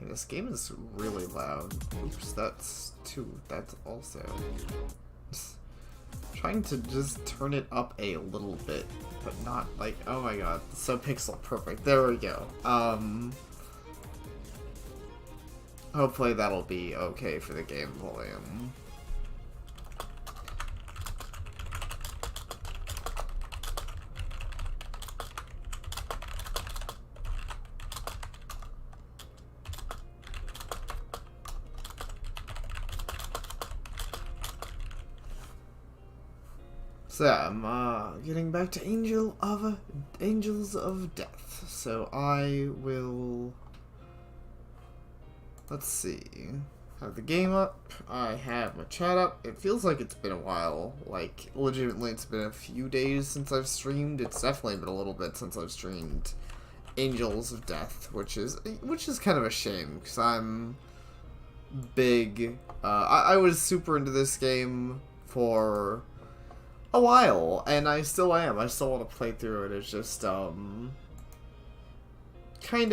And this game is really loud. Oops, that's two. That's also. Trying to just turn it up a little bit, but not like, oh my god, so pixel perfect. There we go. Hopefully that'll be okay for the game volume. So I'm getting back to Angels of Death. So I will, let's see, have the game up. I have my chat up. It feels like it's been a while. Like legitimately, it's been a few days since I've streamed. It's definitely been a little bit since I've streamed Angels of Death, which is kind of a shame because I'm big. I was super into this game for a while, and I still am. I still want to play through it. It's just, kind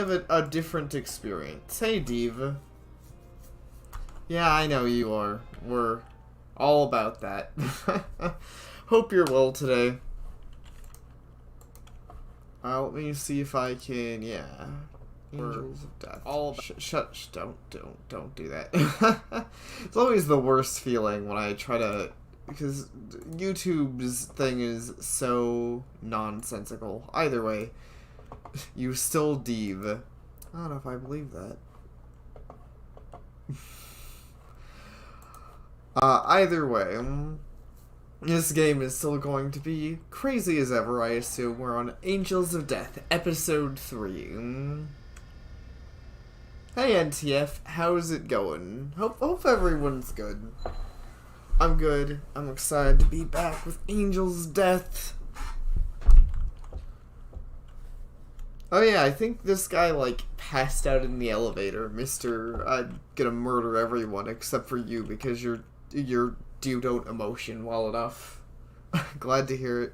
of a different experience. Hey, Div. Yeah, I know you are. We're all about that. Hope you're well today. Let me see if I can, yeah. Angels of Death. All about don't do that. It's always the worst feeling when I try to, because YouTube's thing is so nonsensical. Either way, you still div. I don't know if I believe that. Either way, this game is still going to be crazy as ever, I assume. We're on Angels of Death, Episode 3. Hey NTF, how's it going? Hope everyone's good. I'm good. I'm excited to be back with Angel's Death. Oh yeah, I think this guy, like, passed out in the elevator. Mr. I'm gonna murder everyone except for you because you don't emotion well enough. Glad to hear it.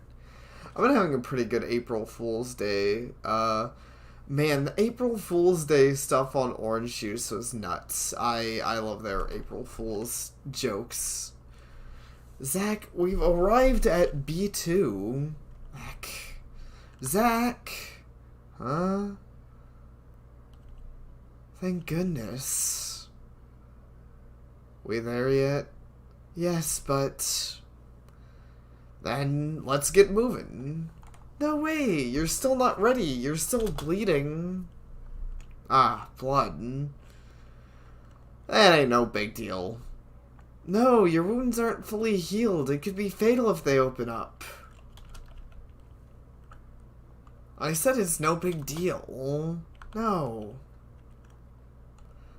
I've been having a pretty good April Fool's Day. Man, the April Fool's Day stuff on Orange Juice was nuts. I love their April Fool's jokes. Zach, we've arrived at B2. Zach. Huh? Thank goodness. We there yet? Yes, but then let's get moving. No way, you're still not ready. You're still bleeding. Ah, blood. That ain't no big deal. No, your wounds aren't fully healed. It could be fatal if they open up. I said it's no big deal. No.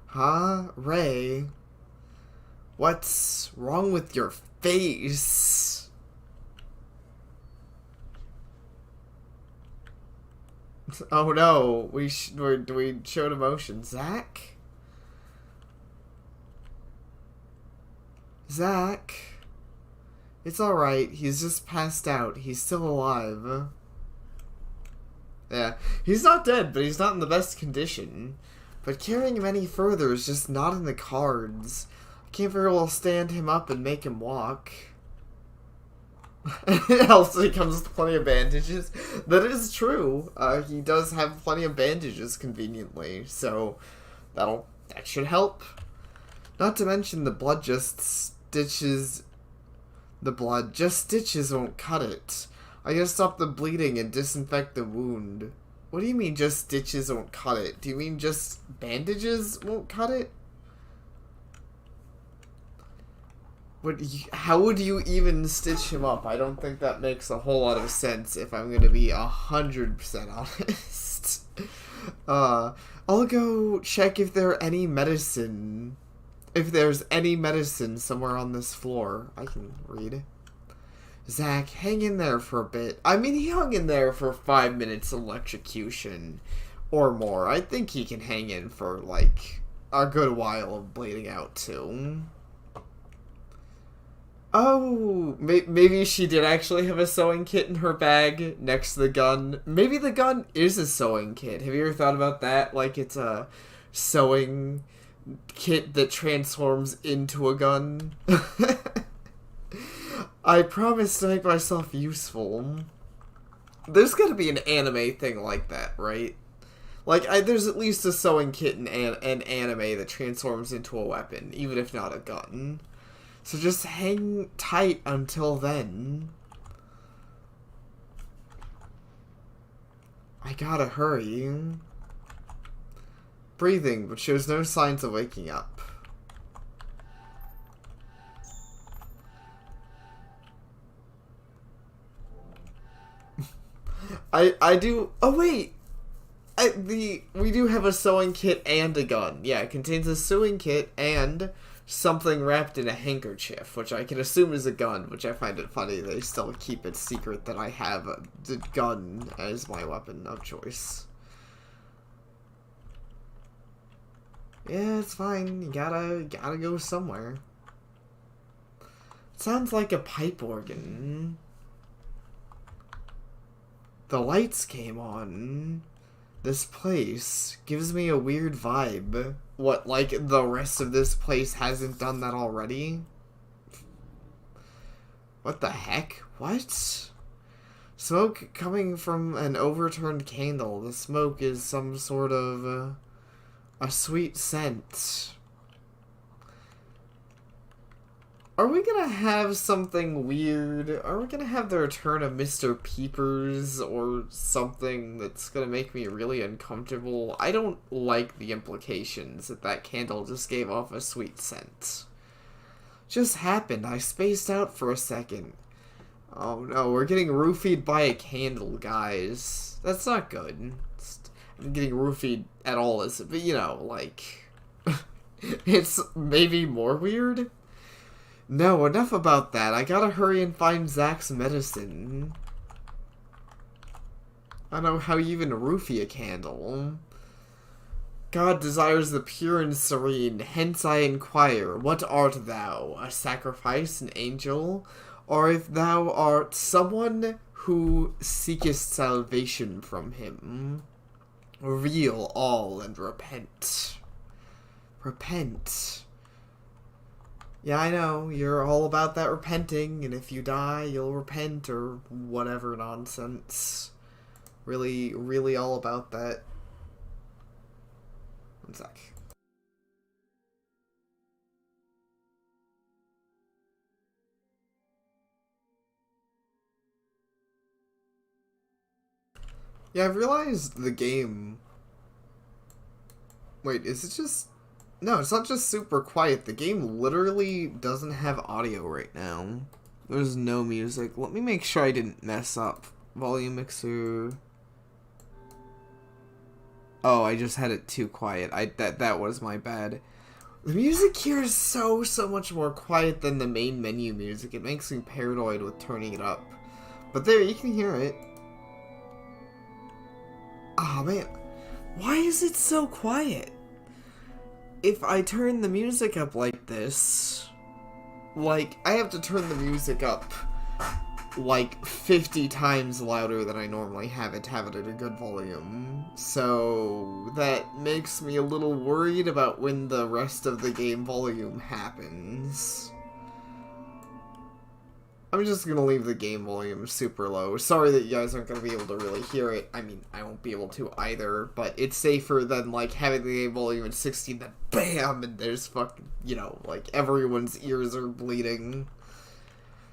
Huh? Ray? What's wrong with your face? Oh no, we showed emotion. Zach? Zach? It's alright, he's just passed out. He's still alive. Yeah, he's not dead, but he's not in the best condition. But carrying him any further is just not in the cards. I can't very well stand him up and make him walk. It also comes with plenty of bandages. That is true. He does have plenty of bandages, conveniently, so that should help. Not to mention the blood just stitches. The blood just stitches won't cut it. I gotta stop the bleeding and disinfect the wound. What do you mean just stitches won't cut it? Do you mean just bandages won't cut it? How would you even stitch him up? I don't think that makes a whole lot of sense if I'm gonna be 100% honest. I'll go check if there's any medicine. If there's any medicine somewhere on this floor. I can read. Zach, hang in there for a bit. I mean, he hung in there for 5 minutes of electrocution or more. I think he can hang in for, like, a good while of bleeding out, too. Oh, maybe she did actually have a sewing kit in her bag next to the gun. Maybe the gun is a sewing kit. Have you ever thought about that? Like, it's a sewing kit that transforms into a gun. I promise to make myself useful. There's gotta be an anime thing like that, right? Like, there's at least a sewing kit in an anime that transforms into a weapon, even if not a gun. So just hang tight until then. I gotta hurry. Breathing, but shows no signs of waking up. I do. Oh wait, we do have a sewing kit and a gun. Yeah, it contains a sewing kit and something wrapped in a handkerchief, which I can assume is a gun. Which I find it funny they still keep it secret that I have the gun as my weapon of choice. Yeah, it's fine. You gotta go somewhere. It sounds like a pipe organ. The lights came on. This place gives me a weird vibe. What, like the rest of this place hasn't done that already? What the heck? What? Smoke coming from an overturned candle. The smoke is some sort of a sweet scent. Are we gonna have something weird? Are we gonna have the return of Mr. Peepers or something that's gonna make me really uncomfortable? I don't like the implications that candle just gave off a sweet scent. Just happened. I spaced out for a second. Oh no, we're getting roofied by a candle, guys. That's not good. I'm getting roofied at all, is it? But you know, like, it's maybe more weird. No, enough about that. I gotta hurry and find Zach's medicine. I don't know how you even roofie a candle. God desires the pure and serene, hence I inquire, what art thou? A sacrifice, an angel? Or if thou art someone who seekest salvation from him, reveal all and repent. Repent. Yeah, I know, you're all about that repenting, and if you die, you'll repent, or whatever nonsense. Really, really all about that. One sec. Yeah, I've realized the game... Wait, is it just... No, it's not just super quiet. The game literally doesn't have audio right now. There's no music. Let me make sure I didn't mess up. Volume mixer... Oh, I just had it too quiet. That was my bad. The music here is so much more quiet than the main menu music. It makes me paranoid with turning it up. But there, you can hear it. Oh man, why is it so quiet? If I turn the music up like this, like, I have to turn the music up like 50 times louder than I normally have it to have it at a good volume. So that makes me a little worried about when the rest of the game volume happens. I'm just gonna leave the game volume super low. Sorry that you guys aren't gonna be able to really hear it. I mean, I won't be able to either, but it's safer than, like, having the game volume at 16, then BAM! And there's fucking, you know, like, everyone's ears are bleeding.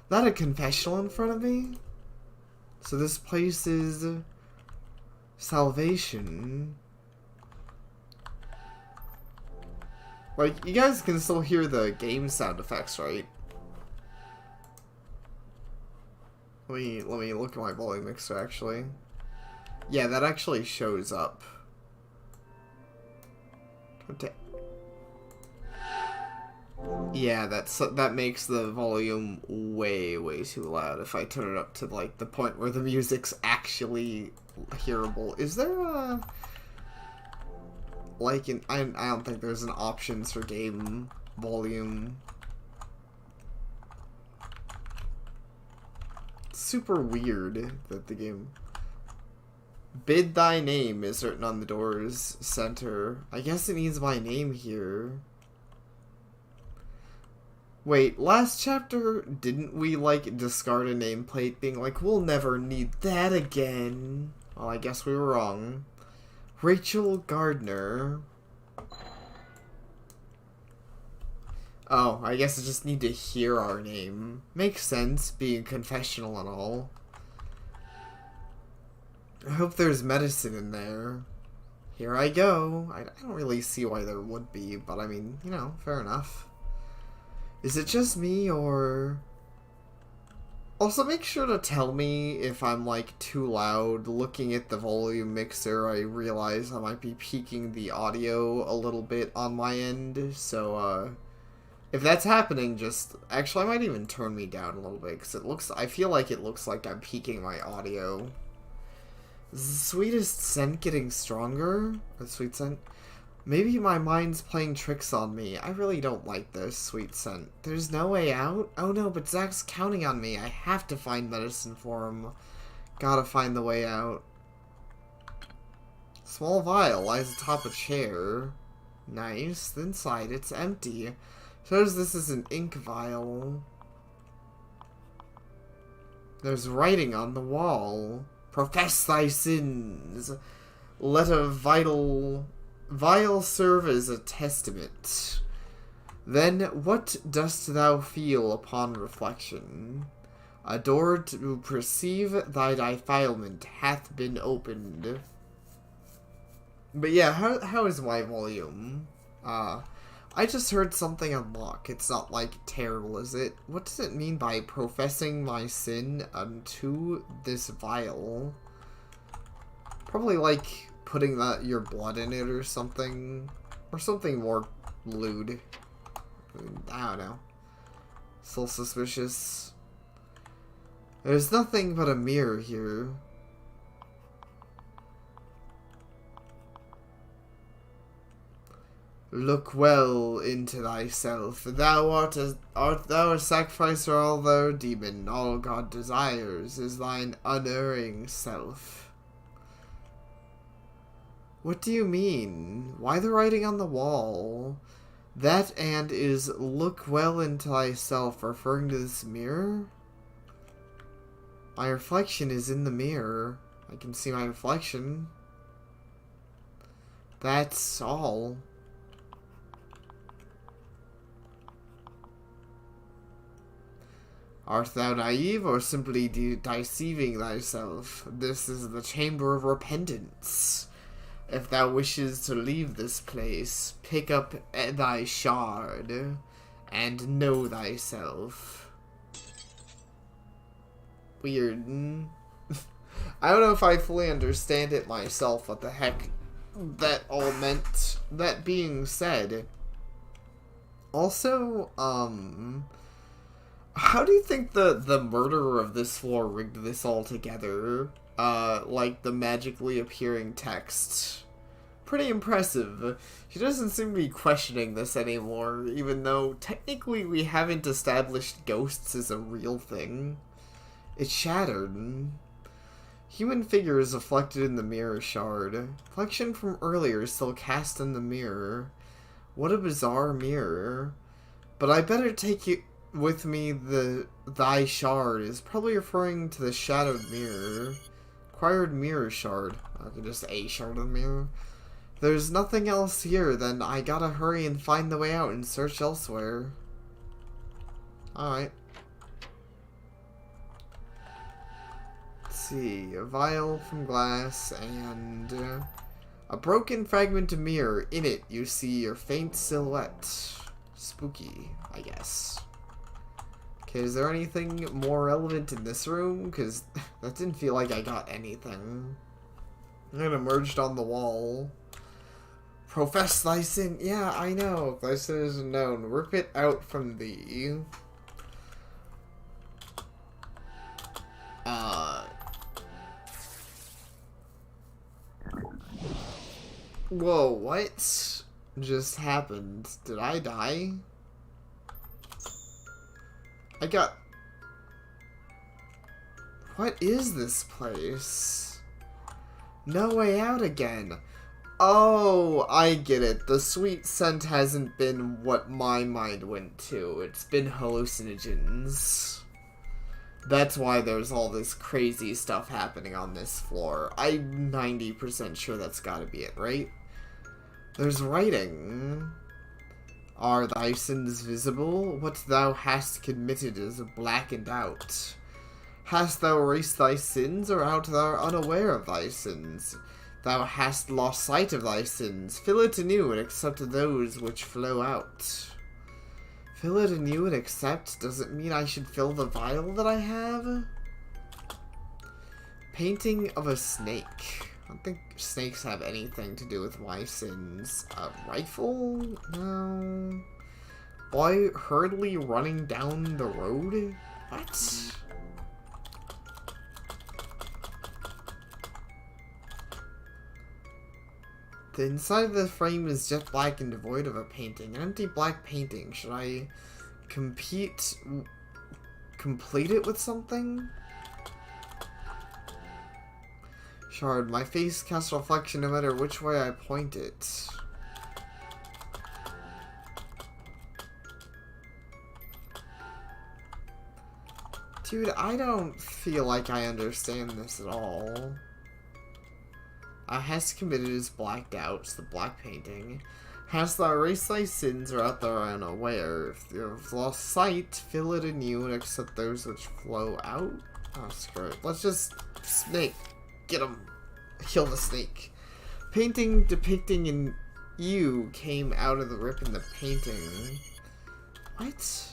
Not a confessional in front of me? So this place is... salvation. Like, you guys can still hear the game sound effects, right? Let me look at my volume mixer, actually. Yeah, that actually shows up. Yeah, that makes the volume way too loud if I turn it up to, like, the point where the music's actually hearable. Is there a... like, I don't think there's an options for game volume. Super weird that the game... Bid thy name is written on the door's center. I guess it needs my name here. Wait, last chapter, didn't we, like, discard a nameplate being like, we'll never need that again? Well, I guess we were wrong. Rachel Gardner. Oh, I guess I just need to hear our name. Makes sense, being confessional and all. I hope there's medicine in there. Here I go. I don't really see why there would be, but I mean, you know, fair enough. Is it just me, or... Also, make sure to tell me if I'm, like, too loud. Looking at the volume mixer, I realize I might be peaking the audio a little bit on my end, so, if that's happening, just... Actually, I might even turn me down a little bit, because I feel like it looks like I'm peaking my audio. Is the sweetest scent getting stronger? Or sweet scent? Maybe my mind's playing tricks on me. I really don't like this sweet scent. There's no way out? Oh no, but Zach's counting on me. I have to find medicine for him. Gotta find the way out. Small vial lies atop a chair. Nice. Inside, it's empty. Shows this is an ink vial. There's writing on the wall. Profess thy sins. Let a vial serve as a testament. Then what dost thou feel upon reflection? A door to perceive thy defilement hath been opened. But yeah, how is my volume? I just heard something unlock. It's not, like, terrible, is it? What does it mean by professing my sin unto this vial? Probably, like, putting your blood in it or something. Or something more lewd. I don't know. Still suspicious. There's nothing but a mirror here. Look well into thyself. Thou art thou a sacrifice for all thou demon. All God desires is thine unerring self. What do you mean? Why the writing on the wall? That and is look well into thyself referring to this mirror? My reflection is in the mirror. I can see my reflection. That's all. Art thou naive or simply deceiving thyself? This is the chamber of repentance. If thou wishes to leave this place, pick up thy shard and know thyself. Weird. I don't know if I fully understand it myself, what the heck that all meant. That being said, also, how do you think the murderer of this floor rigged this all together? Like the magically appearing text. Pretty impressive. She doesn't seem to be questioning this anymore, even though technically we haven't established ghosts as a real thing. It's shattered. Human figure is reflected in the mirror shard. Reflection from earlier is still cast in the mirror. What a bizarre mirror. But I better take you with me. Thy shard is probably referring to the shadowed mirror. Acquired mirror shard. Okay, just a shard of the mirror. There's nothing else here, then I gotta hurry and find the way out and search elsewhere. Alright. Let's see. A vial from glass and a broken fragment of mirror. In it, you see your faint silhouette. Spooky, I guess. Okay, is there anything more relevant in this room? Because that didn't feel like I got anything. And it emerged on the wall. Profess thy sin. Yeah, I know. Thy sin is known. Rip it out from thee. Whoa, what just happened? Did I die? I got... What is this place? No Way Out again. Oh, I get it. The sweet scent hasn't been what my mind went to. It's been hallucinogens. That's why there's all this crazy stuff happening on this floor. I'm 90% sure that's gotta be it, right? There's writing. Are thy sins visible? What thou hast committed is blackened out. Hast thou erased thy sins, or art thou unaware of thy sins? Thou hast lost sight of thy sins. Fill it anew and accept those which flow out. Fill it anew and accept? Does it mean I should fill the vial that I have? Painting of a snake. I don't think snakes have anything to do with my sins. A rifle? No. Boy hurriedly running down the road? What? The inside of the frame is jet black and devoid of a painting. An empty black painting. Should I complete it with something? Shard, my face casts reflection no matter which way I point it. Dude, I don't feel like I understand this at all. Hast committed is blacked out, it's the black painting. Hast thou erased thy sins, or art thou unaware? If you have lost sight, fill it anew and accept those which flow out. Oh, screw it. Let's just... Snake. Get him. Kill the snake. Painting depicting an ewe came out of the rip in the painting. What?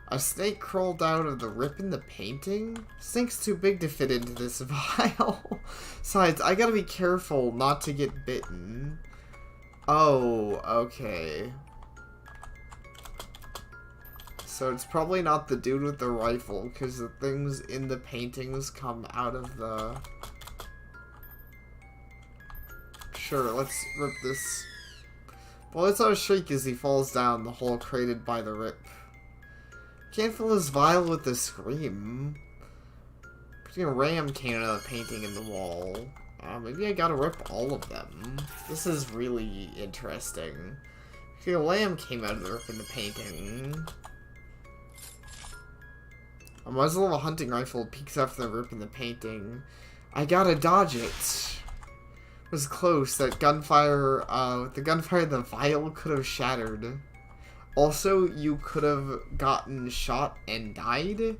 A snake crawled out of the rip in the painting? Snake's too big to fit into this vial. Besides, I gotta be careful not to get bitten. Oh, okay. So it's probably not the dude with the rifle, because the things in the paintings come out of the... Sure, let's rip this. Bullets are shriek as he falls down the hole created by the rip. Can't fill this vial with the scream. Putting a ram came out of the painting in the wall. Maybe I gotta rip all of them. This is really interesting. A lamb came out of the rip in the painting. A muzzle of a hunting rifle peeks out from the rip in the painting. I gotta dodge it. It was close. That gunfire, with the gunfire, the vial could have shattered. Also, you could have gotten shot and died.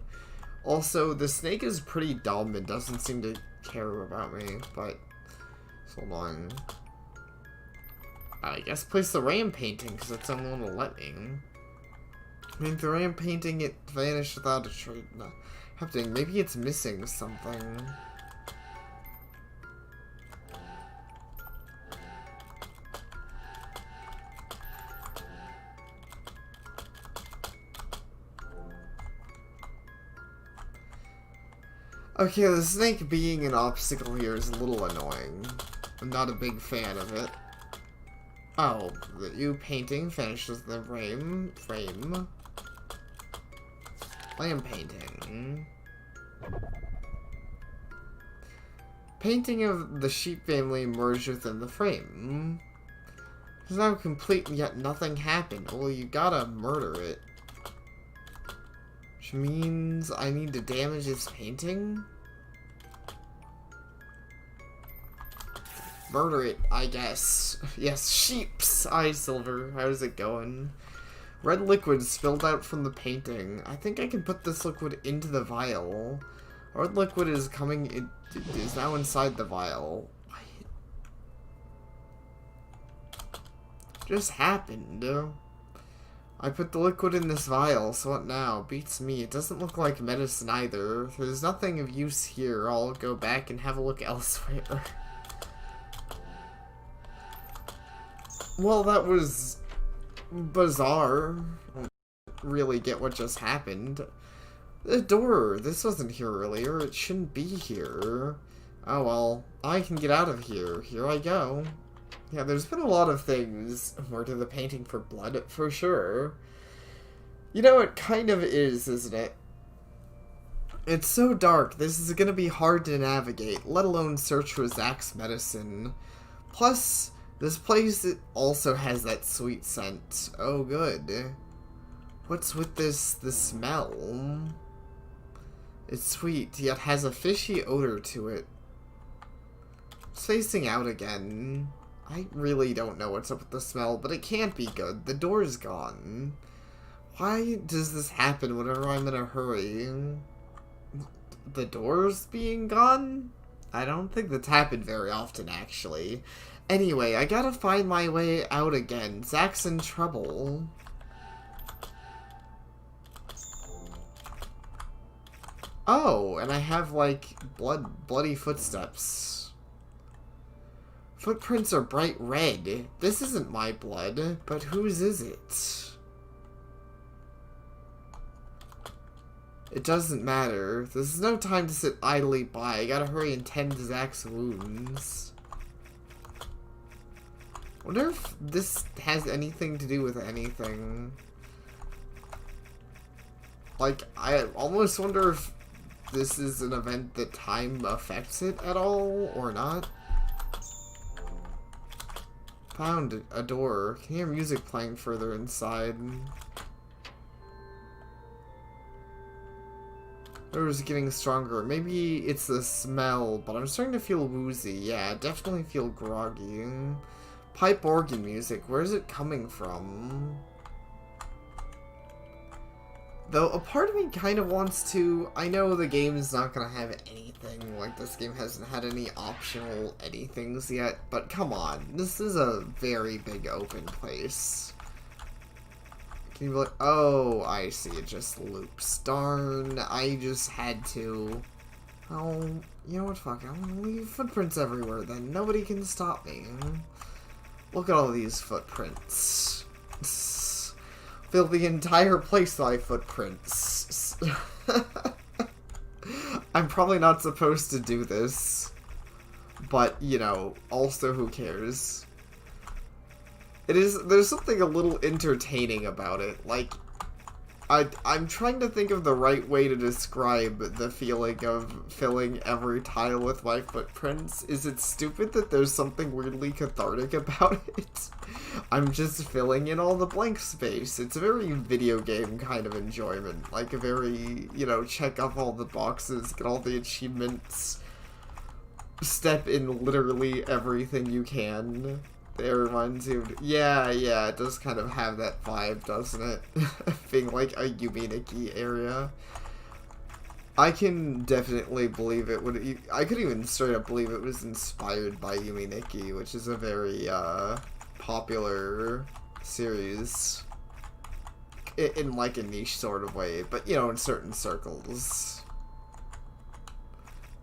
Also, the snake is pretty dumb and doesn't seem to care about me, but... Hold on. I guess place the ram painting, because it's the only one to let me. I mean, the ram painting, it vanished without a trade happening. Maybe it's missing something. Okay, the snake being an obstacle here is a little annoying. I'm not a big fan of it. Oh, the ewe painting finishes the frame. Lamb painting. Painting of the sheep family merged within the frame. It's now complete and yet nothing happened. Well, you gotta murder it. Which means I need to damage this painting? Murder it, I guess. Yes, sheep's eye silver. How's it going? Red liquid spilled out from the painting. I think I can put this liquid into the vial. Red liquid is coming. It is now inside the vial. What just happened? I put the liquid in this vial, so what now? Beats me. It doesn't look like medicine either. If there's nothing of use here, I'll go back and have a look elsewhere. Well, that was bizarre. I don't really get what just happened. The door. This wasn't here earlier. It shouldn't be here. Oh well. I can get out of here. Here I go. Yeah, there's been a lot of things. Murder the painting for blood, for sure. You know, it kind of is, isn't it? It's so dark, this is gonna be hard to navigate, let alone search for Zach's medicine. Plus, this place also has that sweet scent. Oh, good. What's with the smell? It's sweet, yet has a fishy odor to it. Spacing out again. I really don't know what's up with the smell, but it can't be good. The door's gone. Why does this happen whenever I'm in a hurry? The door's being gone? I don't think that's happened very often, actually. Anyway, I gotta find my way out again. Zach's in trouble. Oh, and I have, like, bloody footsteps. Footprints are bright red. This isn't my blood, but whose is it? It doesn't matter. There's no time to sit idly by. I gotta hurry and tend to Zach's wounds. Wonder if this has anything to do with anything. Like, I almost wonder if this is an event that time affects it at all, or not. Found a door. Can hear music playing further inside. It was getting stronger. Maybe it's the smell, but I'm starting to feel woozy. Yeah, I definitely feel groggy. Pipe organ music. Where is it coming from? Though a part of me kind of wants to... I know the game is not going to have anything. Like, this game hasn't had any optional anythings yet. But come on. This is a very big open place. Can you be like, oh, I see, it just loops. Darn, I just had to. Oh, you know what, fuck, I'm gonna leave footprints everywhere then. Nobody can stop me. Look at all these footprints. Fill the entire place with my footprints. I'm probably not supposed to do this. But, you know, also who cares? There's something a little entertaining about it. Like, I'm trying to think of the right way to describe the feeling of filling every tile with my footprints. Is it stupid that there's something weirdly cathartic about it? I'm just filling in all the blank space. It's a very video game kind of enjoyment. Like a very, you know, check off all the boxes, get all the achievements, step in literally everything you can. It reminds you of, yeah, it does kind of have that vibe, doesn't it? Being like a Yume Nikki area. I can definitely believe it would, I could even straight up believe it was inspired by Yume Nikki, which is a very, popular series. In like a niche sort of way, but you know, in certain circles.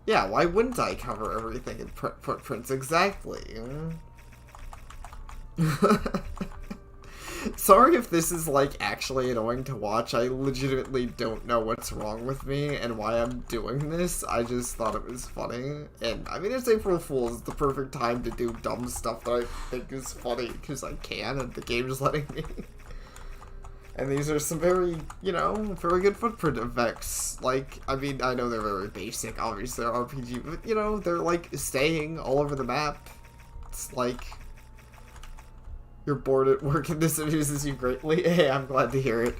Yeah, why wouldn't I cover everything in footprints? Exactly. Sorry if this is, like, actually annoying to watch. I legitimately don't know what's wrong with me and why I'm doing this. I just thought it was funny. And, I mean, it's April Fool's. It's the perfect time to do dumb stuff that I think is funny, because I can, and the game's letting me. And these are some very, you know, very good footprint effects. Like, I mean, I know they're very basic, obviously, they're RPG, but, you know, they're, like, staying all over the map. It's like... You're bored at work and this amuses you greatly. Hey, I'm glad to hear it.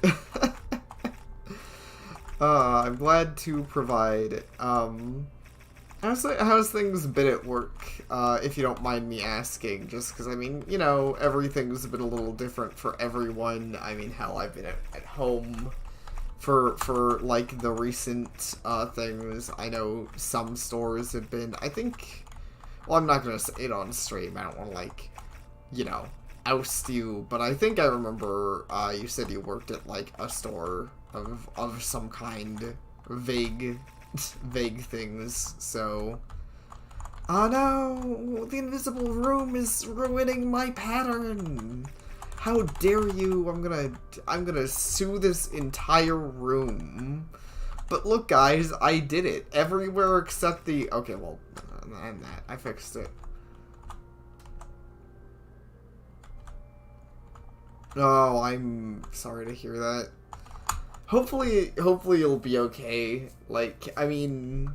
I'm glad to provide. How's things been at work? If you don't mind me asking, just because, I mean, you know, everything's been a little different for everyone. I mean, hell, I've been at home for like, the recent, things. I know some stores have been, I think, well, I'm not gonna say it on stream. I don't want to, like, you know, oust you, but I think I remember you said you worked at like a store of some kind, vague things. So, oh no, the invisible room is ruining my pattern. How dare you? I'm gonna sue this entire room. But look, guys, I did it everywhere except the. Okay, well, I fixed it. Oh, I'm sorry to hear that. Hopefully you'll be okay. Like, I mean,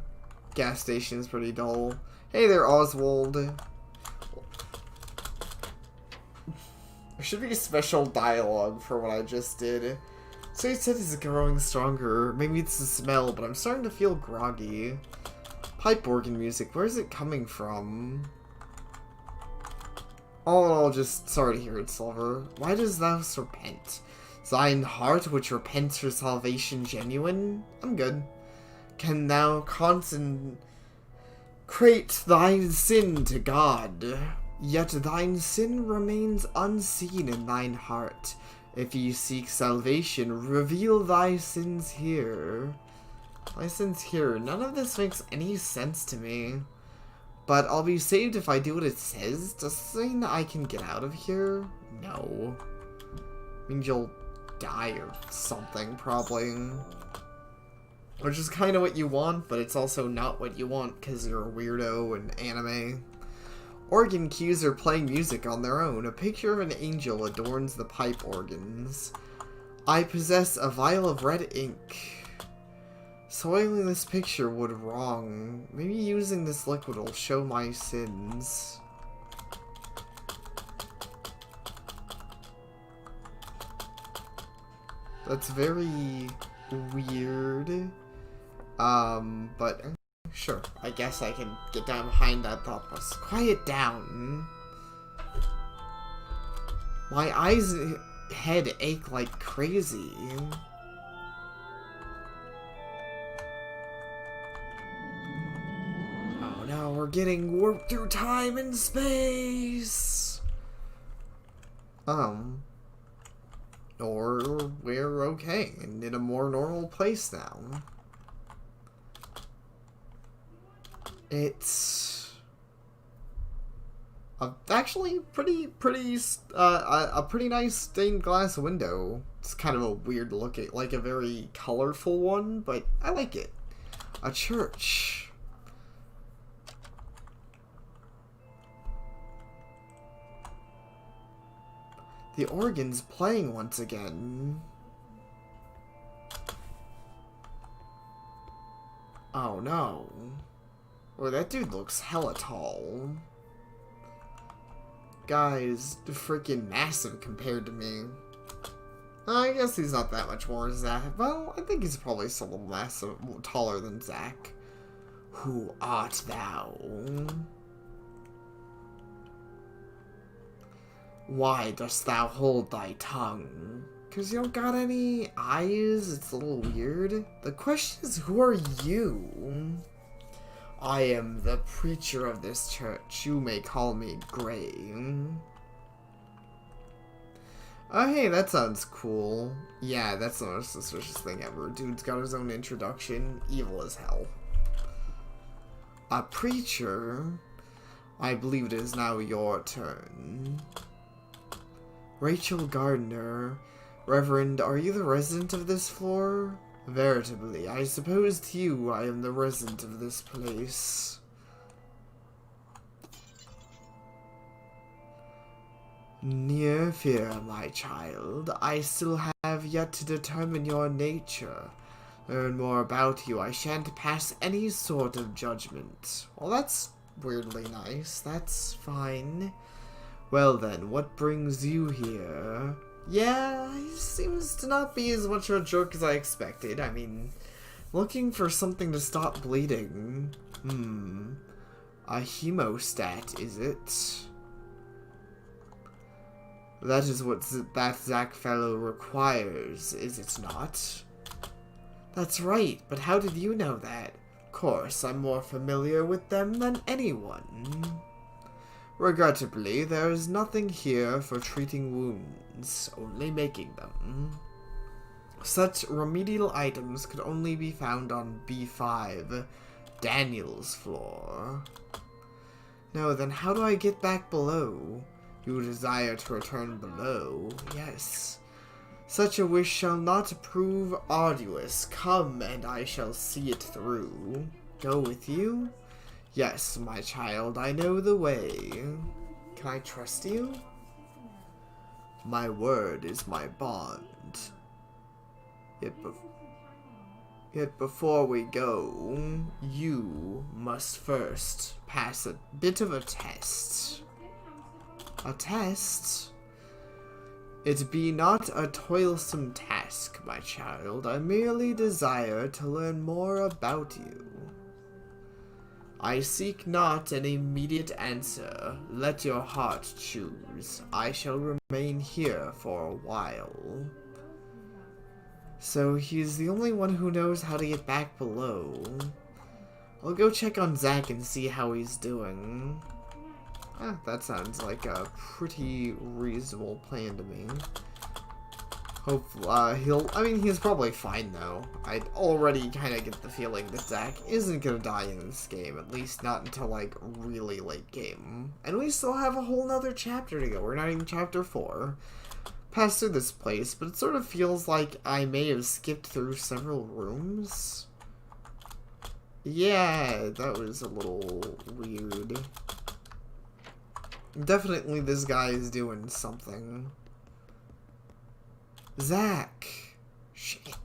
gas station's pretty dull. Hey there, Oswald. There should be a special dialogue for what I just did. So he said he's growing stronger. Maybe it's the smell, but I'm starting to feel groggy. Pipe organ music, where is it coming from? All in all, just sorry to hear it, Silver. Why does thou repent? Thine heart which repents for salvation genuine? I'm good. Can thou consecrate thine sin to God? Yet thine sin remains unseen in thine heart. If ye seek salvation, reveal thy sins here. My sins here. None of this makes any sense to me. But I'll be saved if I do what it says. Does it mean I can get out of here? No. It means you'll die or something, probably. Which is kind of what you want, but it's also not what you want because you're a weirdo and anime. Organ cues are playing music on their own. A picture of an angel adorns the pipe organs. I possess a vial of red ink. Soiling this picture would wrong. Maybe using this liquid will show my sins. That's very weird. But sure, I guess I can get down behind that thought process. Quiet down. My eyes and head ache like crazy. Oh no, we're getting warped through time and space. Or we're okay and in a more normal place now. It's actually a pretty nice stained glass window. It's kind of a weird look, like a very colorful one, but I like it. A church. The organ's playing once again. Oh no. Well, that dude looks hella tall. Guy's freaking massive compared to me. I guess he's not that much more Zach. Well, I think he's probably still a little massive, taller than Zach. Who art thou? Why dost thou hold thy tongue? 'Cause you don't got any eyes? It's a little weird. The question is, who are you? I am the preacher of this church. You may call me Gray. Oh, hey, that sounds cool. Yeah, that's the most suspicious thing ever. Dude's got his own introduction. Evil as hell. A preacher? I believe it is now your turn. Rachel Gardner. Reverend, are you the resident of this floor? Veritably, I suppose to you I am the resident of this place. Near fear, my child. I still have yet to determine your nature. Learn more about you. I shan't pass any sort of judgment. Well, that's weirdly nice. That's fine. Well then, what brings you here? Yeah, he seems to not be as much of a jerk as I expected. I mean, looking for something to stop bleeding. A hemostat, is it? That is what that Zach fellow requires, is it not? That's right, but how did you know that? Of course, I'm more familiar with them than anyone. Regrettably, there is nothing here for treating wounds, only making them. Such remedial items could only be found on B5, Daniel's floor. No, then how do I get back below? You desire to return below, yes. Such a wish shall not prove arduous. Come, and I shall see it through. Go with you? Yes, my child, I know the way. Can I trust you? My word is my bond. Yet before we go, you must first pass a bit of a test. A test? It be not a toilsome task, my child. I merely desire to learn more about you. I seek not an immediate answer. Let your heart choose. I shall remain here for a while. So he's the only one who knows how to get back below. I'll go check on Zack and see how he's doing. That sounds like a pretty reasonable plan to me. Hopefully, he's probably fine though. I'd already kind of get the feeling that Zack isn't gonna die in this game, at least not until like really late game. And we still have a whole nother chapter to go. We're not even chapter 4. Passed through this place, but it sort of feels like I may have skipped through several rooms. Yeah, that was a little weird. Definitely this guy is doing something. Zack! Shit.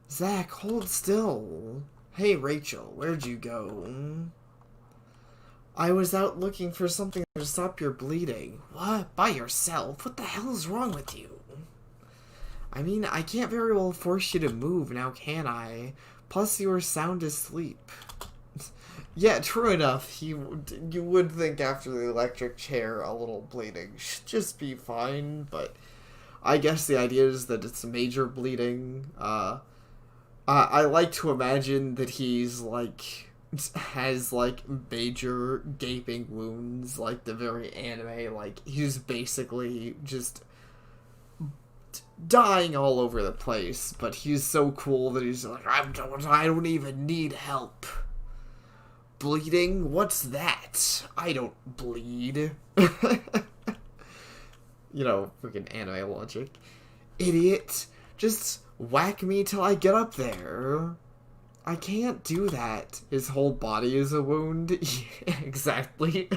Zack, hold still. Hey, Rachel, where'd you go? I was out looking for something to stop your bleeding. What? By yourself? What the hell is wrong with you? I mean, I can't very well force you to move now, can I? Plus, you were sound asleep. Yeah, true enough. You would think after the electric chair, a little bleeding should just be fine, but I guess the idea is that it's major bleeding. I like to imagine that he's, like, has, like, major gaping wounds, like the very anime, like, he's basically just dying all over the place, but he's so cool that he's like, I don't even need help. Bleeding? What's that? I don't bleed. You know, freaking anime logic. Idiot. Just whack me till I get up there. I can't do that. His whole body is a wound. Yeah, exactly.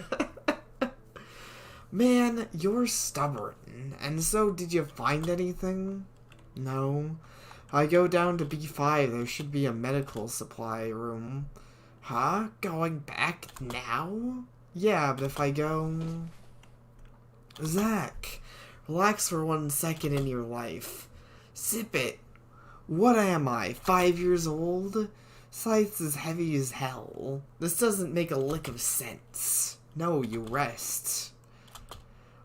Man, you're stubborn. And so, did you find anything? No. I go down to B5. There should be a medical supply room. Huh? Going back now? Yeah, but if I go... Zack, relax for 1 second in your life. Sip it. What am I, 5 years old? Scythe's as heavy as hell. This doesn't make a lick of sense. No, you rest.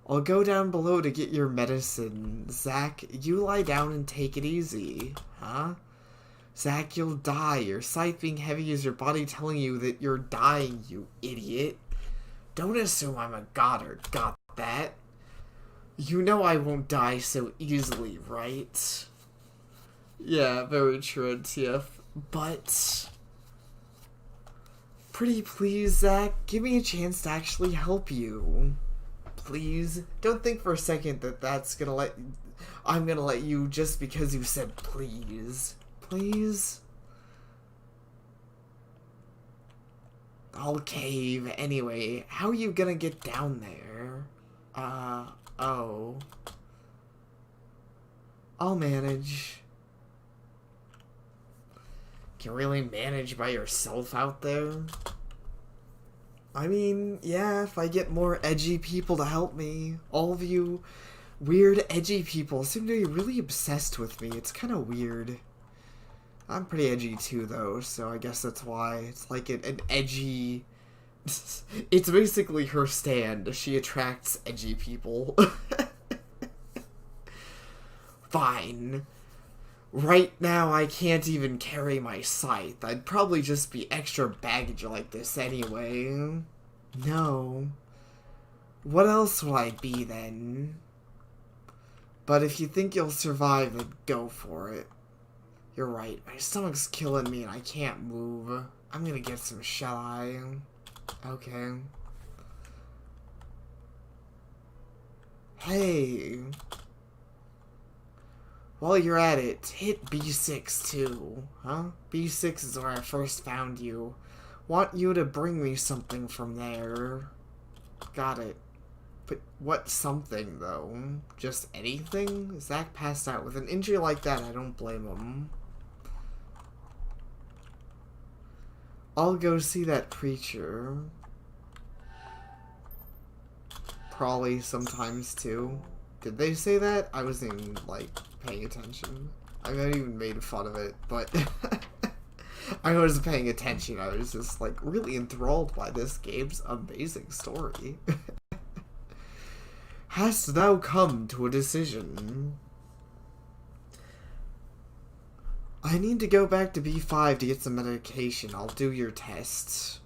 I'll go down below to get your medicine. Zack, you lie down and take it easy. Huh? Zack, you'll die. Your scythe being heavy is your body telling you that you're dying, you idiot. Don't assume I'm a goddard. Got that? You know I won't die so easily, right? Yeah, very true, TF. But... pretty please, Zack, give me a chance to actually help you. Please? Don't think for a second that I'm gonna let you just because you said please. Please? I'll cave. Anyway, how are you gonna get down there? Oh. I'll manage. Can you really manage by yourself out there? I mean, yeah, if I get more edgy people to help me. All of you weird edgy people seem to be really obsessed with me. It's kind of weird. I'm pretty edgy too, though, so I guess that's why. It's like an edgy... It's basically her stand. She attracts edgy people. Fine. Right now, I can't even carry my scythe. I'd probably just be extra baggage like this anyway. No. What else will I be, then? But if you think you'll survive, then go for it. You're right. My stomach's killing me and I can't move. I'm gonna get some shut-eye. Okay. Hey. While you're at it, hit B6 too, huh? B6 is where I first found you. Want you to bring me something from there. Got it. But what something, though? Just anything? Zack passed out. With an injury like that, I don't blame him. I'll go see that preacher. Probably sometimes, too. Did they say that? I wasn't even, like, paying attention. I might even made fun of it, but... I wasn't paying attention. I was just, like, really enthralled by this game's amazing story. Hast thou come to a decision? I need to go back to B5 to get some medication. I'll do your tests.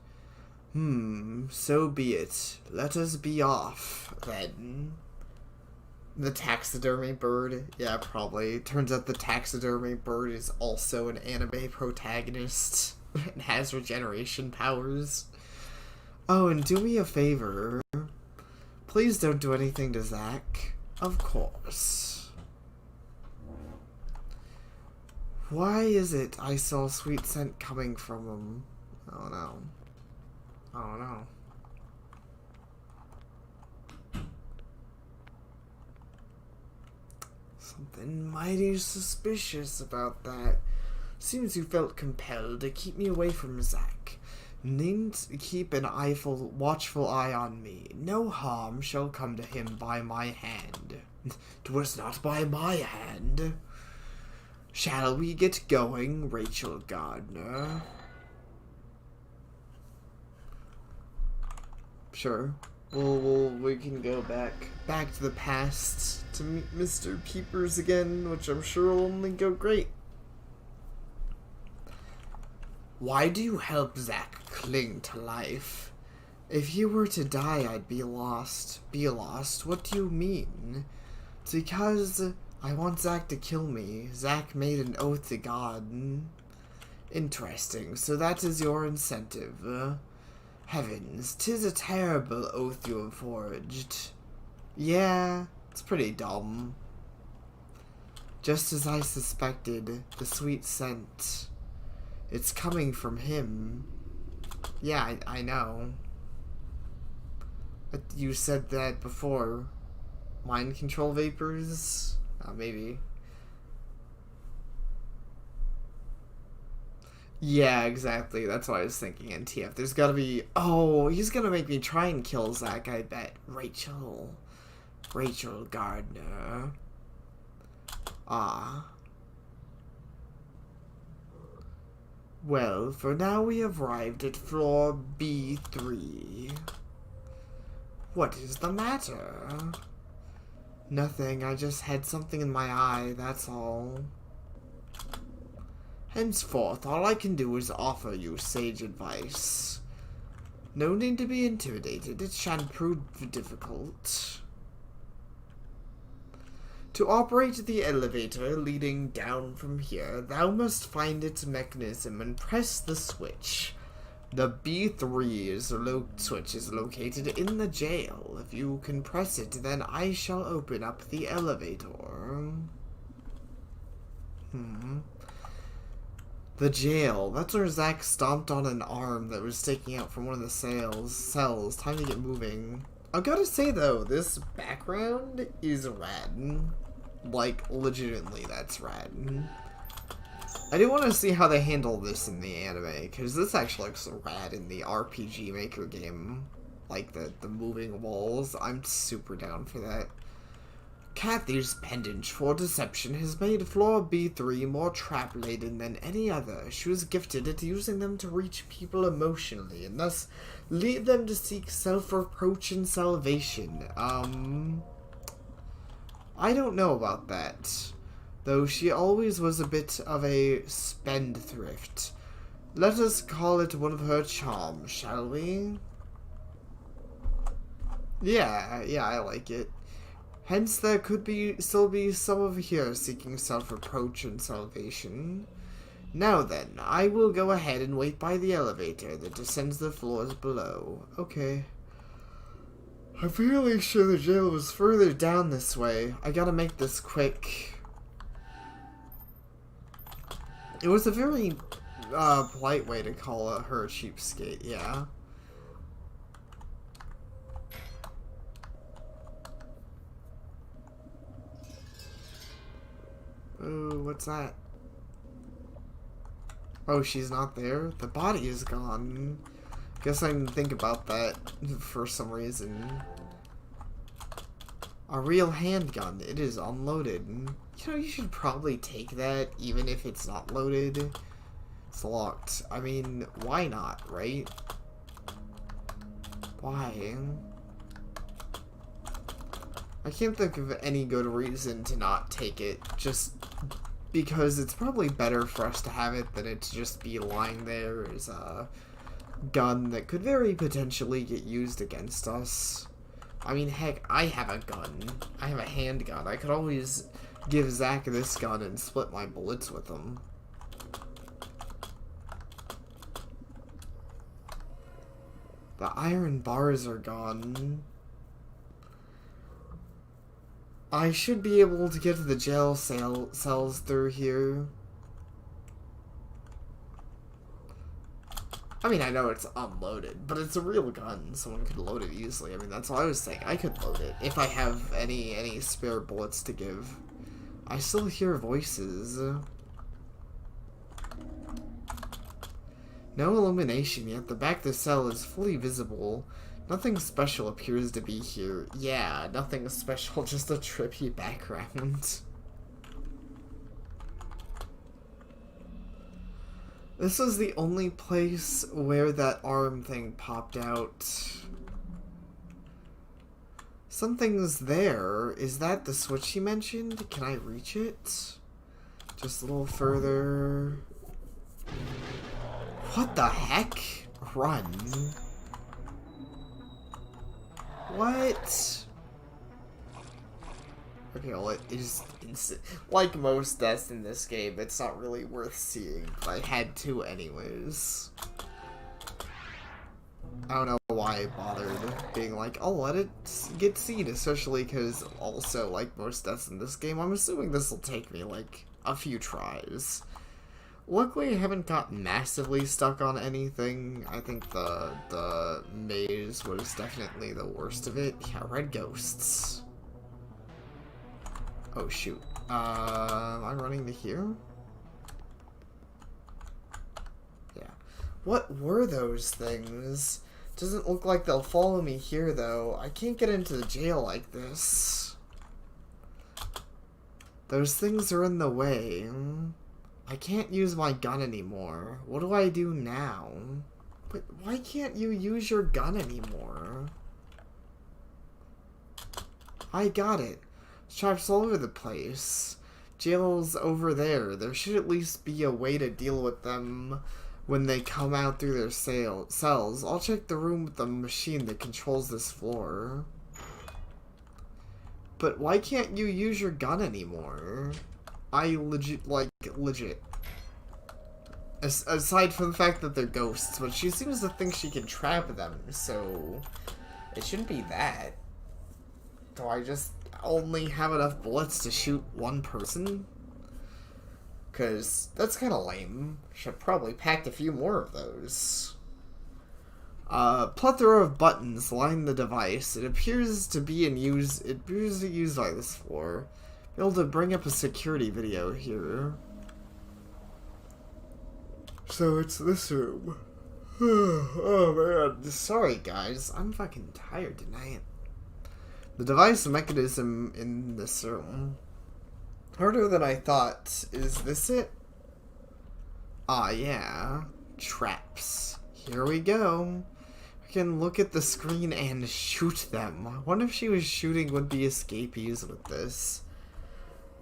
So be it. Let us be off, then. The taxidermy bird? Yeah, probably. Turns out the taxidermy bird is also an anime protagonist and has regeneration powers. Oh, and do me a favor. Please don't do anything to Zack. Of course. Why is it I saw sweet scent coming from him? I don't know. I don't know. Something mighty suspicious about that. Seems you felt compelled to keep me away from Zack. Needn't keep an watchful eye on me. No harm shall come to him by my hand. 'Twas not by my hand. Shall we get going, Rachel Gardner? Sure. We can go back to the past to meet Mr. Peepers again, which I'm sure will only go great. Why do you help Zack cling to life? If you were to die, I'd be lost. Be lost? What do you mean? It's because I want Zack to kill me. Zack made an oath to God. Interesting. So that is your incentive. Heavens, 'tis a terrible oath you have forged. Yeah, it's pretty dumb. Just as I suspected, the sweet scent. It's coming from him. Yeah, I know. But you said that before. Mind control vapors? Maybe. Yeah, exactly. That's what I was thinking, NTF. There's gotta be... Oh, he's gonna make me try and kill Zack, I bet. Rachel Gardner. Ah. Well, for now we have arrived at floor B3. What is the matter? Nothing, I just had something in my eye, that's all. Henceforth, all I can do is offer you sage advice. No need to be intimidated, it shan't prove difficult. To operate the elevator leading down from here, thou must find its mechanism and press the switch. The B3 switch is located in the jail. If you can press it, then I shall open up the elevator. The jail. That's where Zack stomped on an arm that was sticking out from one of the cells. Time to get moving. I gotta say though, this background is rad. Like, legitimately, that's rad. I do want to see how they handle this in the anime, because this actually looks rad in the RPG Maker game. Like, the moving walls. I'm super down for that. Kathy's pendant for deception has made floor B3 more trap-laden than any other. She was gifted at using them to reach people emotionally, and thus lead them to seek self-reproach and salvation. I don't know about that. Though she always was a bit of a spendthrift. Let us call it one of her charms, shall we? Yeah, I like it. Hence, there could still be some of here seeking self-reproach and salvation. Now then, I will go ahead and wait by the elevator that descends the floors below. Okay. I'm fairly sure the jail was further down this way. I gotta make this quick. It was a very polite way to call her a cheapskate, yeah. Oh, what's that? Oh, she's not there? The body is gone. Guess I didn't think about that for some reason. A real handgun. It is unloaded. You know, you should probably take that even if it's not loaded. It's locked. I mean, why not, right? Why? I can't think of any good reason to not take it, just because it's probably better for us to have it than it to just be lying there as a gun that could very potentially get used against us. I mean, heck, I have a gun. I have a handgun. I could always give Zach this gun and split my bullets with him. The iron bars are gone. I should be able to get to the jail cells through here. I mean, I know it's unloaded, but it's a real gun. Someone could load it easily. I mean, that's all I was saying. I could load it if I have any spare bullets to give. I still hear voices. No illumination yet. The back of the cell is fully visible. Nothing special appears to be here. Yeah, nothing special, just a trippy background. This was the only place where that arm thing popped out. Something's there. Is that the switch he mentioned? Can I reach it? Just a little further. What the heck? Run. What? Okay, well, it is instant. Like most deaths in this game, it's not really worth seeing, but I had to anyways. I don't know why I bothered being like, I'll let it get seen, especially because also, like most deaths in this game, I'm assuming this will take me, like, a few tries. Luckily, I haven't got massively stuck on anything. I think the maze was definitely the worst of it. Yeah, red ghosts. Oh, shoot. Am I running to here? Yeah. What were those things? Doesn't look like they'll follow me here, though. I can't get into the jail like this. Those things are in the way. I can't use my gun anymore. What do I do now? But why can't you use your gun anymore? I got it. Traps all over the place. Jail's over there. There should at least be a way to deal with them when they come out through their cells. I'll check the room with the machine that controls this floor. But why can't you use your gun anymore? Legit. Aside from the fact that they're ghosts, but she seems to think she can trap them, so it shouldn't be that. Do I just only have enough bullets to shoot one person? Because that's kind of lame. Should probably packed a few more of those. Plethora of buttons line the device. It appears to be used by this floor. Be able to bring up a security video here. So it's this room. Oh man. Sorry guys, I'm fucking tired tonight. The device mechanism in this room. Harder than I thought. Is this it? Ah yeah. Traps. Here we go. We can look at the screen and shoot them. I wonder if she was shooting would-be escapees with this.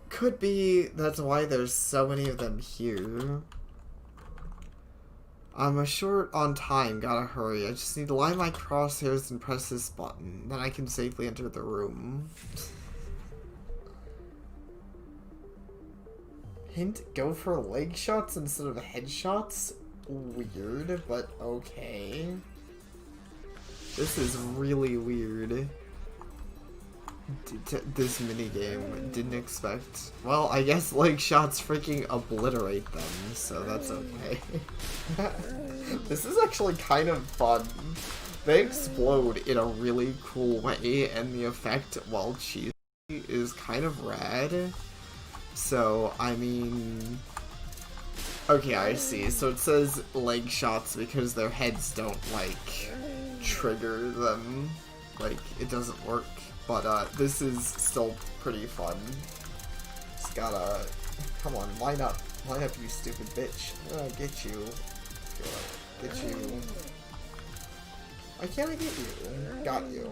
Could be that's why there's so many of them here. I'm short on time, gotta hurry. I just need to line my crosshairs and press this button. Then I can safely enter the room. Hint, go for leg shots instead of headshots? Weird, but okay. This is really weird. This minigame, didn't expect. Well, I guess leg shots freaking obliterate them, so that's okay. This is actually kind of fun. They explode in a really cool way, and the effect while cheesy is kind of rad. So, I mean... Okay, I see. So it says leg shots because their heads don't, like, trigger them. Like, it doesn't work. But, this is still pretty fun. Just gotta... Come on, line up. Line up, you stupid bitch. Get you. Get you. Why can't I get you? Got you.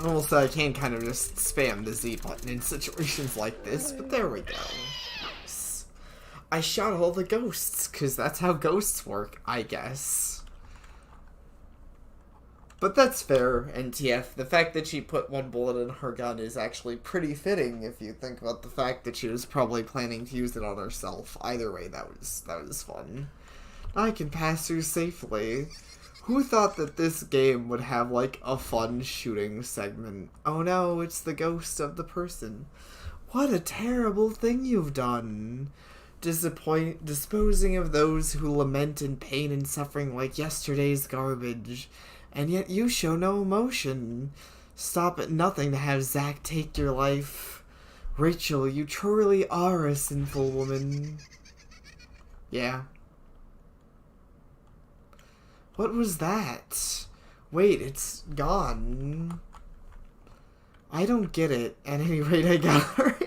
Also, I can kind of just spam the Z button in situations like this, but there we go. Nice. I shot all the ghosts, because that's how ghosts work, I guess. But that's fair, NTF. The fact that she put one bullet in her gun is actually pretty fitting if you think about the fact that she was probably planning to use it on herself. Either way, that was fun. I can pass through safely. Who thought that this game would have, like, a fun shooting segment? Oh no, it's the ghost of the person. What a terrible thing you've done. Disposing of those who lament in pain and suffering like yesterday's garbage. And yet you show no emotion. Stop at nothing to have Zack take your life. Rachel, you truly are a sinful woman. Yeah. What was that? Wait, it's gone. I don't get it. At any rate, I got her.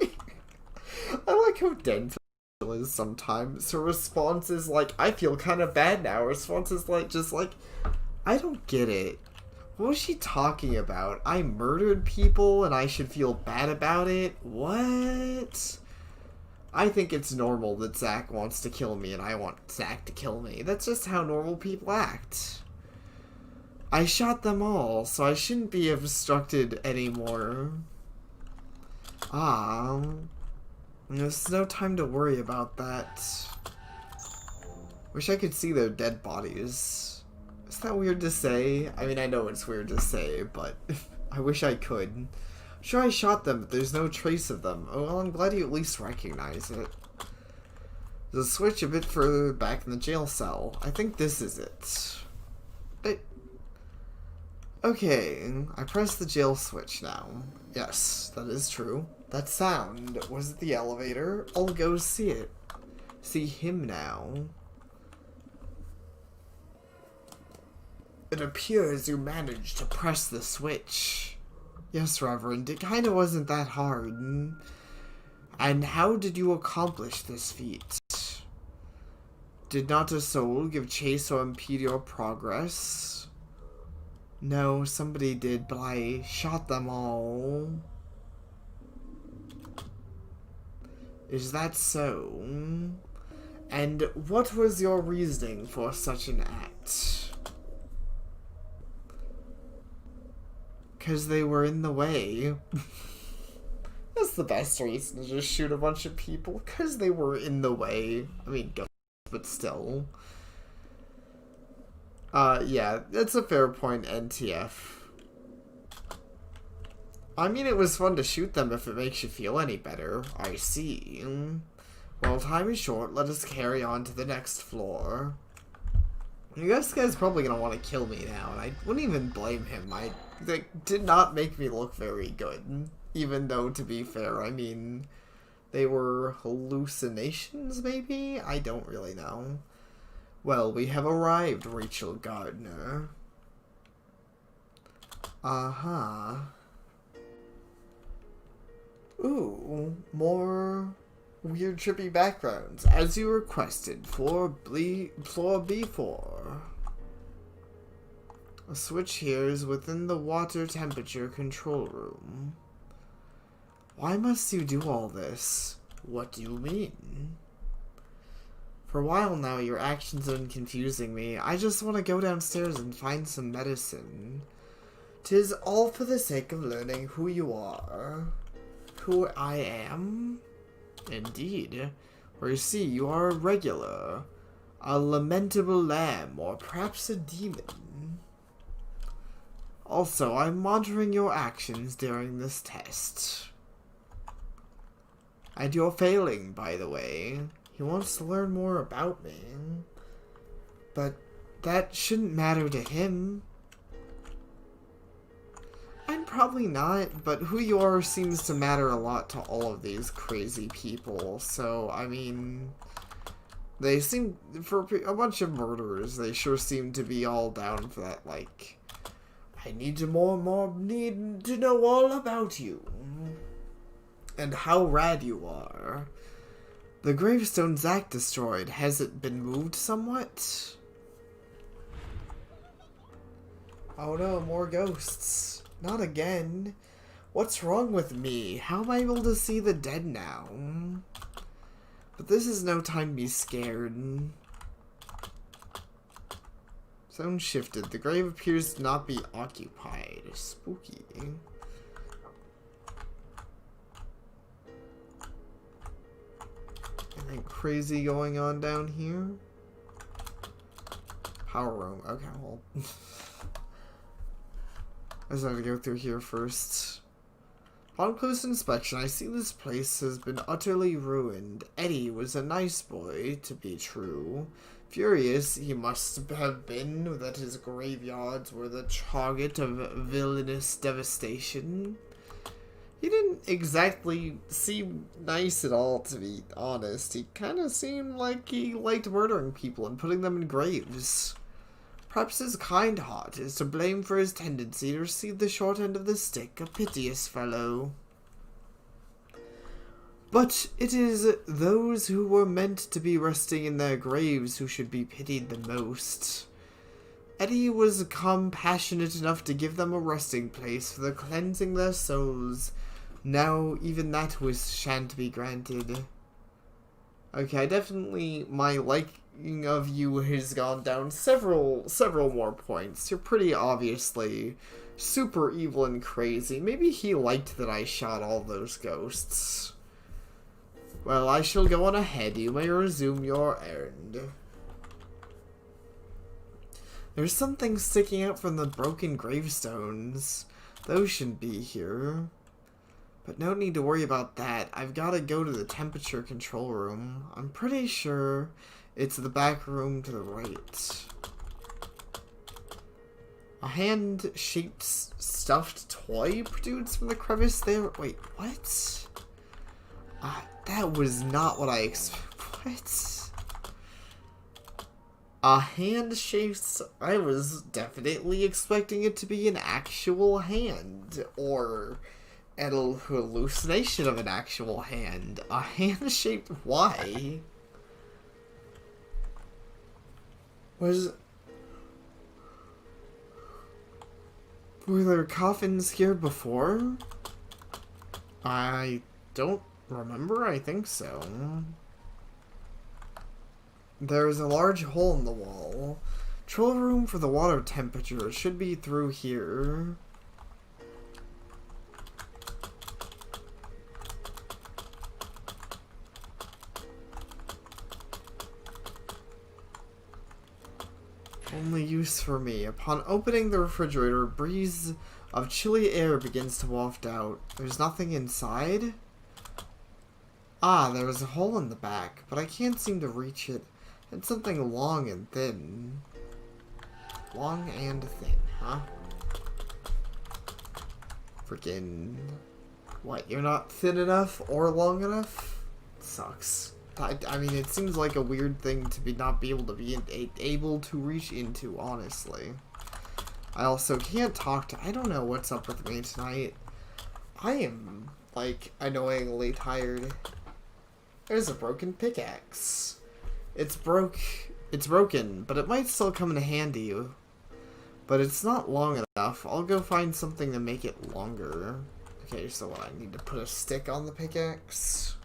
I like how dense is sometimes. Her response is like, I feel kind of bad now. Her response is like, just like, I don't get it. What was she talking about? I murdered people and I should feel bad about it? What? I think it's normal that Zack wants to kill me and I want Zack to kill me. That's just how normal people act. I shot them all, so I shouldn't be obstructed anymore. There's no time to worry about that. Wish I could see their dead bodies. Is that weird to say? I mean, I know it's weird to say, but I wish I could. Sure, I shot them, but there's no trace of them. Oh, well, I'm glad you at least recognize it. There's a switch a bit further back in the jail cell. I think this is it. Okay, I press the jail switch now. Yes, that is true. That sound was at the elevator. I'll go see it. See him now. It appears you managed to press the switch. Yes, Reverend, it kinda wasn't that hard. And how did you accomplish this feat? Did not a soul give chase or impede your progress? No, somebody did, but I shot them all. Is that so? And what was your reasoning for such an act? Because they were in the way. That's the best reason to just shoot a bunch of people. Because they were in the way. I mean, but still. Yeah, that's a fair point, NTF. I mean, it was fun to shoot them if it makes you feel any better. I see. Well, time is short. Let us carry on to the next floor. I guess this guy's probably gonna want to kill me now, and I wouldn't even blame him. They did not make me look very good. Even though, to be fair, I mean, they were hallucinations, maybe? I don't really know. Well, we have arrived, Rachel Gardner. Uh-huh. Ooh, more weird trippy backgrounds, as you requested, floor B4. A switch here is within the water temperature control room. Why must you do all this? What do you mean? For a while now, your actions have been confusing me. I just want to go downstairs and find some medicine. 'Tis all for the sake of learning who you are. Who I am? Indeed. For you see, you are a regular. A lamentable lamb, or perhaps a demon. Also, I'm monitoring your actions during this test. And you're failing, by the way. He wants to learn more about me. But that shouldn't matter to him. I'm probably not, but who you are seems to matter a lot to all of these crazy people, so, I mean, they seem, for a bunch of murderers, they sure seem to be all down for that, like, I need to need to know all about you, and how rad you are. The gravestone Zack destroyed, has it been moved somewhat? Oh no, more ghosts. Not again. What's wrong with me? How am I able to see the dead now? But this is no time to be scared. Zone shifted. The grave appears to not be occupied. Spooky. Anything crazy going on down here? Power room. Okay, well. I just have to go through here first. Upon close inspection, I see this place has been utterly ruined. Eddie was a nice boy, to be true. Furious he must have been that his graveyards were the target of villainous devastation. He didn't exactly seem nice at all, to be honest. He kind of seemed like he liked murdering people and putting them in graves. Perhaps his kind heart is to blame for his tendency to receive the short end of the stick, a piteous fellow. But it is those who were meant to be resting in their graves who should be pitied the most. Eddie was compassionate enough to give them a resting place for the cleansing their souls. Now even that wish shan't be granted. Okay, my liking of you has gone down several more points. You're pretty obviously super evil and crazy. Maybe he liked that I shot all those ghosts. Well, I shall go on ahead. You may resume your errand. There's something sticking out from the broken gravestones. Those shouldn't be here. But no need to worry about that. I've got to go to the temperature control room. I'm pretty sure it's the back room to the right. A hand-shaped stuffed toy protrudes from the crevice there. Wait, what? That was not what I expected. What? A hand-shaped... I was definitely expecting it to be an actual hand. Or an hallucination of an actual hand. A hand-shaped... Why? Were there coffins here before? I don't remember. I think so. There is a large hole in the wall. Control room for the water temperature should be through here. Only use for me. Upon opening the refrigerator, a breeze of chilly air begins to waft out. There's nothing inside? Ah, there is a hole in the back, but I can't seem to reach it. It's something long and thin. Long and thin, huh? Freaking... What, you're not thin enough or long enough? Sucks. I mean, it seems like a weird thing to not be able to reach into, honestly. I also can't talk to... I don't know what's up with me tonight. I am, like, annoyingly tired. There's a broken pickaxe. It's broken, but it might still come in handy. But it's not long enough. I'll go find something to make it longer. Okay, so what, I need to put a stick on the pickaxe?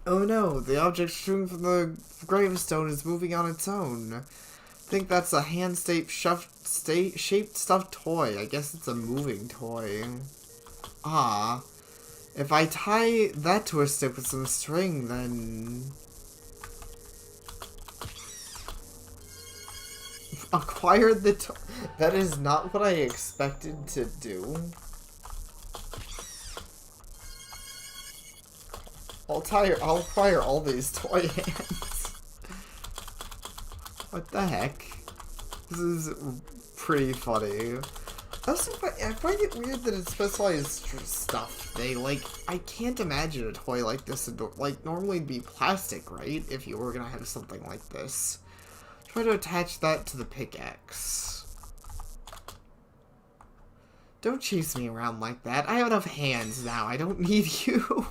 Oh no, the object strewn from the gravestone is moving on its own. I think that's a hand-shaped stuffed toy. I guess it's a moving toy. Ah. If I tie that to a stick with some string, then... Acquired the toy. That is not what I expected to do. I'll acquire all these toy hands. What the heck? This is pretty funny. Also, I find it weird that it's specialized stuff. I can't imagine a toy like this, normally it'd be plastic, right? If you were gonna have something like this. Try to attach that to the pickaxe. Don't chase me around like that. I have enough hands now. I don't need you.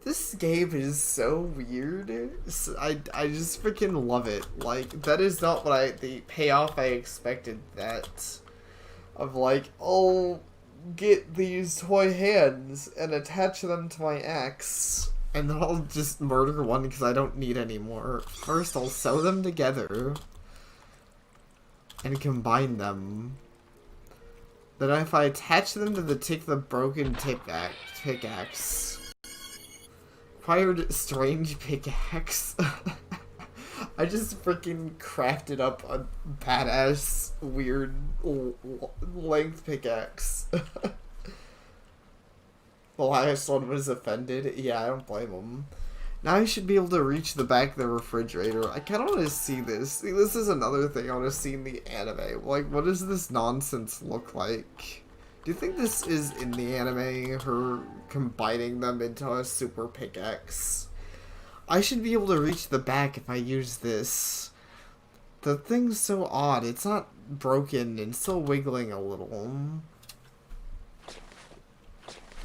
This game is so weird. I just freaking love it. Like, that is not what the payoff I expected that. Of like, I'll get these toy hands and attach them to my axe. And then I'll just murder one because I don't need any more. First, I'll sew them together. And combine them. Then if I attach them to the broken pickaxe. Acquired strange pickaxe. I just freaking crafted up a badass, weird length pickaxe. The last one was offended. Yeah, I don't blame him. Now I should be able to reach the back of the refrigerator. I kind of want to see this. See, this is another thing I want to see in the anime. Like, what does this nonsense look like? Do you think this is in the anime, her combining them into a super pickaxe? I should be able to reach the back if I use this. The thing's so odd. It's not broken and still wiggling a little.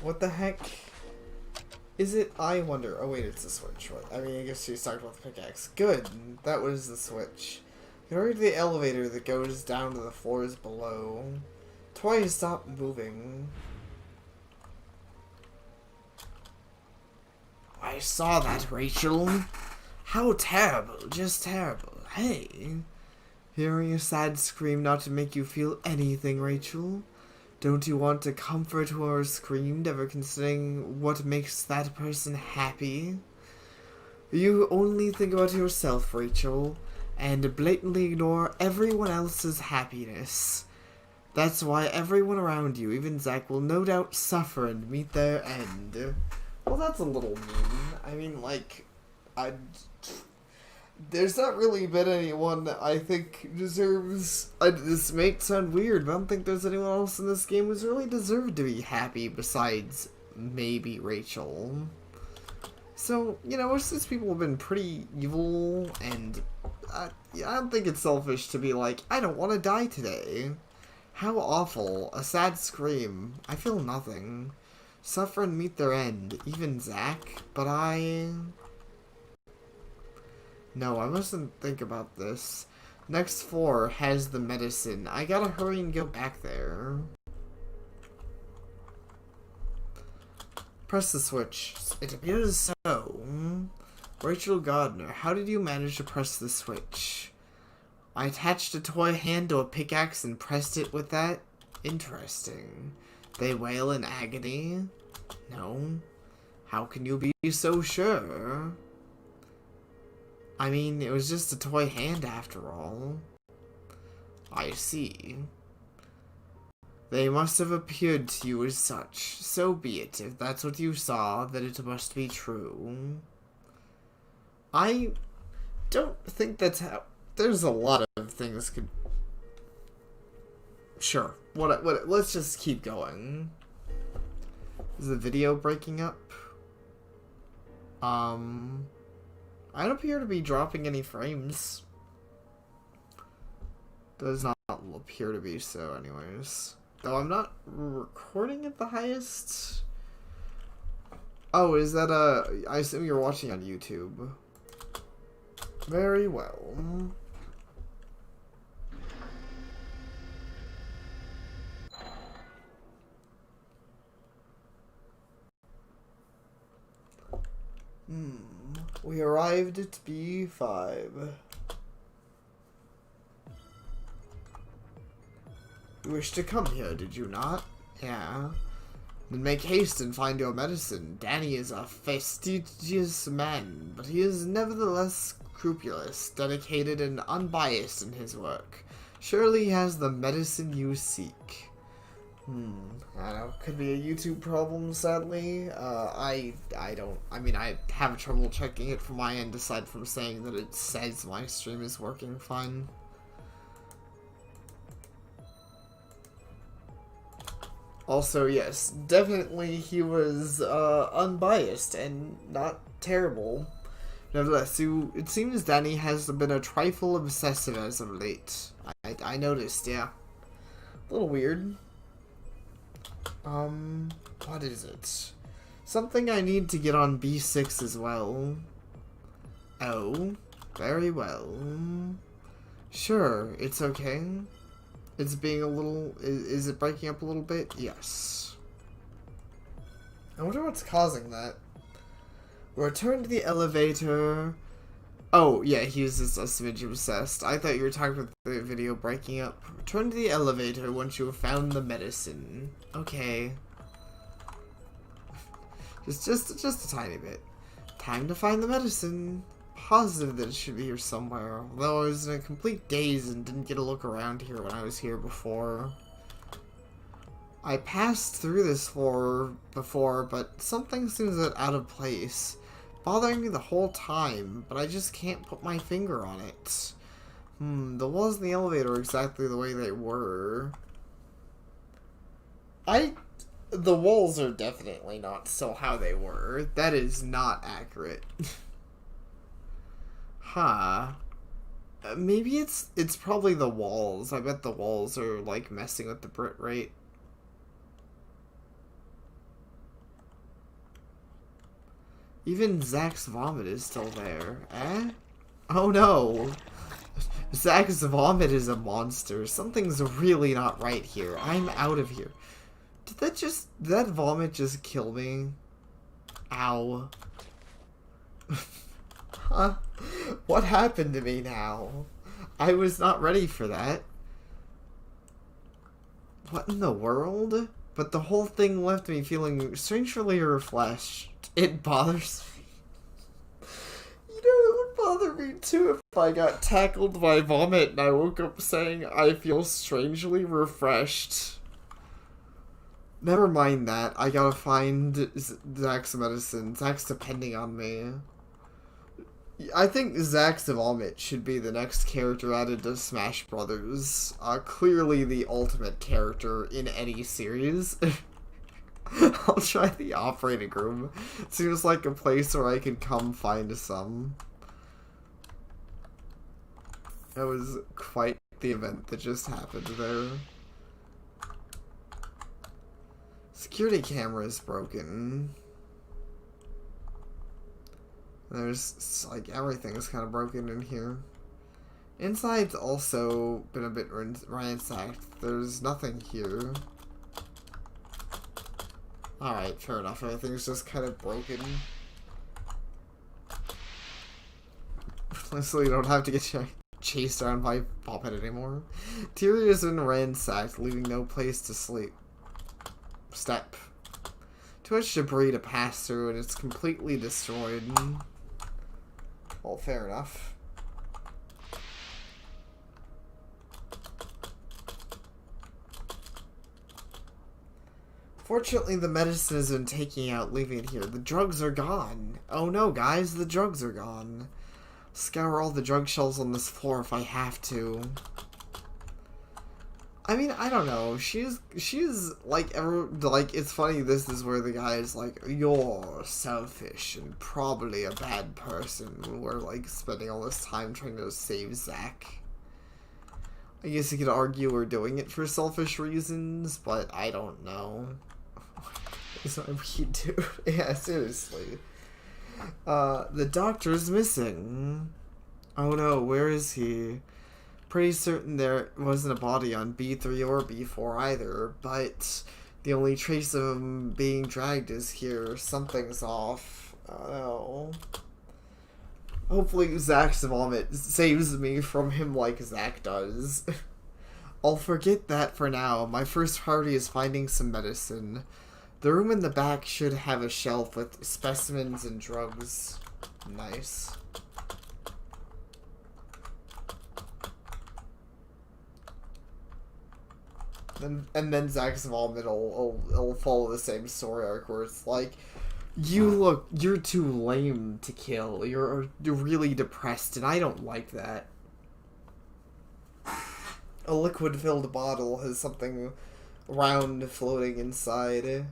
What the heck? Is it? I wonder. Oh wait, it's a switch. What? I mean, I guess she started with the pickaxe. Good. That was the switch. Get over to the elevator that goes down to the floors below. Toy, stop moving. I saw that, Rachel. How terrible. Just terrible. Hey. Hearing a sad scream not to make you feel anything, Rachel. Don't you want to comfort whoever screamed, ever considering what makes that person happy? You only think about yourself, Rachel, and blatantly ignore everyone else's happiness. That's why everyone around you, even Zack, will no doubt suffer and meet their end. Well, that's a little mean. I mean, like, there's not really been anyone that I think deserves... this may sound weird, but I don't think there's anyone else in this game who's really deserved to be happy besides maybe Rachel. So, you know, most of these people have been pretty evil, and I don't think it's selfish to be like, I don't want to die today. How awful. A sad scream. I feel nothing. Suffer and meet their end. Even Zack. But No, I mustn't think about this. Next floor has the medicine. I gotta hurry and go back there. Press the switch. It appears so. Rachel Gardner, how did you manage to press the switch? I attached a toy hand to a pickaxe and pressed it with that? Interesting. They wail in agony? No. How can you be so sure? I mean, it was just a toy hand after all. I see. They must have appeared to you as such. So be it. If that's what you saw, then it must be true. I don't think that's how... There's a lot of things could... Sure. What? Let's just keep going. Is the video breaking up? I don't appear to be dropping any frames. Does not appear to be so anyways. Though I'm not recording at the highest. Oh, is that I assume you're watching on YouTube. Very well. We arrived at B5. You wished to come here, did you not? Yeah. Then make haste and find your medicine. Danny is a fastidious man, but he is nevertheless scrupulous, dedicated, and unbiased in his work. Surely he has the medicine you seek. I don't know. Could be a YouTube problem, sadly. I mean, I have trouble checking it from my end, aside from saying that it says my stream is working fine. Also, yes, definitely he was unbiased and not terrible. Nevertheless, it seems Danny has been a trifle obsessive as of late. I noticed, yeah. A little weird. What is it? Something I need to get on B6 as well. Oh, very well. Sure, it's okay. It's being a little... Is it breaking up a little bit? Yes. I wonder what's causing that. Return to the elevator. Oh, yeah, he was just a smidge obsessed. I thought you were talking about the video breaking up. Return to the elevator once you have found the medicine. Okay. Just a tiny bit. Time to find the medicine. Positive that it should be here somewhere. Although I was in a complete daze and didn't get a look around here when I was here before. I passed through this floor before, but something seems out of place. Bothering me the whole time, but I just can't put my finger on it. The walls in the elevator are exactly the way they were. The walls are definitely not so how they were. That is not accurate. Huh. Maybe it's probably the walls. I bet the walls are like messing with the Brit rate. Even Zach's vomit is still there. Eh? Oh no! Zach's vomit is a monster. Something's really not right here. I'm out of here. Did that vomit just kill me? Ow. Huh? What happened to me now? I was not ready for that. What in the world? But the whole thing left me feeling strangely refreshed. It bothers me. You know, it would bother me too if I got tackled by vomit and I woke up saying I feel strangely refreshed. Never mind that. I gotta find Zach's medicine. Zach's depending on me. I think Zach's vomit should be the next character added to Smash Brothers. Clearly the ultimate character in any series. I'll try the operating room. Seems like a place where I could come find some. That was quite the event that just happened there. Security camera is broken. There's, like, everything is kind of broken in here. Inside's also been a bit ransacked. There's nothing here. Alright, fair enough. Everything's just kind of broken. So you don't have to get chased around by Pophead anymore. Interior has been ransacked, leaving no place to sleep. Step. Too much debris to pass through, and it's completely destroyed. Well, fair enough. Fortunately, the medicine has been taken out, leaving it here. The drugs are gone. Oh no, guys, the drugs are gone. Scour all the drug shelves on this floor if I have to. I mean, I don't know. She's like, it's funny, this is where the guy is like, you're selfish and probably a bad person. We're, like, spending all this time trying to save Zach. I guess you could argue we're doing it for selfish reasons, but I don't know. Is what we do. Yeah, seriously. The doctor's missing. Oh no, where is he? Pretty certain there wasn't a body on B3 or B4 either, but the only trace of him being dragged is here. Something's off. Oh. Hopefully Zach's vomit saves me from him like Zach does. I'll forget that for now. My first priority is finding some medicine. The room in the back should have a shelf with specimens and drugs. Nice. And then Zach's vomit will follow the same story arc where it's like, you're too lame to kill. You're really depressed, and I don't like that. A liquid-filled bottle has something round floating inside.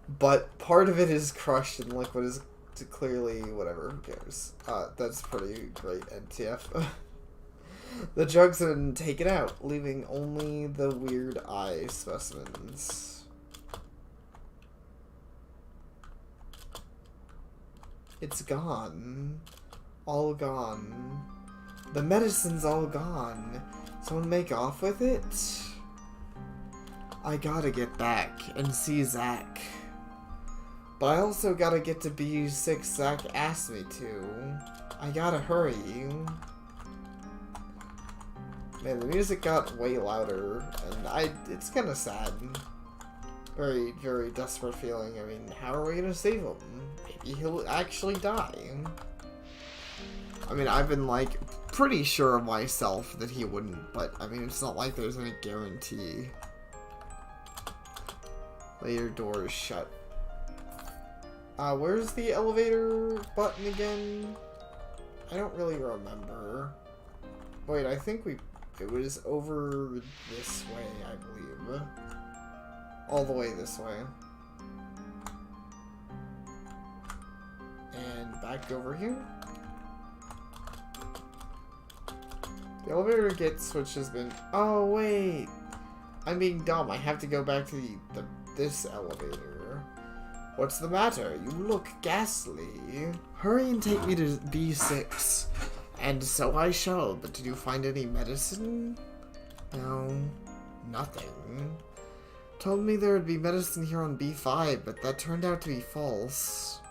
But part of it is crushed and liquid is clearly whatever. Who cares? That's pretty great NTF. The drugs have been taken out, leaving only the weird eye specimens. It's gone. All gone. The medicine's all gone. Someone make off with it? I gotta get back and see Zack. But I also gotta get to B6. Zack asked me to. I gotta hurry. Man, the music got way louder, and it's kind of sad. Very, very desperate feeling. I mean, how are we gonna save him? Maybe he'll actually die. I mean, I've been, like, pretty sure of myself that he wouldn't, but, I mean, it's not like there's any guarantee. Later door is shut. Where's the elevator button again? I don't really remember. Wait, I think it was over this way, I believe. All the way this way. And back over here. The elevator gate switch has been... Oh, wait! I'm being dumb. I have to go back to this elevator. What's the matter? You look ghastly. Hurry and take me to B6. And so I shall, but did you find any medicine? No, nothing. Told me there would be medicine here on B5, but that turned out to be false.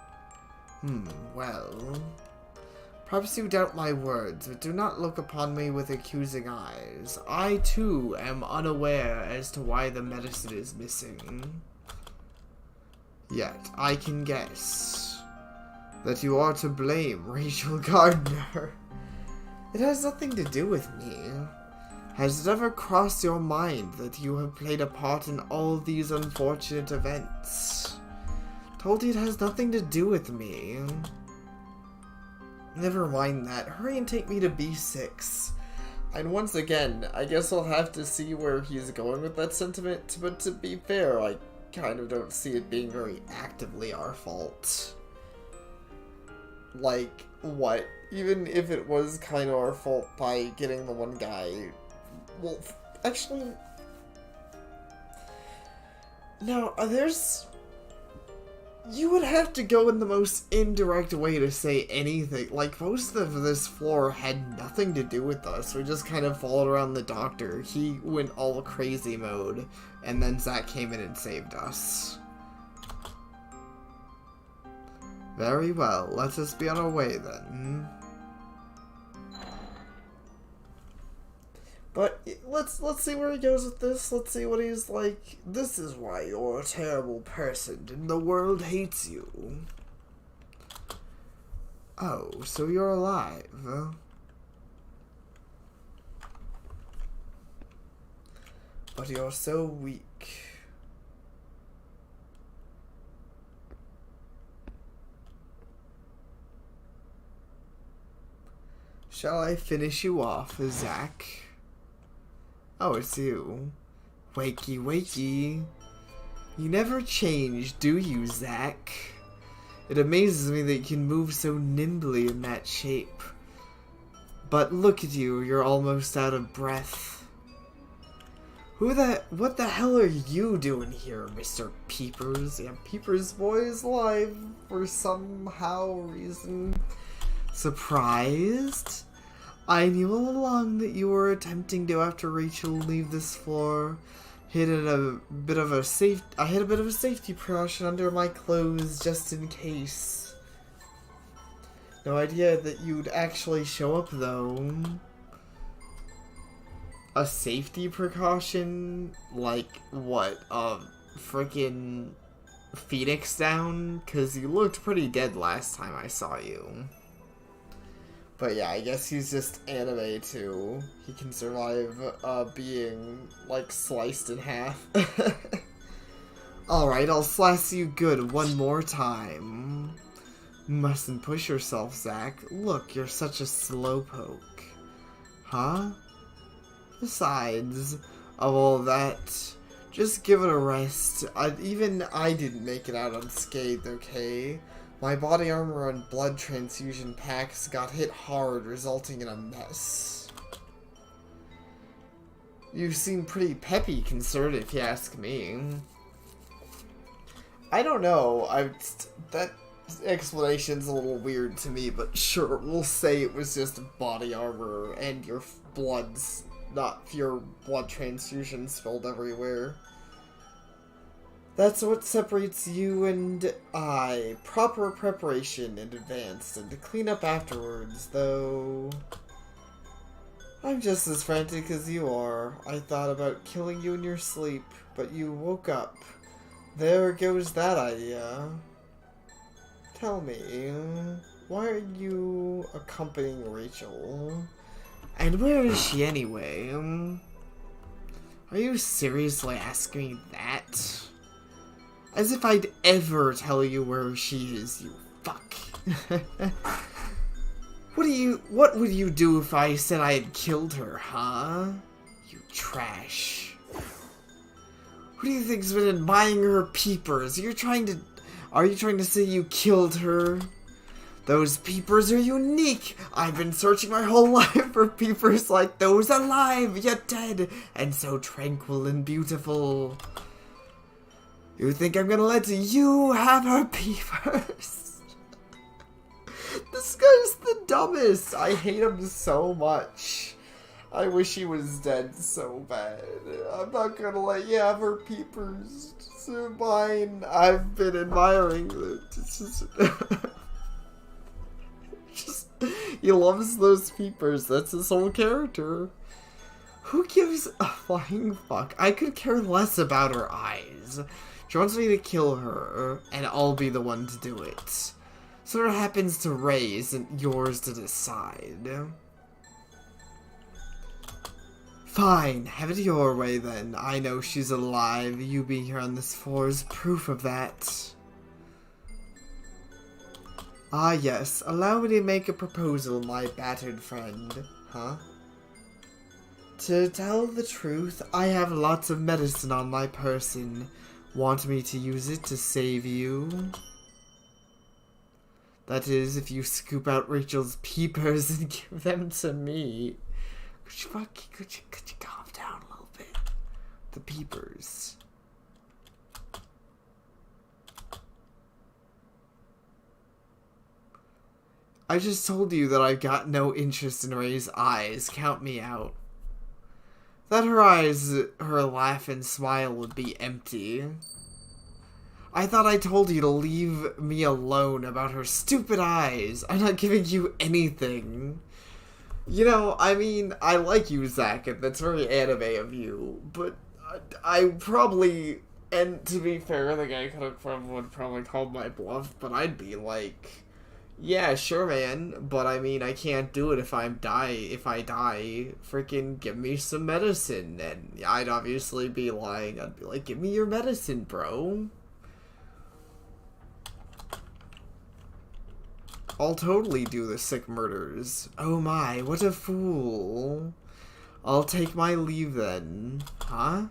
Well... Perhaps you doubt my words, but do not look upon me with accusing eyes. I, too, am unaware as to why the medicine is missing. Yet, I can guess that you are to blame, Rachel Gardner. It has nothing to do with me. Has it ever crossed your mind that you have played a part in all these unfortunate events? Told you it has nothing to do with me. Never mind that. Hurry and take me to B6. And once again, I guess I'll have to see where he's going with that sentiment, but to be fair, I kind of don't see it being very actively our fault. Like, what? Even if it was kind of our fault by getting the one guy... Well, actually... No, there's... You would have to go in the most indirect way to say anything. Like, most of this floor had nothing to do with us. We just kind of followed around the doctor. He went all crazy mode, and then Zack came in and saved us. Very well, let us be on our way then. But let's see where he goes with this. Let's see what he's like. This is why you're a terrible person and the world hates you. Oh, so you're alive. But you're so weak. Shall I finish you off, Zack? Oh, it's you. Wakey, wakey. You never change, do you, Zack? It amazes me that you can move so nimbly in that shape. But look at you, you're almost out of breath. What the hell are you doing here, Mr. Peepers? Yeah, Peepers boy is alive for somehow reason. Surprised? I knew all along that you were attempting to, after Rachel, leave this floor. I hid a bit of a safety precaution under my clothes just in case. No idea that you'd actually show up though. A safety precaution? Like what? Freaking Phoenix down? 'Cause you looked pretty dead last time I saw you. But yeah, I guess he's just anime too. He can survive being, like, sliced in half. Alright, I'll slice you good one more time. Mustn't push yourself, Zack. Look, you're such a slowpoke. Huh? Besides of all that, Just give it a rest. Even I didn't make it out unscathed, okay? My body armor and blood transfusion packs got hit hard, resulting in a mess. You seem pretty peppy concerned, if you ask me. I don't know. That explanation's a little weird to me, but sure, we'll say it was just body armor and your blood's not your blood transfusion spilled everywhere. That's what separates you and I. Proper preparation in advance and to clean up afterwards, though. I'm just as frantic as you are. I thought about killing you in your sleep, but you woke up. There goes that idea. Tell me, why are you accompanying Rachel? And where is she anyway? Are you seriously asking me that? As if I'd ever tell you where she is, you fuck. What would you do if I said I had killed her, huh? You trash. Who do you think's been admiring her peepers? Are you trying to say you killed her? Those peepers are unique. I've been searching my whole life for peepers like those, alive yet dead, and so tranquil and beautiful. You think I'm gonna let you have her peepers? This guy's the dumbest. I hate him so much. I wish he was dead so bad. I'm not gonna let you have her peepers. They're mine. I've been admiring them. He loves those peepers. That's his whole character. Who gives a flying fuck? I could care less about her eyes. She wants me to kill her, and I'll be the one to do it. So what happens to Ray isn't yours to decide. Fine, have it your way then. I know she's alive. You being here on this floor is proof of that. Ah yes, allow me to make a proposal, my battered friend. Huh? To tell the truth, I have lots of medicine on my person. Want me to use it to save you? That is, if you scoop out Rachel's peepers and give them to me. Could you calm down a little bit? The peepers. I just told you that I've got no interest in Ray's eyes. Count me out. That her eyes, her laugh and smile would be empty. I thought I told you to leave me alone about her stupid eyes. I'm not giving you anything. You know, I mean, I like you, Zach, and that's very anime of you, but I probably, and to be fair, the guy would probably call my bluff, but I'd be like, yeah, sure, man, but I mean, I can't do it if I die, freaking give me some medicine, and I'd obviously be lying. I'd be like, give me your medicine, bro. I'll totally do the sick murders. Oh my, what a fool. I'll take my leave then. Huh?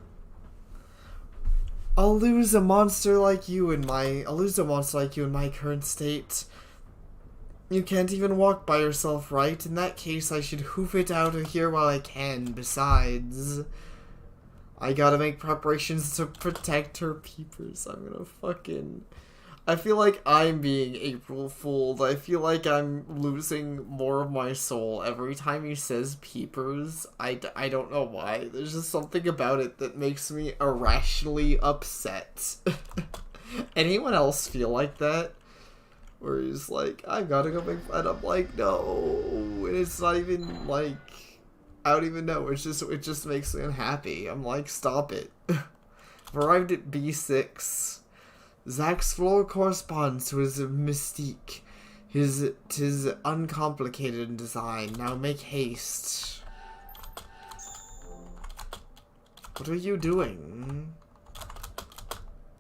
I'll lose a monster like you in my current state. You can't even walk by yourself, right? In that case, I should hoof it out of here while I can. Besides, I gotta make preparations to protect her peepers. I feel like I'm being April Fooled. I feel like I'm losing more of my soul every time he says peepers. I don't know why. There's just something about it that makes me irrationally upset. Anyone else feel like that? Where he's like, I gotta go make fun. I'm like, no. And it's not even like, I don't even know. It just makes me unhappy. I'm like, stop it. Arrived at B6. Zach's floor corresponds to his mystique. Tis uncomplicated in design. Now make haste. What are you doing?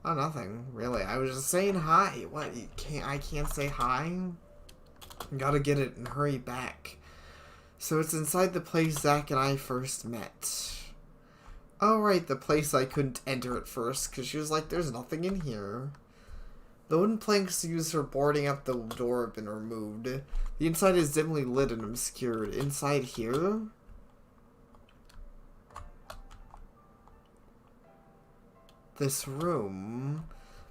Oh, nothing, really. I was just saying hi. What, I can't say hi? Gotta get it and hurry back. So it's inside the place Zach and I first met. Oh, right, the place I couldn't enter at first, because she was like, there's nothing in here. The wooden planks used for boarding up the door have been removed. The inside is dimly lit and obscured. Inside here? This room.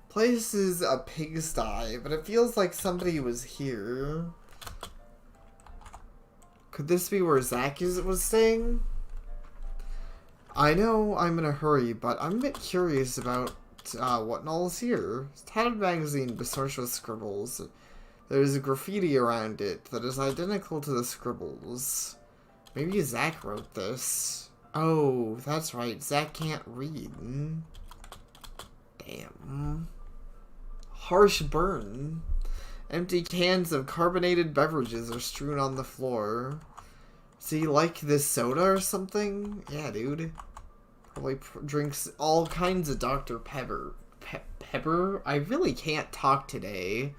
Place is a pigsty, but it feels like somebody was here. Could this be where Zach was staying? I know I'm in a hurry, but I'm a bit curious about what all's here. It's a tattered magazine besmirched with scribbles. There's a graffiti around it that is identical to the scribbles. Maybe Zach wrote this. Oh, that's right. Zach can't read. Damn. Harsh burn. Empty cans of carbonated beverages are strewn on the floor. So you like this soda or something? Yeah, dude. Probably drinks all kinds of Dr. Pepper. Pepper? I really can't talk today.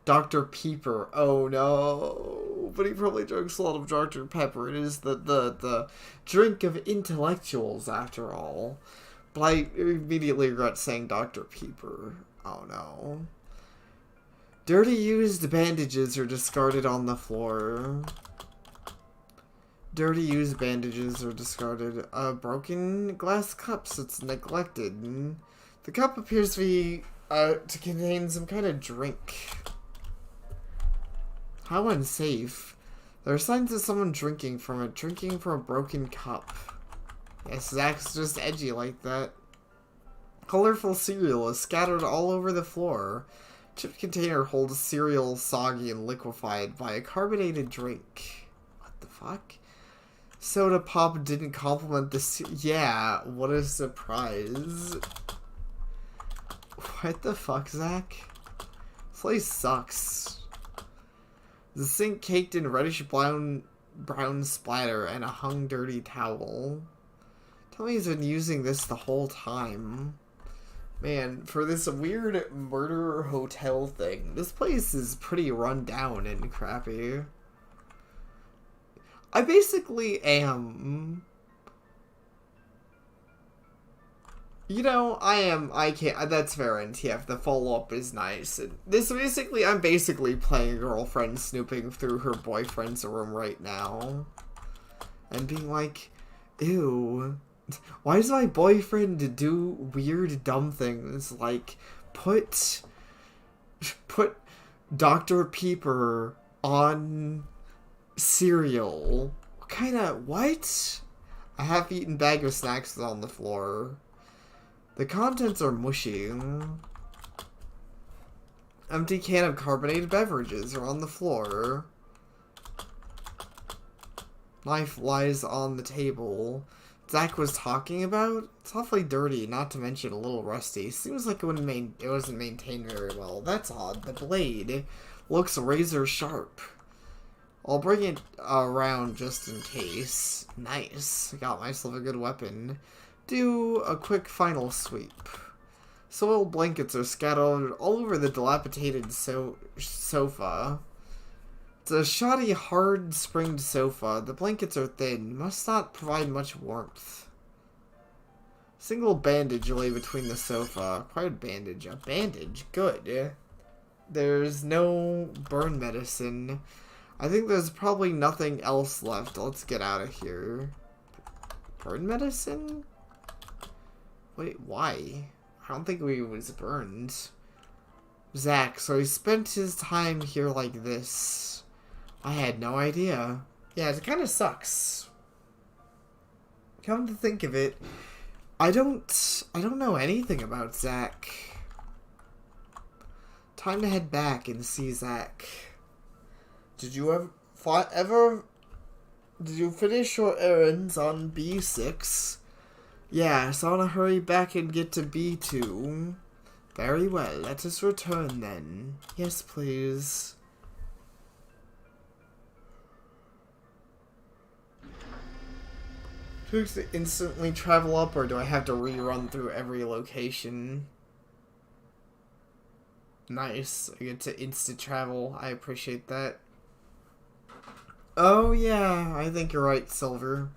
Dr. Pepper. Oh no. But he probably drinks a lot of Dr. Pepper. It is the drink of intellectuals, after all. But I immediately regret saying Dr. Pepper. Oh no. Dirty used bandages are discarded on the floor. Dirty used bandages are discarded. Broken glass cups. It's neglected. The cup appears to be to contain some kind of drink. How unsafe. There are signs of someone drinking from it. Drinking from a broken cup. Yes, Zach's just edgy like that. Colorful cereal is scattered all over the floor. Chip container holds cereal soggy and liquefied by a carbonated drink. What the fuck? Soda pop didn't compliment the yeah, what a surprise. What the fuck, Zach? This place sucks. The sink caked in reddish brown splatter and a hung dirty towel. Tell me he's been using this the whole time. Man, for this weird murder hotel thing, this place is pretty run down and crappy. I basically am... You know, I can't, that's fair, NTF, the follow-up is nice. And I'm basically playing a girlfriend snooping through her boyfriend's room right now. And being like, ew, why does my boyfriend do weird, dumb things like put Dr. Pepper on cereal? What? A half-eaten bag of snacks is on the floor. The contents are mushy. Empty can of carbonated beverages are on the floor. Knife lies on the table. Zach was talking about? It's awfully dirty, not to mention a little rusty. Seems like it wasn't maintained very well. That's odd. The blade looks razor sharp. I'll bring it around just in case. Nice. I got myself a good weapon. Do a quick final sweep. Soiled blankets are scattered all over the dilapidated sofa. It's a shoddy, hard-springed sofa. The blankets are thin, must not provide much warmth. Single bandage lay between the sofa. Quite a bandage. A bandage? Good. There's no burn medicine. I think there's probably nothing else left. Let's get out of here. Burn medicine? Wait, why? I don't think we was burned. Zach, so he spent his time here like this. I had no idea. Yeah, it kind of sucks. Come to think of it, I don't know anything about Zach. Time to head back and see Zach. Did you did you finish your errands on B6? Yes, I want to hurry back and get to B2. Very well, let us return then. Yes, please. Do I instantly travel up, or do I have to rerun through every location? Nice, I get to instant travel. I appreciate that. Oh yeah, I think you're right, Silver.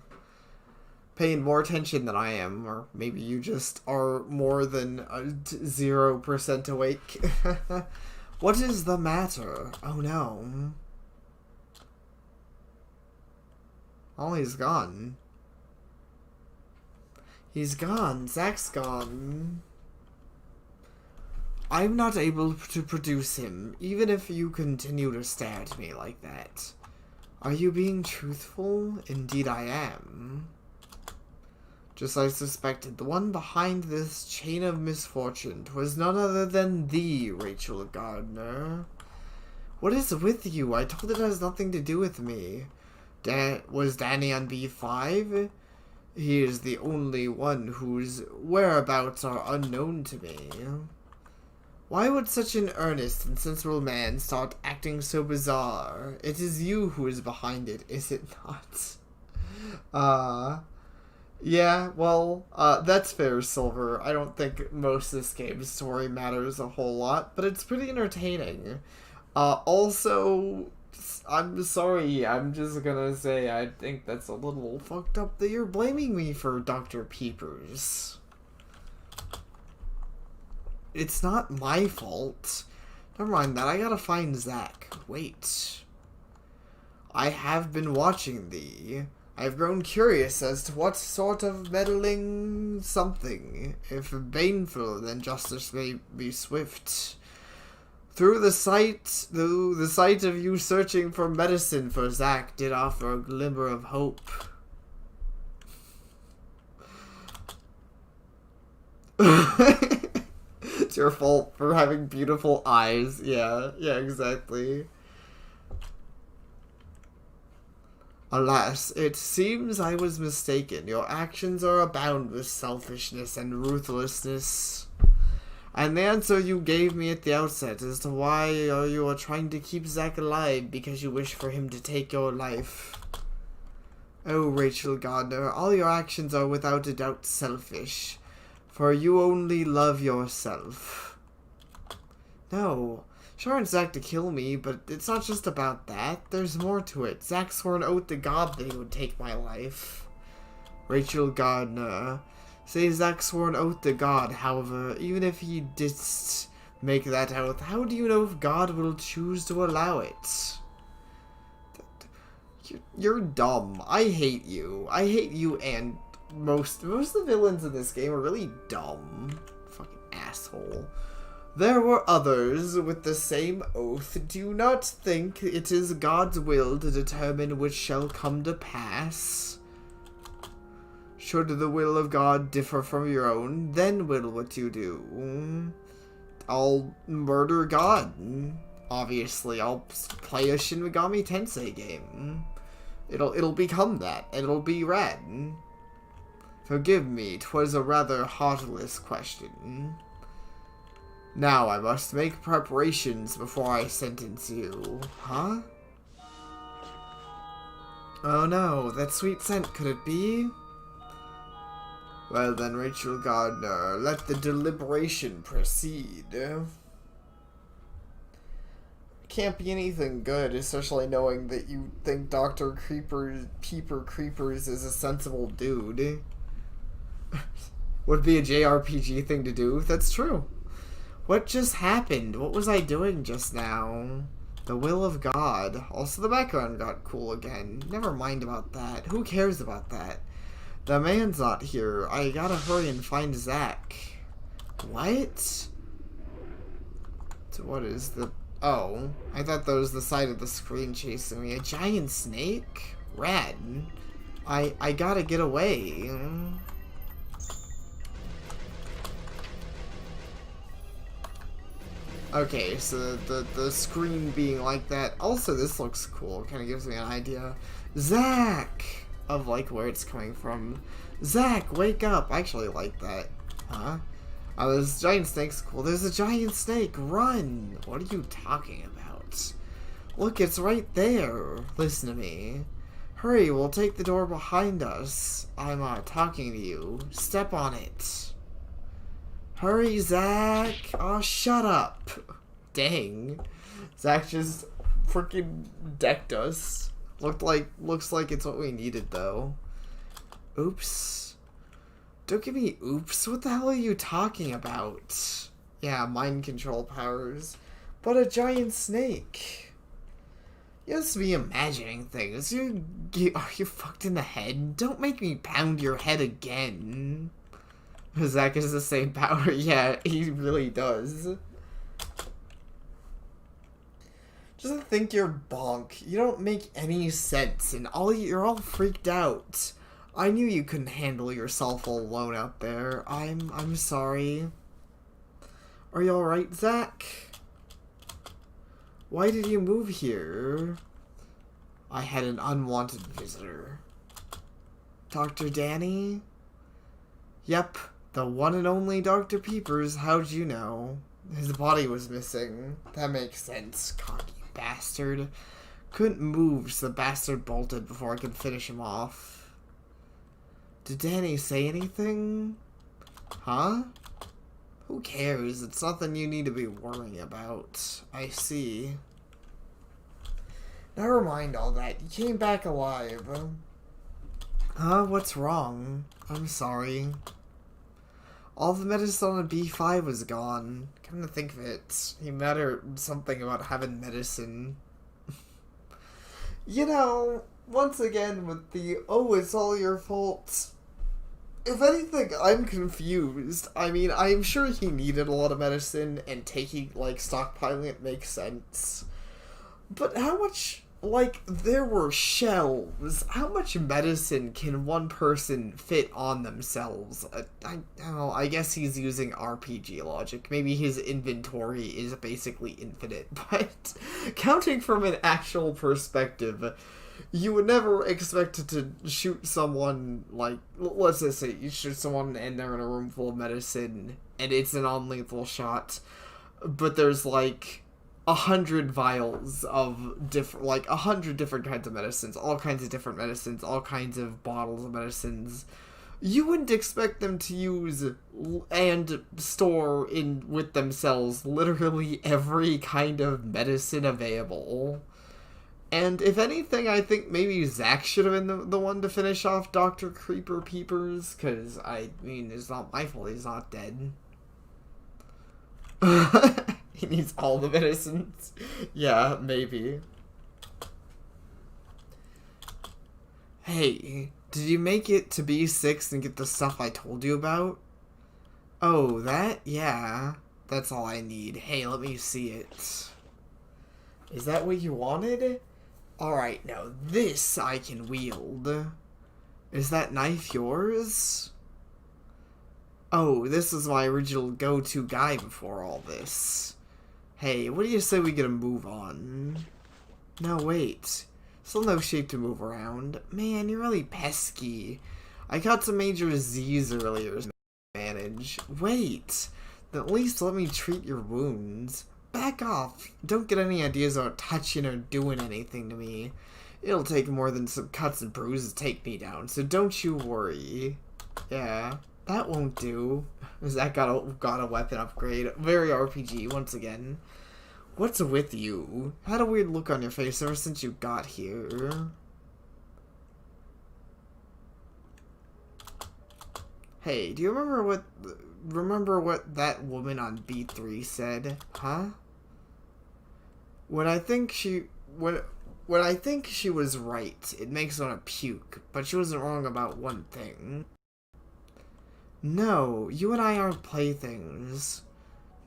paying more attention than I am, or maybe you just are more than 0% awake. What is the matter? Oh no. Oh, he's gone. He's gone. Zach's gone. I'm not able to produce him, even if you continue to stare at me like that. Are you being truthful? Indeed I am. Just as I suspected, the one behind this chain of misfortune was none other than thee, Rachel Gardner. What is with you? I told it has nothing to do with me. Was Danny on B5? He is the only one whose whereabouts are unknown to me. Why would such an earnest and sensible man start acting so bizarre? It is you who is behind it, is it not? Yeah, well, that's fair, Silver. I don't think most of this game's story matters a whole lot, but it's pretty entertaining. Also, I'm sorry, I'm just gonna say I think that's a little fucked up that you're blaming me for Dr. Peepers. It's not my fault. Never mind that, I gotta find Zach. Wait. I have been watching thee. I have grown curious as to what sort of meddling something, if baneful, then justice may be swift. Through the sight of you searching for medicine for Zach did offer a glimmer of hope. It's your fault for having beautiful eyes. Yeah, exactly. Alas, it seems I was mistaken. Your actions are abound with selfishness and ruthlessness. And the answer you gave me at the outset as to why you are trying to keep Zach alive because you wish for him to take your life. Oh, Rachel Gardner, all your actions are without a doubt selfish, for you only love yourself. No. Sure, I want Zach to kill me, but it's not just about that. There's more to it. Zach swore an oath to God that he would take my life. Rachel Gardner. Say Zach swore an oath to God, however, even if he did make that oath, how do you know if God will choose to allow it? You're dumb. I hate you. I hate you, and most of the villains in this game are really dumb. Fucking asshole. There were others with the same oath. Do you not think it is God's will to determine which shall come to pass? Should the will of God differ from your own, then will what you do. I'll murder God. Obviously, I'll play a Shin Megami Tensei game. It'll become that, and it'll be rad. Forgive me, 'twas a rather heartless question. Now I must make preparations before I sentence you. Huh? Oh no, that sweet scent, could it be? Well then, Rachel Gardner, let the deliberation proceed. Can't be anything good, especially knowing that you think Dr. Peeper Creepers is a sensible dude. Would be a JRPG thing to do. That's true. What just happened? What was I doing just now? The will of God. Also, the background got cool again. Never mind about that. Who cares about that? The man's not here. I gotta hurry and find Zach. What? So what is the... Oh, I thought that was the side of the screen chasing me. A giant snake? Rad. I gotta get away. Okay, so the screen being like that. Also, this looks cool. Kind of gives me an idea. Zach! Of, like, where it's coming from. Zach, wake up! I actually like that. Huh? Oh, this giant snake's cool. There's a giant snake! Run! What are you talking about? Look, it's right there! Listen to me. Hurry, we'll take the door behind us. I'm, talking to you. Step on it. Hurry, Zach! Oh, shut up! Dang. Zach just freaking decked us. Looks like it's what we needed, though. Oops. Don't give me oops. What the hell are you talking about? Yeah, mind control powers. But a giant snake. You must be imagining things. Are you fucked in the head? Don't make me pound your head again. Zach has the same power. Yeah, he really does. Just think you're bonk. You don't make any sense, and you're all freaked out. I knew you couldn't handle yourself alone out there. I'm sorry. Are you alright, Zach? Why did you move here? I had an unwanted visitor. Dr. Danny? Yep, the one and only Dr. Peepers. How'd you know? His body was missing. That makes sense, cocky bastard. Couldn't move, so the bastard bolted before I could finish him off. Did Danny say anything? Huh? Who cares? It's nothing you need to be worrying about. I see. Never mind all that. You came back alive. What's wrong? I'm sorry. All the medicine on B5 was gone. Come to think of it, he mattered something about having medicine. You know, once again with the, oh, it's all your fault. If anything, I'm confused. I mean, I'm sure he needed a lot of medicine, and taking, like, stockpiling it makes sense. But how much, like, there were shelves. How much medicine can one person fit on themselves? I don't know, I guess he's using RPG logic. Maybe his inventory is basically infinite, but counting from an actual perspective, you would never expect to shoot someone, like, let's just say you shoot someone and they're in a room full of medicine, and it's a non-lethal shot, but there's, like, 100 vials of different, like, 100 different kinds of medicines, all kinds of different medicines, all kinds of bottles of medicines. You wouldn't expect them to use and store in with themselves literally every kind of medicine available. And if anything, I think maybe Zach should have been the one to finish off Dr. Creeper Peepers, because, I mean, it's not my fault he's not dead. He needs all the medicines. Yeah, maybe. Hey, did you make it to B6 and get the stuff I told you about? Oh, that? Yeah. That's all I need. Hey, let me see it. Is that what you wanted? Alright, now this I can wield. Is that knife yours? Oh, this was my original go-to guy before all this. Hey, what do you say we get a move on? No, wait. Still no shape to move around. Man, you're really pesky. I caught some major Z's earlier to manage. Wait! Then at least let me treat your wounds. Back off. Don't get any ideas about touching or doing anything to me. It'll take more than some cuts and bruises to take me down, so don't you worry. Yeah, that won't do. Zach got a weapon upgrade. Very RPG, once again. What's with you? Had a weird look on your face ever since you got here. Hey, do you remember what that woman on B3 said? Huh? When I think she was right, it makes me want to puke, but she wasn't wrong about one thing. No, you and I aren't playthings.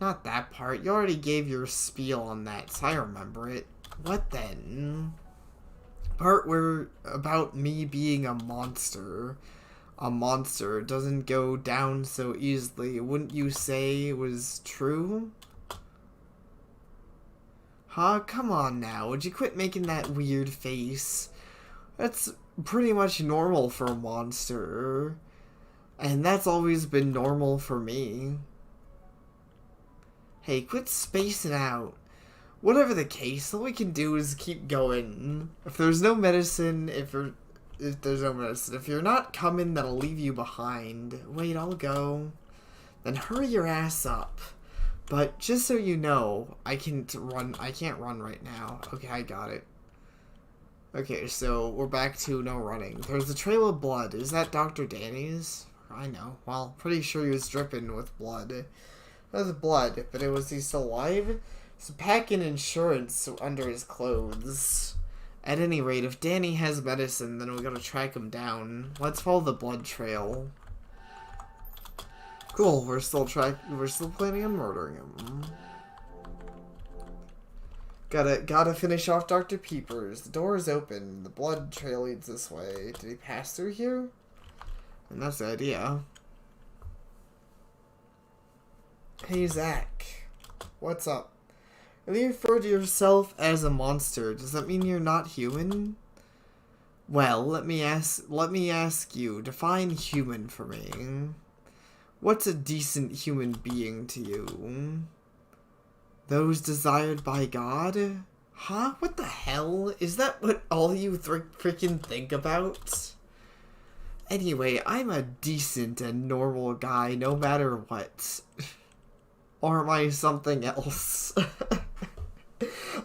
Not that part. You already gave your spiel on that, so I remember it. What then? Part where about me being a monster. A monster doesn't go down so easily. Wouldn't you say it was true? Huh? Come on now. Would you quit making that weird face? That's pretty much normal for a monster. And that's always been normal for me. Hey, quit spacing out. Whatever the case, all we can do is keep going. If there's no medicine, if you're not coming, then I'll leave you behind. Wait, I'll go. Then hurry your ass up. But just so you know, I can't run right now. Okay, I got it. Okay, so we're back to no running. There's a trail of blood. Is that Dr. Danny's? I know. Well, pretty sure he was dripping with blood. That was blood, but was he still alive? So packing insurance under his clothes. At any rate, if Danny has medicine, then we gotta track him down. Let's follow the blood trail. Cool, we're still planning on murdering him. Gotta finish off Dr. Peepers. The door is open. The blood trail leads this way. Did he pass through here? And that's the idea. Hey, Zach. What's up? If you refer to yourself as a monster, does that mean you're not human? Well, let me ask you, define human for me. What's a decent human being to you? Those desired by God? Huh? What the hell? Is that what all you freaking think about? Anyway, I'm a decent and normal guy no matter what. Or am I something else?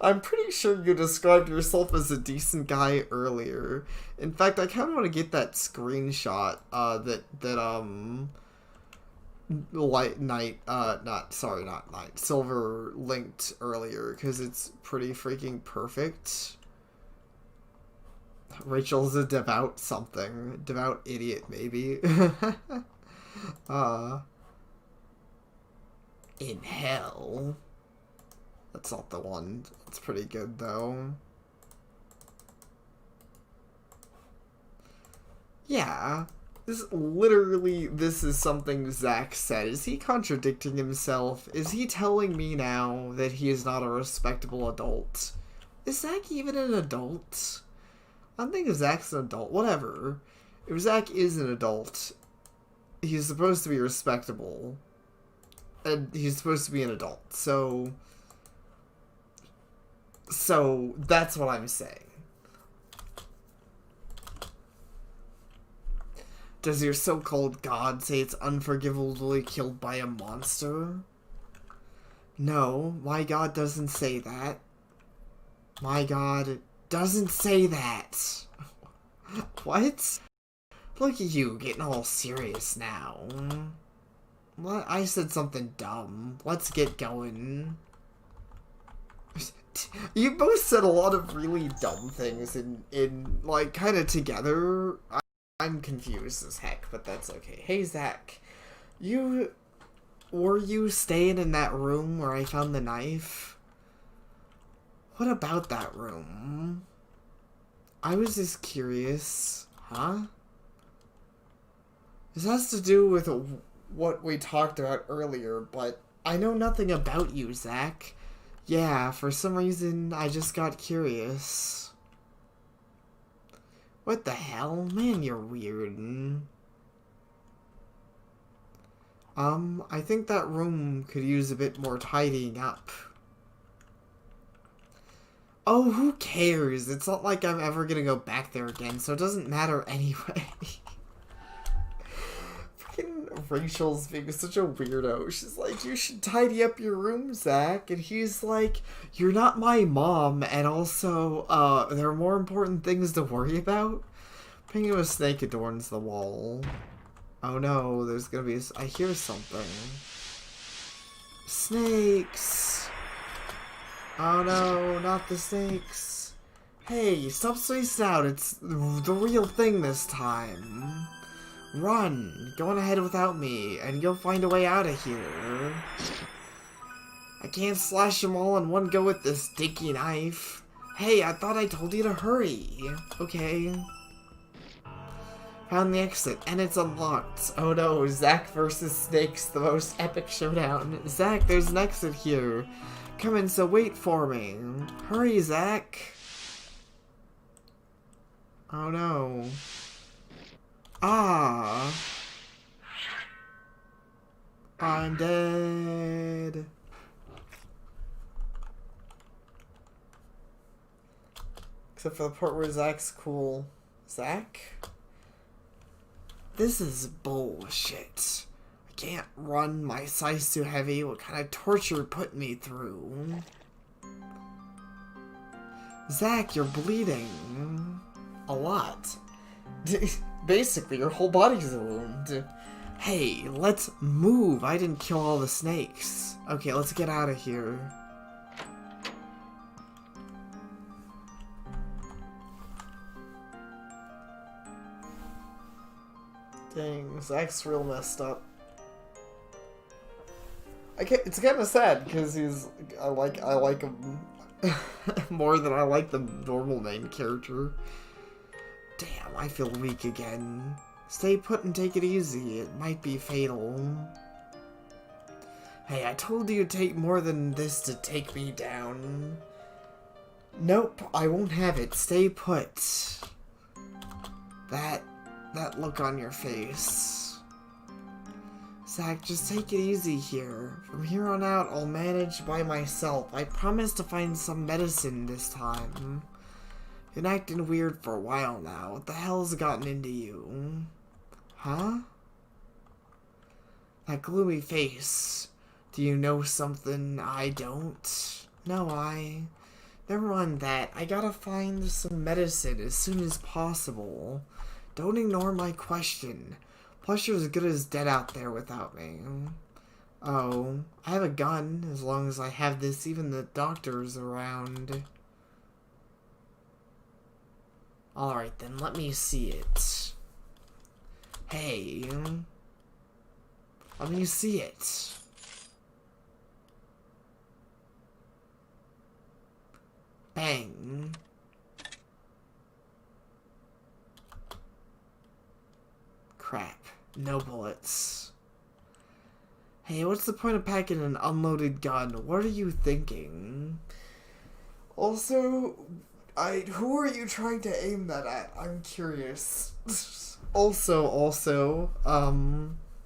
I'm pretty sure you described yourself as a decent guy earlier. In fact, I kind of want to get that screenshot Silver linked earlier, because it's pretty freaking perfect. Rachel's a devout idiot, maybe. In hell. That's not the one. It's pretty good, though. Yeah. This is something Zach said. Is he contradicting himself? Is he telling me now that he is not a respectable adult? Is Zach even an adult? I don't think if Zach's an adult. Whatever. If Zach is an adult, he's supposed to be respectable. And he's supposed to be an adult. So that's what I'm saying. Does your so-called God say it's unforgivably killed by a monster? No, my God doesn't say that. My God doesn't say that. What? Look at you getting all serious now. What? I said something dumb. Let's get going. You both said a lot of really dumb things in like, kind of together. I'm confused as heck, but that's okay. Hey, Zach. Were you staying in that room where I found the knife? What about that room? I was just curious. Huh? This has to do with what we talked about earlier, but I know nothing about you, Zach. Yeah, for some reason, I just got curious. What the hell? Man, you're weird. I think that room could use a bit more tidying up. Oh, who cares? It's not like I'm ever gonna go back there again, so it doesn't matter anyway. Rachel's being such a weirdo. She's like, you should tidy up your room, Zach. And he's like, you're not my mom, and also, there are more important things to worry about. Picking up a snake adorns the wall. Oh no, there's gonna be I hear something. Snakes! Oh no, not the snakes. Hey, stop spacing out. It's the real thing this time. Run! Go on ahead without me, and you'll find a way out of here. I can't slash them all in one go with this stinky knife. Hey, I thought I told you to hurry. Okay. Found the exit, and it's unlocked. Oh no, Zach versus Snakes, the most epic showdown. Zach, there's an exit here. Come in, so wait for me. Hurry, Zach. Oh no. Ah. I'm dead. Except for the part where Zach's cool. Zach? This is bullshit. I can't run, my size too heavy. What kind of torture put me through? Zach, you're bleeding. a lot. Basically, your whole body's a wound. Hey, let's move. I didn't kill all the snakes. Okay, let's get out of here. Dang, Zach's real messed up. It's kind of sad because I like him more than I like the normal main character. Damn, I feel weak again. Stay put and take it easy. It might be fatal. Hey, I told you to take more than this to take me down. Nope, I won't have it. Stay put. That look on your face. Zach, just take it easy here. From here on out, I'll manage by myself. I promise to find some medicine this time. You've been acting weird for a while now. What the hell's gotten into you? Huh? That gloomy face. Do you know something I don't? No, Never mind that. I gotta find some medicine as soon as possible. Don't ignore my question. Plus, you're as good as dead out there without me. Oh, I have a gun. As long as I have this, even the doctor's around. Alright then, let me see it. Hey. Let me see it. Bang. Crap. No bullets. Hey, what's the point of packing an unloaded gun? What are you thinking? Also, who are you trying to aim that at? I'm curious. Also,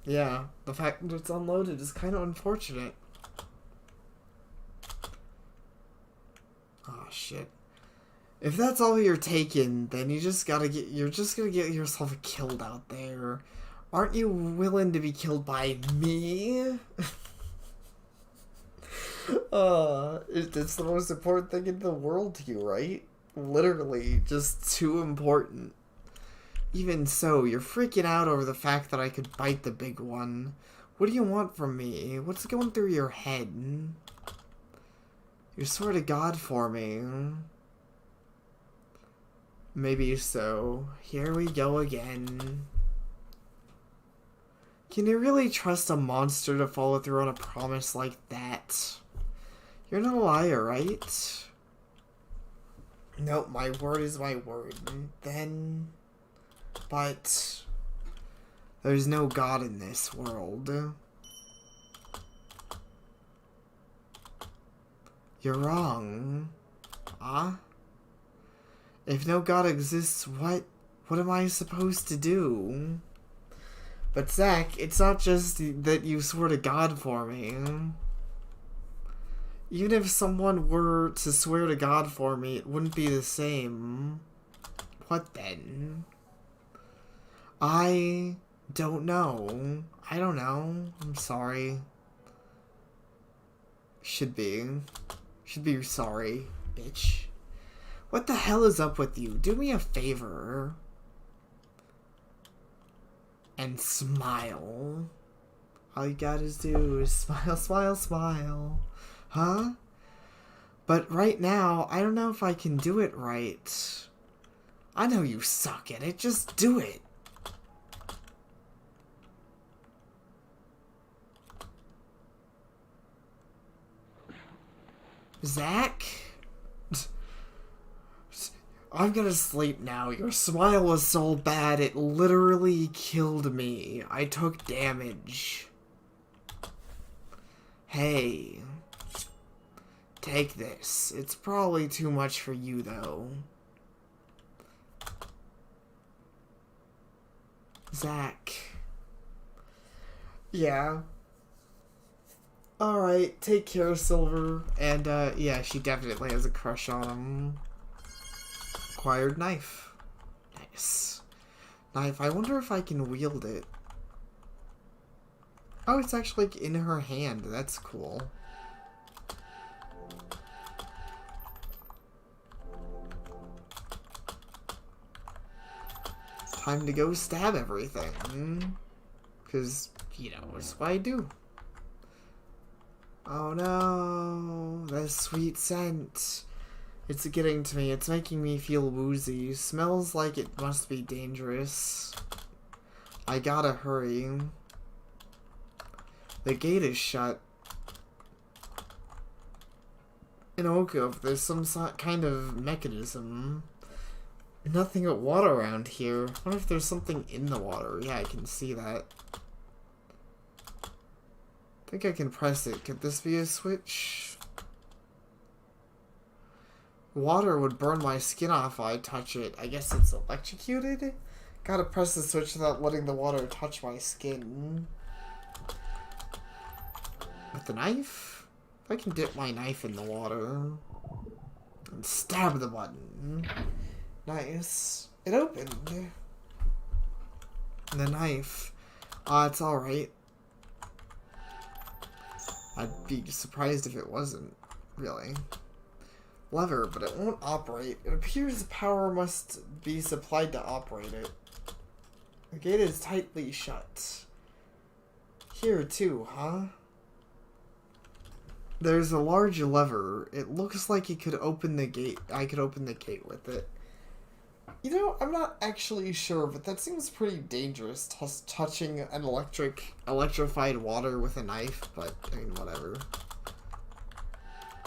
yeah, the fact that it's unloaded is kind of unfortunate. Oh, shit. If that's all you're taking, then you're just gonna get yourself killed out there. Aren't you willing to be killed by me? It's the most important thing in the world to you, right? Literally, just too important. Even so, you're freaking out over the fact that I could bite the big one. What do you want from me? What's going through your head? You swear to God for me. Maybe so. Here we go again. Can you really trust a monster to follow through on a promise like that? You're not a liar, right? Nope, my word is my word. Then... But... There's no God in this world. You're wrong. Huh? If no God exists, what am I supposed to do? But Zach, it's not just that you swore to God for me. Even if someone were to swear to God for me, it wouldn't be the same. What then? I don't know. I don't know. I'm sorry. Should be sorry, bitch. What the hell is up with you? Do me a favor. And smile. All you gotta do is smile, smile, smile. Huh? But right now, I don't know if I can do it right. I know you suck at it. Just do it. Zach? I'm gonna sleep now. Your smile was so bad, it literally killed me. I took damage. Hey. Take this. It's probably too much for you, though. Zach. Yeah. Alright, take care, Silver. And, yeah, she definitely has a crush on him. Acquired knife. Nice. Knife. I wonder if I can wield it. Oh, it's actually like in her hand. That's cool. time to go stab everything. Because, you know, that's what I do. Oh no, that sweet scent. It's getting to me. It's making me feel woozy. Smells like it must be dangerous. I gotta hurry. The gate is shut. In Oakov, there's some kind of mechanism. Nothing but water around here. I wonder if there's something in the water. Yeah, I can see that. I think I can press it. Could this be a switch? Water would burn my skin off if I touch it. I guess it's electrocuted? Gotta press the switch without letting the water touch my skin. With the knife? If I can dip my knife in the water and stab the button. Nice. It opened. The knife. It's alright. I'd be surprised if it wasn't, really. Lever, but it won't operate. It appears the power must be supplied to operate it. The gate is tightly shut. Here too, huh? There's a large lever. It looks like it could open the gate. I could open the gate with it. You know, I'm not actually sure, but that seems pretty dangerous, touching an electrified water with a knife, but, I mean, whatever.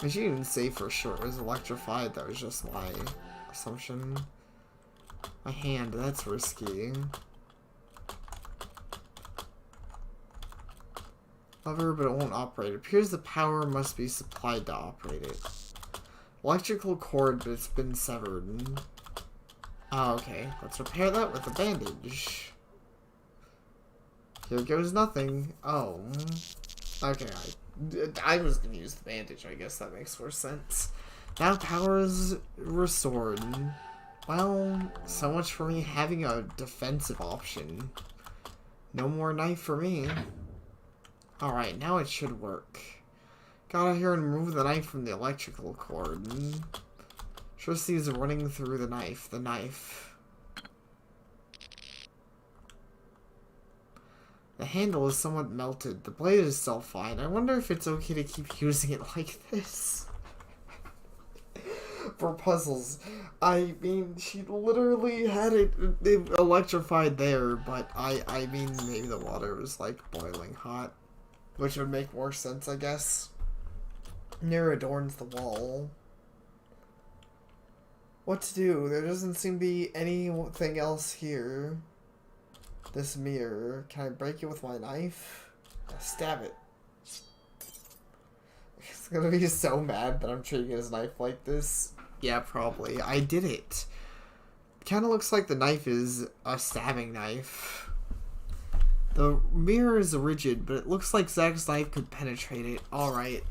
I shouldn't even say for sure it was electrified, that was just my assumption. My hand, that's risky. Lever, but it won't operate. It appears the power must be supplied to operate it. Electrical cord, but it's been severed. Oh, okay. Let's repair that with a bandage. Here goes nothing. Oh. Okay, I was gonna use the bandage. I guess that makes more sense. Now power is restored. Well, so much for me having a defensive option. No more knife for me. Alright, now it should work. Got out here and remove the knife from the electrical cord. Trusty is running through the knife. The knife. The handle is somewhat melted. The blade is still fine. I wonder if it's okay to keep using it like this. For puzzles. I mean, she literally had it electrified there, but I mean, maybe the water was like boiling hot. Which would make more sense, I guess. Mirror adorns the wall. What to do? There doesn't seem to be anything else here. This mirror. Can I break it with my knife? Stab it. It's gonna be so mad that I'm treating his knife like this. Yeah, probably. I did it. Kinda looks like the knife is a stabbing knife. The mirror is rigid, but it looks like Zach's knife could penetrate it. Alright.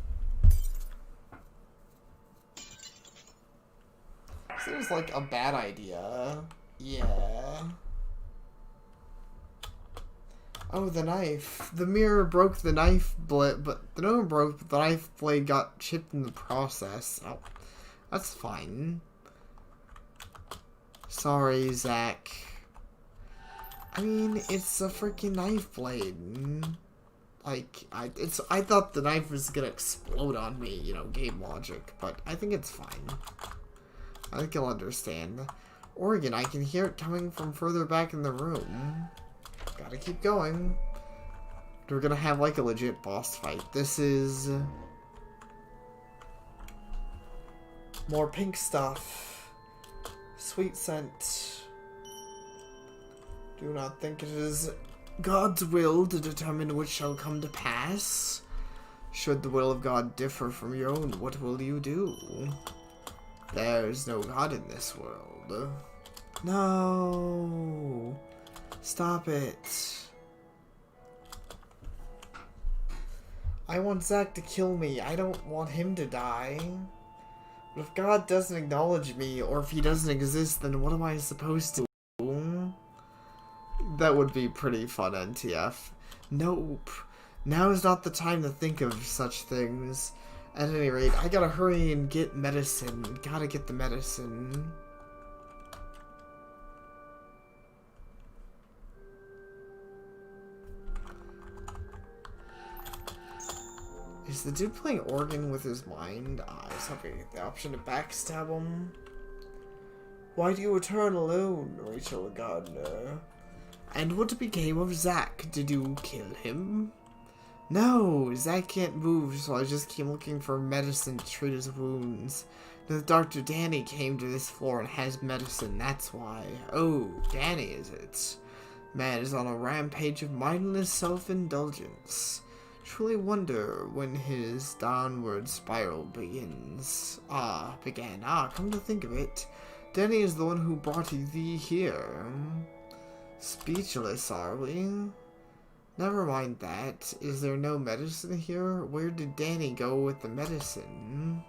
Seems like a bad idea. Yeah. Oh, the knife. The mirror broke the knife blade, but the mirror broke, but the knife blade got chipped in the process. Oh, that's fine. Sorry, Zach. I mean, it's a freaking knife blade. Like, I thought the knife was gonna explode on me, you know, game logic, but I think it's fine. I think you'll understand. Oregon, I can hear it coming from further back in the room. Gotta keep going. We're gonna have like a legit boss fight. This is more pink stuff. Sweet scent. Do not think it is God's will to determine which shall come to pass. Should the will of God differ from your own, what will you do? There's no God in this world. No. Stop it. I want Zach to kill me. I don't want him to die. But if God doesn't acknowledge me, or if he doesn't exist, then what am I supposed to do? That would be pretty fun, NTF. Nope. Now is not the time to think of such things. At any rate, I gotta hurry and get medicine. Gotta get the medicine. Is the dude playing organ with his mind? Is having the option to backstab him? Why do you return alone, Rachel Gardner? And what became of Zack? Did you kill him? No, Zack can't move, so I just came looking for medicine to treat his wounds. The Dr. Danny came to this floor and has medicine, that's why. Oh, Danny is it? Man is on a rampage of mindless self-indulgence. Truly wonder when his downward spiral begins. Come to think of it, Danny is the one who brought thee here. Speechless, are we? Never mind that. Is there no medicine here? Where did Danny go with the medicine?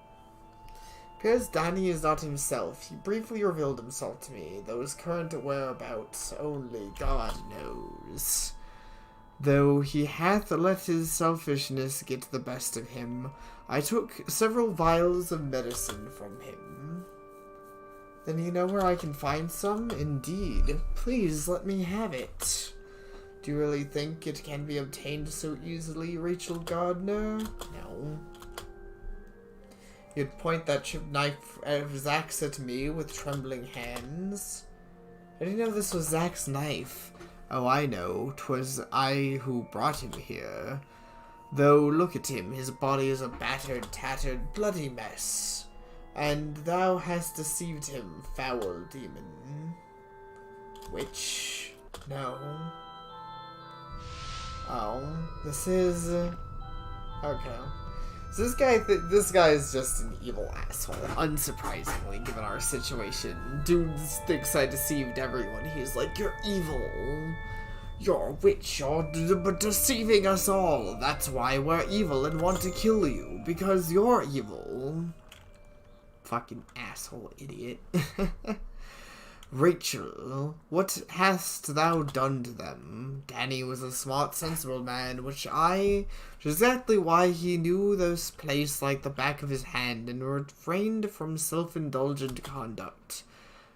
Because Danny is not himself, he briefly revealed himself to me, though his current whereabouts only God knows. Though he hath let his selfishness get the best of him, I took several vials of medicine from him. Then you know where I can find some? Indeed. Please let me have it. Do you really think it can be obtained so easily, Rachel Gardner? No. You'd point that chip knife of Zack's at me with trembling hands. I didn't know this was Zack's knife. Oh, I know. 'Twas I who brought him here. Though, look at him. His body is a battered, tattered, bloody mess. And thou hast deceived him, foul demon. Witch? No. Oh, this is... okay. So this guy is just an evil asshole, unsurprisingly, given our situation. Dude thinks I deceived everyone. He's like, you're evil. You're a witch. You're deceiving us all. That's why we're evil and want to kill you. Because you're evil. Fucking asshole idiot. Rachel, what hast thou done to them? Danny was a smart, sensible man, which is exactly why he knew this place like the back of his hand and refrained from self-indulgent conduct.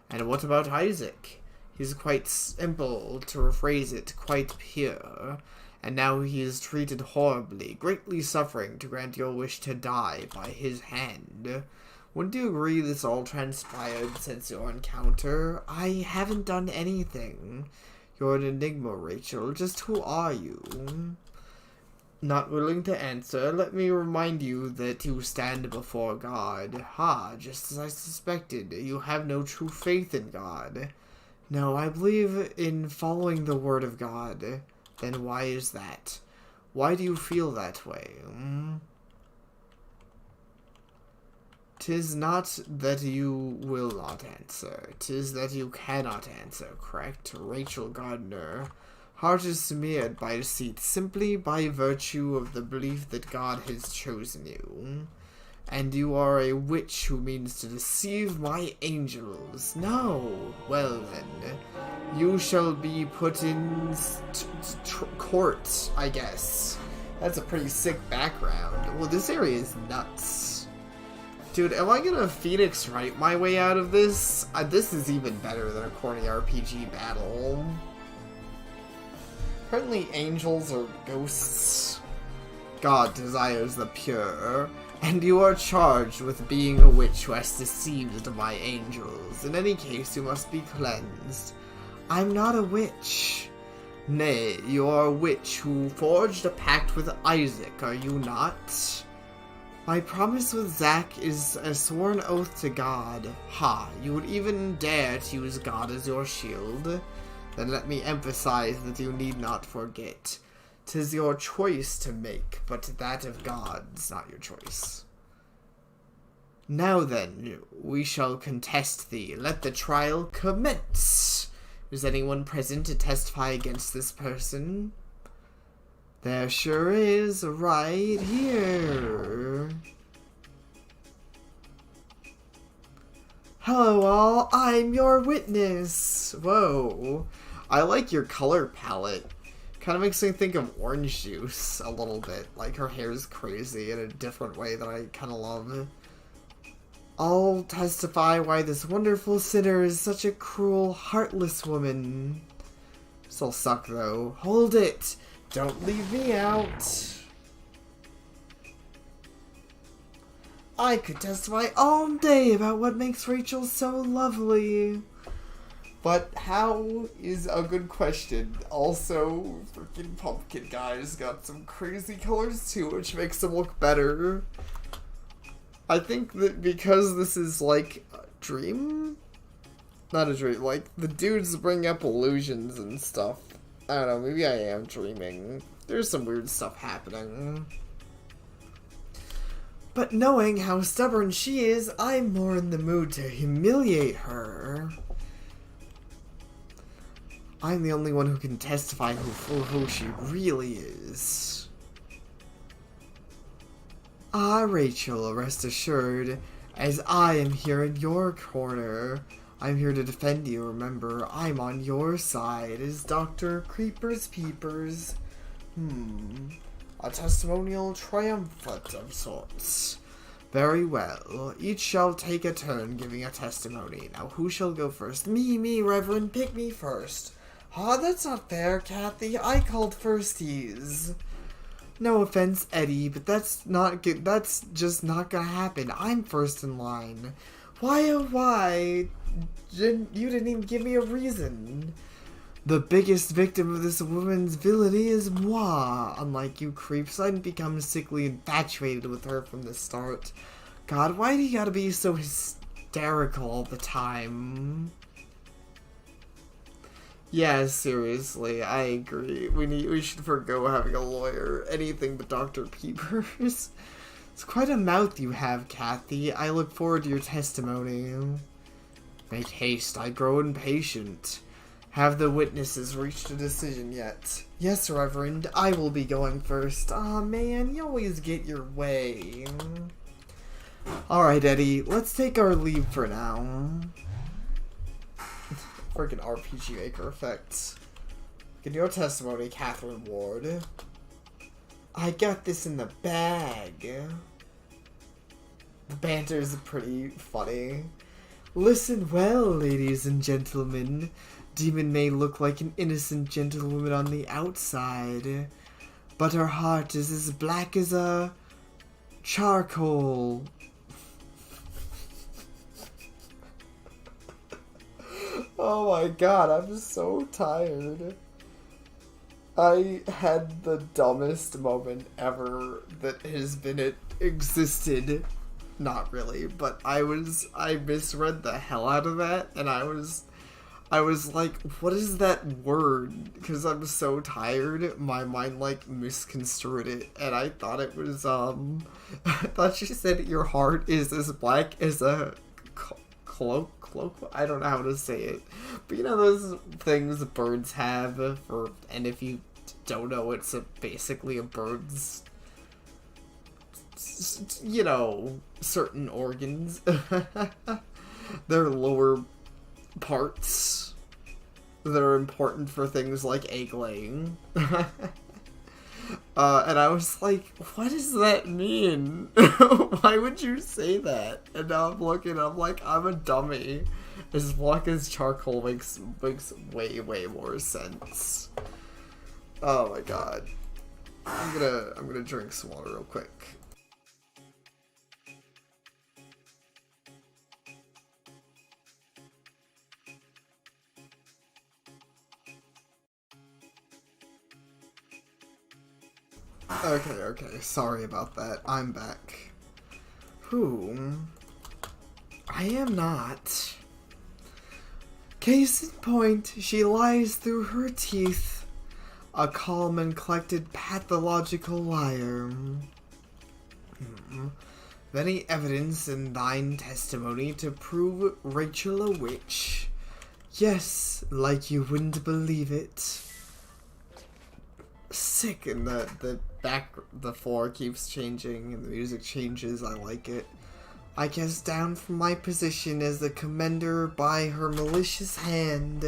And what about Isaac? He's quite simple, to rephrase it, quite pure. And now he is treated horribly, greatly suffering to grant your wish to die by his hand. Wouldn't you agree this all transpired since your encounter? I haven't done anything. You're an enigma, Rachel. Just who are you? Not willing to answer, let me remind you that you stand before God. Just as I suspected, you have no true faith in God. No, I believe in following the word of God. Then why is that? Why do you feel that way? 'Tis not that you will not answer. 'Tis that you cannot answer, correct? Rachel Gardner. Heart is smeared by deceit simply by virtue of the belief that God has chosen you. And you are a witch who means to deceive my angels. No. Well then, you shall be put in court, I guess. That's a pretty sick background. Well, this area is nuts. Dude, am I gonna Phoenix Wright my way out of this? This is even better than a corny RPG battle. Apparently angels are ghosts. God desires the pure, and you are charged with being a witch who has deceived my angels. In any case, you must be cleansed. I'm not a witch. Nay, you are a witch who forged a pact with Isaac, are you not? My promise with Zack is a sworn oath to God. You would even dare to use God as your shield? Then let me emphasize that you need not forget. 'Tis your choice to make, but that of God's not your choice. Now then, we shall contest thee. Let the trial commence. Is anyone present to testify against this person? There sure is, right here. Hello all, I'm your witness. Whoa, I like your color palette. Kind of makes me think of Orange Juice a little bit. Like her hair is crazy in a different way that I kind of love. I'll testify why this wonderful sinner is such a cruel, heartless woman. This'll suck though. Hold it! Don't leave me out. I could testify all day about what makes Rachel so lovely. But how is a good question. Also, freaking Pumpkin Guy's got some crazy colors too, which makes them look better. I think that because this is like a dream? Not a dream, like the dudes bring up illusions and stuff. I don't know, maybe I am dreaming. There's some weird stuff happening. But knowing how stubborn she is, I'm more in the mood to humiliate her. I'm the only one who can testify who she really is. Ah, Rachel, rest assured, as I am here in your corner. I'm here to defend you, remember, I'm on your side as Dr. Creepers Peepers. A testimonial triumvirate of sorts. Very well, each shall take a turn giving a testimony. Now who shall go first? Me, Reverend, pick me first. Ah, that's not fair, Kathy. I called firsties. No offense, Eddie, but that's not good. That's just not gonna happen. I'm first in line. Why, oh why? You didn't even give me a reason. The biggest victim of this woman's villainy is moi. Unlike you creeps, I'd become sickly infatuated with her from the start. God, why do you gotta be so hysterical all the time? Yeah, seriously, I agree. We should forgo having a lawyer. Anything but Dr. Peepers. It's quite a mouth you have, Kathy. I look forward to your testimony. Make haste, I grow impatient. Have the witnesses reached a decision yet? Yes, Reverend, I will be going first. Aw, man, you always get your way. Alright, Eddie, let's take our leave for now. Freaking RPG Maker effects. In your testimony, Catherine Ward. I got this in the bag. The banter is pretty funny. Listen well, ladies and gentlemen. Demon may look like an innocent gentlewoman on the outside, but her heart is as black as a charcoal. Oh my god, I'm so tired. I had the dumbest moment ever that has been existed. Not really, but I misread the hell out of that, and I was like, what is that word? Because I'm so tired, my mind, like, misconstrued it, and I thought it was, I thought she said your heart is as black as a cloak? I don't know how to say it. But you know those things birds have, and if you don't know, it's basically a bird's, you know, certain organs. Their lower parts that are important for things like egg laying. And I was like, what does that mean? Why would you say that? And now I'm looking, I'm like, I'm a dummy. As black as charcoal makes way more sense. Oh my god. I'm gonna drink some water real quick. Okay, sorry about that. I'm back. Who? I am not. Case in point, she lies through her teeth. A calm and collected pathological liar. Any evidence in thine testimony to prove Rachel a witch? Yes, like you wouldn't believe it. Sick, and the floor keeps changing and the music changes. I like it. I cast down from my position as the commender by her malicious hand.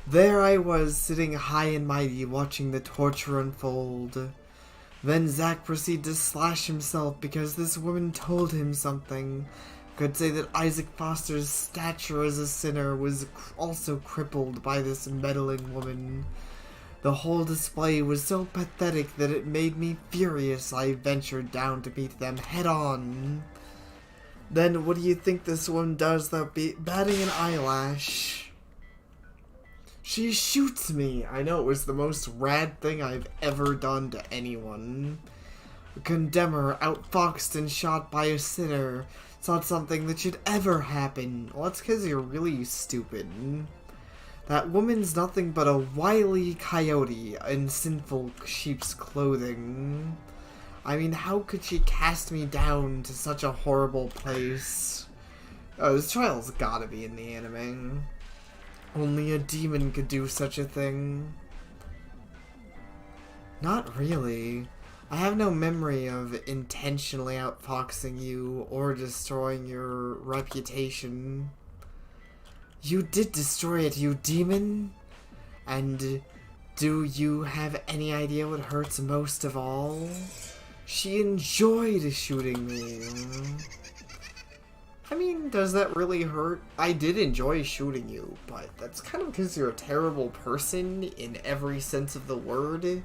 There I was, sitting high and mighty, watching the torture unfold. Then Zack proceeded to slash himself because this woman told him something. Could say that Isaac Foster's stature as a sinner was also crippled by this meddling woman. The whole display was so pathetic that it made me furious. I ventured down to meet them head on. Then what do you think this one does without batting an eyelash? She shoots me! I know, it was the most rad thing I've ever done to anyone. A condemner, outfoxed and shot by a sinner. It's not something that should ever happen. Well, that's because you're really stupid. That woman's nothing but a wily coyote in sinful sheep's clothing. I mean, how could she cast me down to such a horrible place? Oh, this trial's gotta be in the anime. Only a demon could do such a thing. Not really. I have no memory of intentionally outfoxing you or destroying your reputation. You did destroy it, you demon! And do you have any idea what hurts most of all? She enjoyed shooting me. I mean, does that really hurt? I did enjoy shooting you, but that's kind of because you're a terrible person in every sense of the word.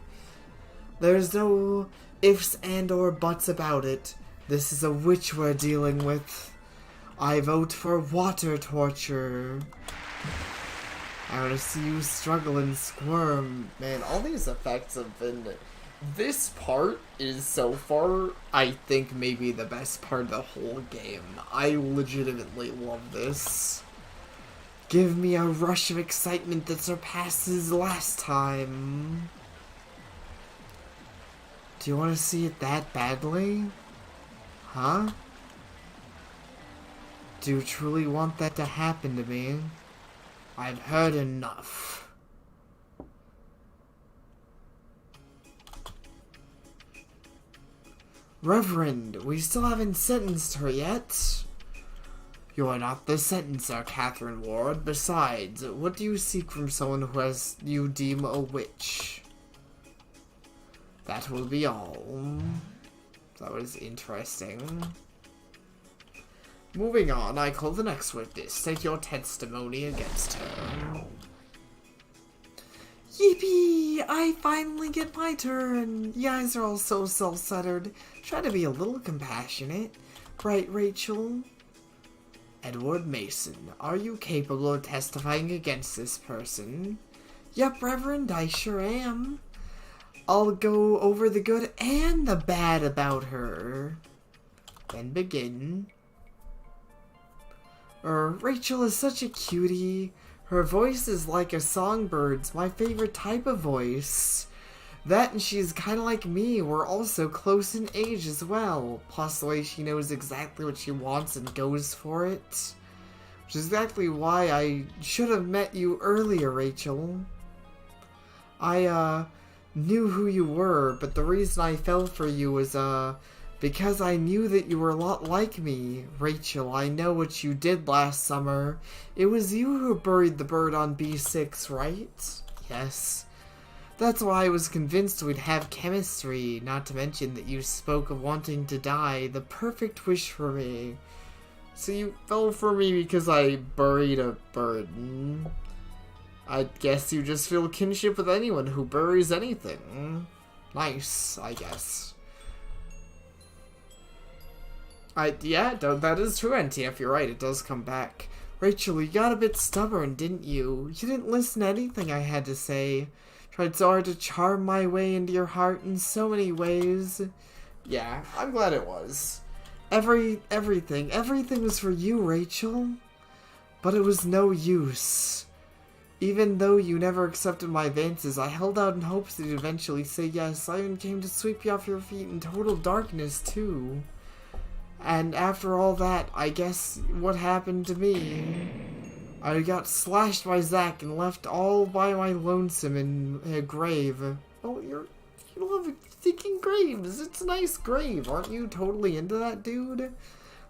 There's no ifs and or buts about it. This is a witch we're dealing with. I vote for water torture. I want to see you struggle and squirm. Man, all these effects have been... This part is so far, I think, maybe the best part of the whole game. I legitimately love this. Give me a rush of excitement that surpasses last time. Do you want to see it that badly? Huh? Do you truly want that to happen to me? I've heard enough. Reverend, we still haven't sentenced her yet. You are not the sentencer, Catherine Ward. Besides, what do you seek from someone who has you deem a witch? That will be all. That was interesting. Moving on, I call the next witness. State your testimony against her. Yippee! I finally get my turn! You guys are all so self-centered. Try to be a little compassionate. Right, Rachel? Edward Mason, are you capable of testifying against this person? Yep, Reverend, I sure am. I'll go over the good and the bad about her. Then begin. Rachel is such a cutie. Her voice is like a songbird's, my favorite type of voice. That and she's kind of like me, we're also close in age as well. Plus the way she knows exactly what she wants and goes for it. Which is exactly why I should have met you earlier, Rachel. I, knew who you were, but the reason I fell for you was, because I knew that you were a lot like me. Rachel, I know what you did last summer. It was you who buried the bird on B6, right? Yes. That's why I was convinced we'd have chemistry, not to mention that you spoke of wanting to die, the perfect wish for me. So you fell for me because I buried a bird. I guess you just feel kinship with anyone who buries anything. Nice, I guess. Yeah, that is true, NTF, you're right, it does come back. Rachel, you got a bit stubborn, didn't you? You didn't listen to anything I had to say. Tried so hard to charm my way into your heart in so many ways. Yeah, I'm glad it was. Everything was for you, Rachel. But it was no use. Even though you never accepted my advances, I held out in hopes that you'd eventually say yes. I even came to sweep you off your feet in total darkness, too. And after all that, I guess what happened to me? I got slashed by Zack and left all by my lonesome in a grave. Oh, you love thinking graves. It's a nice grave. Aren't you totally into that, dude?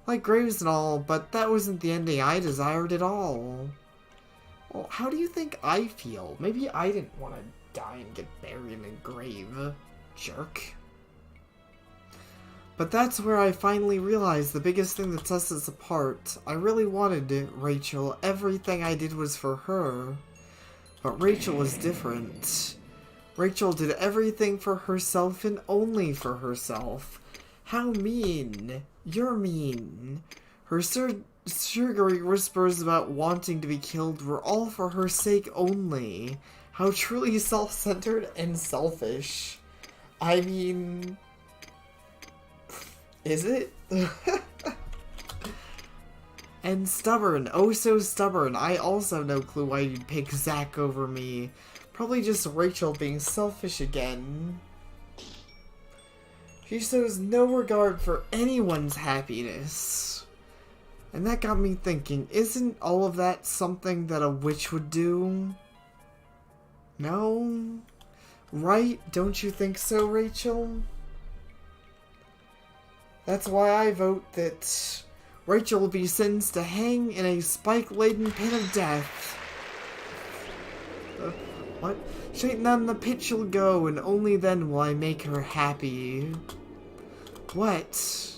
Like graves and all, but that wasn't the ending I desired at all. Well, how do you think I feel? Maybe I didn't want to die and get buried in a grave. Jerk. But that's where I finally realized the biggest thing that sets us apart. I really wanted Rachel. Everything I did was for her. But Rachel was different. Rachel did everything for herself and only for herself. How mean. You're mean. Her sugary whispers about wanting to be killed were all for her sake only. How truly self-centered and selfish. I mean... Is it? And stubborn. Oh, so stubborn. I also have no clue why you'd pick Zack over me. Probably just Rachel being selfish again. She shows no regard for anyone's happiness. And that got me thinking, isn't all of that something that a witch would do? No? Right? Don't you think so, Rachel? That's why I vote that Rachel will be sentenced to hang in a spike-laden pit of death. What? Straight down the pit she'll go, and only then will I make her happy. What?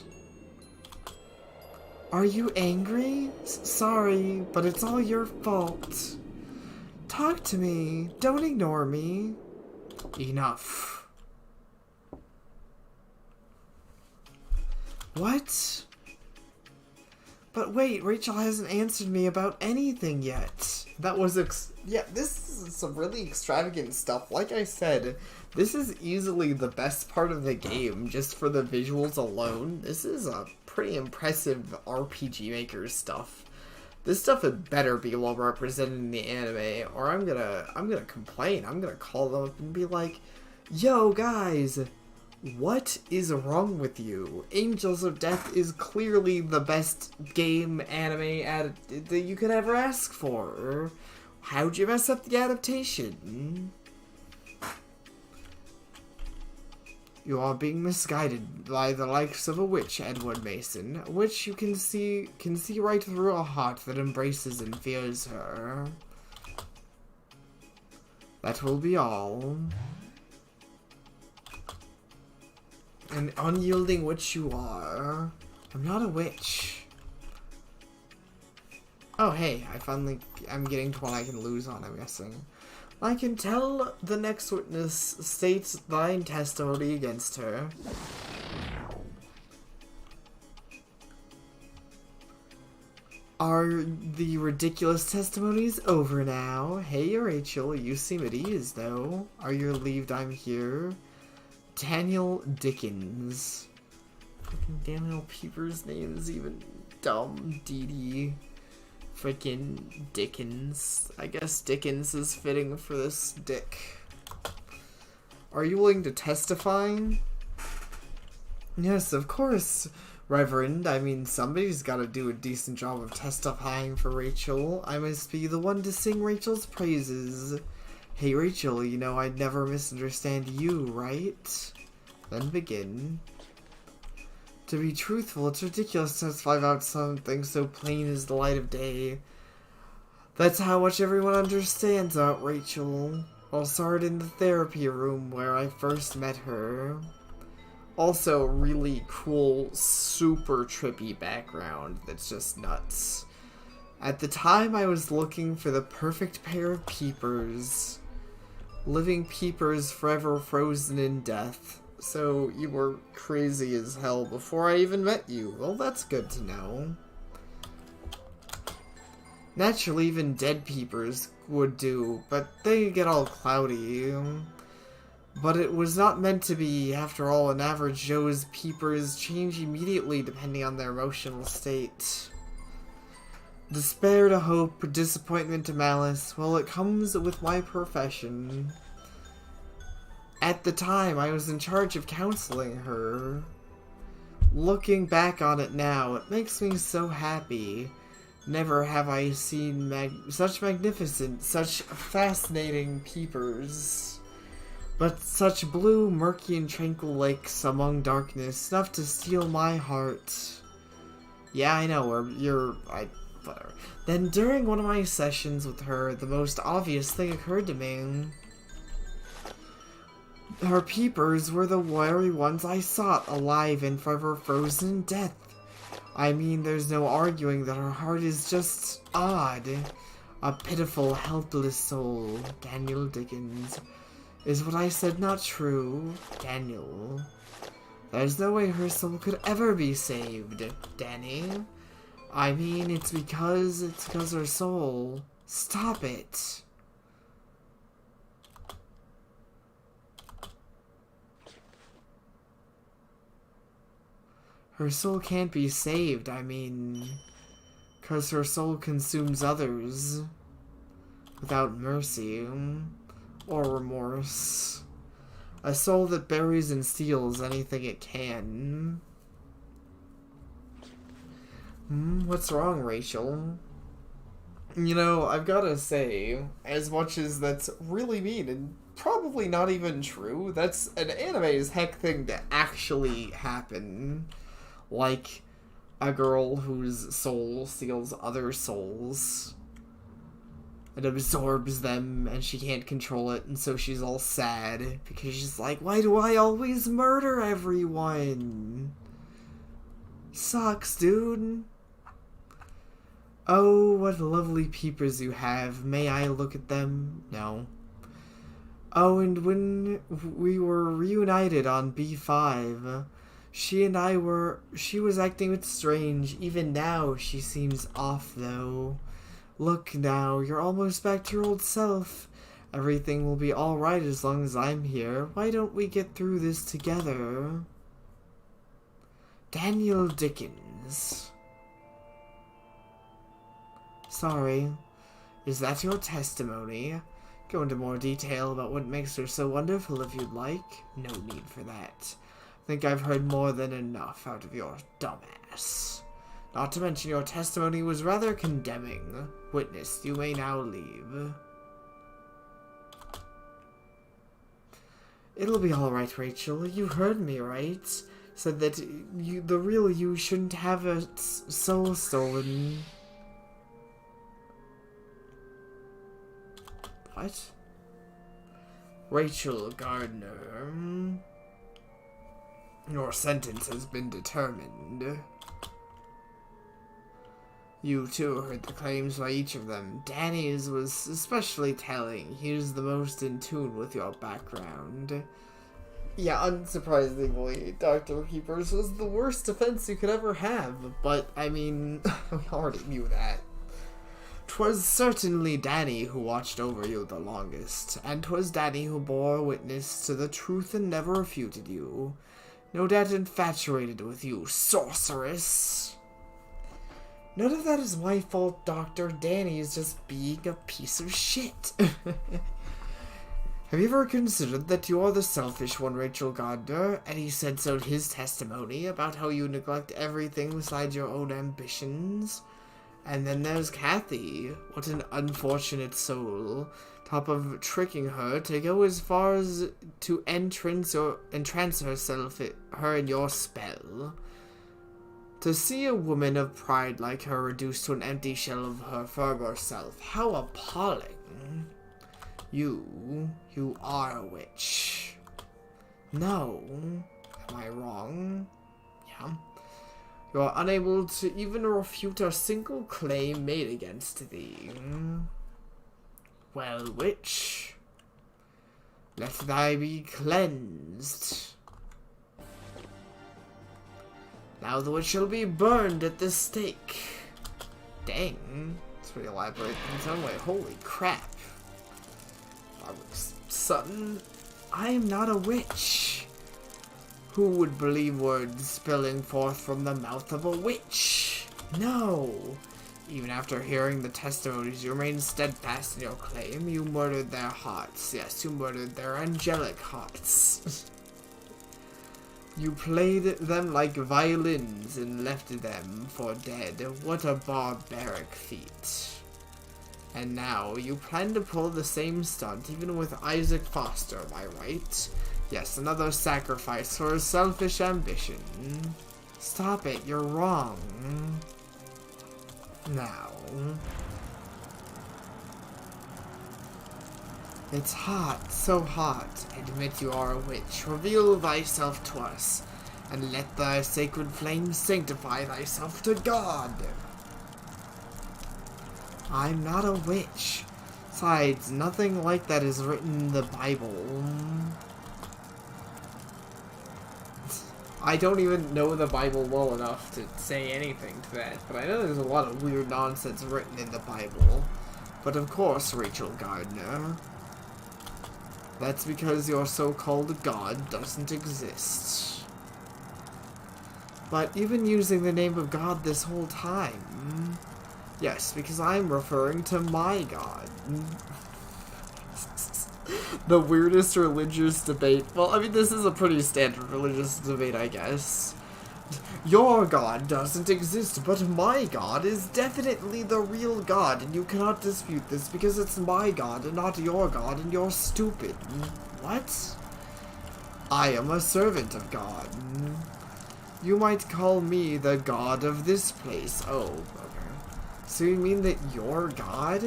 Are you angry? Sorry, but it's all your fault. Talk to me. Don't ignore me. Enough. What? But wait, Rachel hasn't answered me about anything yet. That was yeah, this is some really extravagant stuff. Like I said, this is easily the best part of the game, just for the visuals alone. This is a pretty impressive RPG Maker stuff. This stuff had better be well represented in the anime, or I'm gonna complain. I'm gonna call them up and be like, yo guys, what is wrong with you? Angels of Death is clearly the best game anime that you could ever ask for. How'd you mess up the adaptation? You are being misguided by the likes of a witch, Edward Mason. A witch you can see right through a heart that embraces and fears her. That will be all. An unyielding witch you are. I'm not a witch. Oh hey, I'm getting to one I can lose on, I'm guessing. I can tell the next witness states thine testimony against her. Are the ridiculous testimonies over now? Hey Rachel, you seem at ease though. Are you relieved I'm here? Daniel Dickens. Fucking Daniel Peeper's name is even dumb. Dee Dee. Freaking Dickens. I guess Dickens is fitting for this dick. Are you willing to testify? Yes, of course, Reverend. I mean, somebody's gotta do a decent job of testifying for Rachel. I must be the one to sing Rachel's praises. Hey Rachel, you know I'd never misunderstand you, right? Then begin. To be truthful, it's ridiculous to testify about something so plain as the light of day. That's how much everyone understands about Rachel. I'll start in the therapy room where I first met her. Also, really cool, super trippy background that's just nuts. At the time, I was looking for the perfect pair of peepers. Living peepers forever frozen in death. So you were crazy as hell before I even met you. Well, that's good to know. Naturally, even dead peepers would do, but they get all cloudy. But it was not meant to be. After all, an average Joe's peepers change immediately depending on their emotional state. Despair to hope, disappointment to malice, well, it comes with my profession. At the time, I was in charge of counseling her. Looking back on it now, it makes me so happy. Never have I seen such magnificent, such fascinating peepers. But such blue, murky, and tranquil lakes among darkness, enough to steal my heart. Yeah, I know, whatever. Then during one of my sessions with her, the most obvious thing occurred to me. Her peepers were the very ones I sought, alive and forever frozen in death. I mean, there's no arguing that her heart is just odd. A pitiful, helpless soul. Daniel Dickens. Is what I said not true? Daniel. There's no way her soul could ever be saved, Danny. I mean, it's because her soul. Stop it. Her soul can't be saved, I mean, because her soul consumes others without mercy or remorse. A soul that buries and steals anything it can. What's wrong, Rachel? You know, I've gotta say, as much as that's really mean and probably not even true, that's an anime as heck thing to actually happen. Like a girl whose soul steals other souls and absorbs them, and she can't control it, and so she's all sad because she's like, why do I always murder everyone? Sucks, dude. Oh, what lovely peepers you have. May I look at them? No. Oh, and when we were reunited on B5, she was acting a bit strange. Even now, she seems off, though. Look now, you're almost back to your old self. Everything will be alright as long as I'm here. Why don't we get through this together? Daniel Dickens. Sorry. Is that your testimony? Go into more detail about what makes her so wonderful if you'd like. No need for that. I think I've heard more than enough out of your dumbass. Not to mention your testimony was rather condemning. Witness, you may now leave. It'll be alright, Rachel. You heard me, right? Said that the real you shouldn't have a soul stolen. What? Rachel Gardner. Your sentence has been determined. You too heard the claims by each of them. Danny's was especially telling. He was the most in tune with your background. Yeah, unsurprisingly, Dr. Keepers was the worst defense you could ever have, but, I mean, we already knew that. 'Twas certainly Danny who watched over you the longest, and 'twas Danny who bore witness to the truth and never refuted you. No doubt infatuated with you, sorceress. None of that is my fault, Doctor. Danny is just being a piece of shit. Have you ever considered that you are the selfish one, Rachel Gardner? And he said so in his testimony about how you neglect everything besides your own ambitions. And then there's Kathy. What an unfortunate soul. Top of tricking her to go as far as to entrance her in your spell. To see a woman of pride like her reduced to an empty shell of her former self. How appalling. You are a witch. No. Am I wrong? Yeah. You are unable to even refute a single claim made against thee. Well, witch, let thy be cleansed. Now the witch shall be burned at the stake. Dang, that's pretty elaborate in its own way. Holy crap. Sutton, I am not a witch. Who would believe words spilling forth from the mouth of a witch? No. Even after hearing the testimonies, you remained steadfast in your claim. You murdered their hearts. Yes, you murdered their angelic hearts. You played them like violins and left them for dead. What a barbaric feat. And now, you plan to pull the same stunt even with Isaac Foster, am I right? Yes, another sacrifice for a selfish ambition. Stop it, you're wrong. Now. It's hot, so hot. Admit you are a witch. Reveal thyself to us, and let thy sacred flame sanctify thyself to God. I'm not a witch. Besides, nothing like that is written in the Bible. I don't even know the Bible well enough to say anything to that, but I know there's a lot of weird nonsense written in the Bible. But of course, Rachel Gardner, that's because your so-called God doesn't exist. But you've been using the name of God this whole time. Yes, because I'm referring to my God. The weirdest religious debate. Well, I mean, this is a pretty standard religious debate, I guess. Your God doesn't exist, but my God is definitely the real God, and you cannot dispute this because it's my God and not your God, and you're stupid. What? I am a servant of God. You might call me the God of this place. Oh, okay. So you mean that you're God?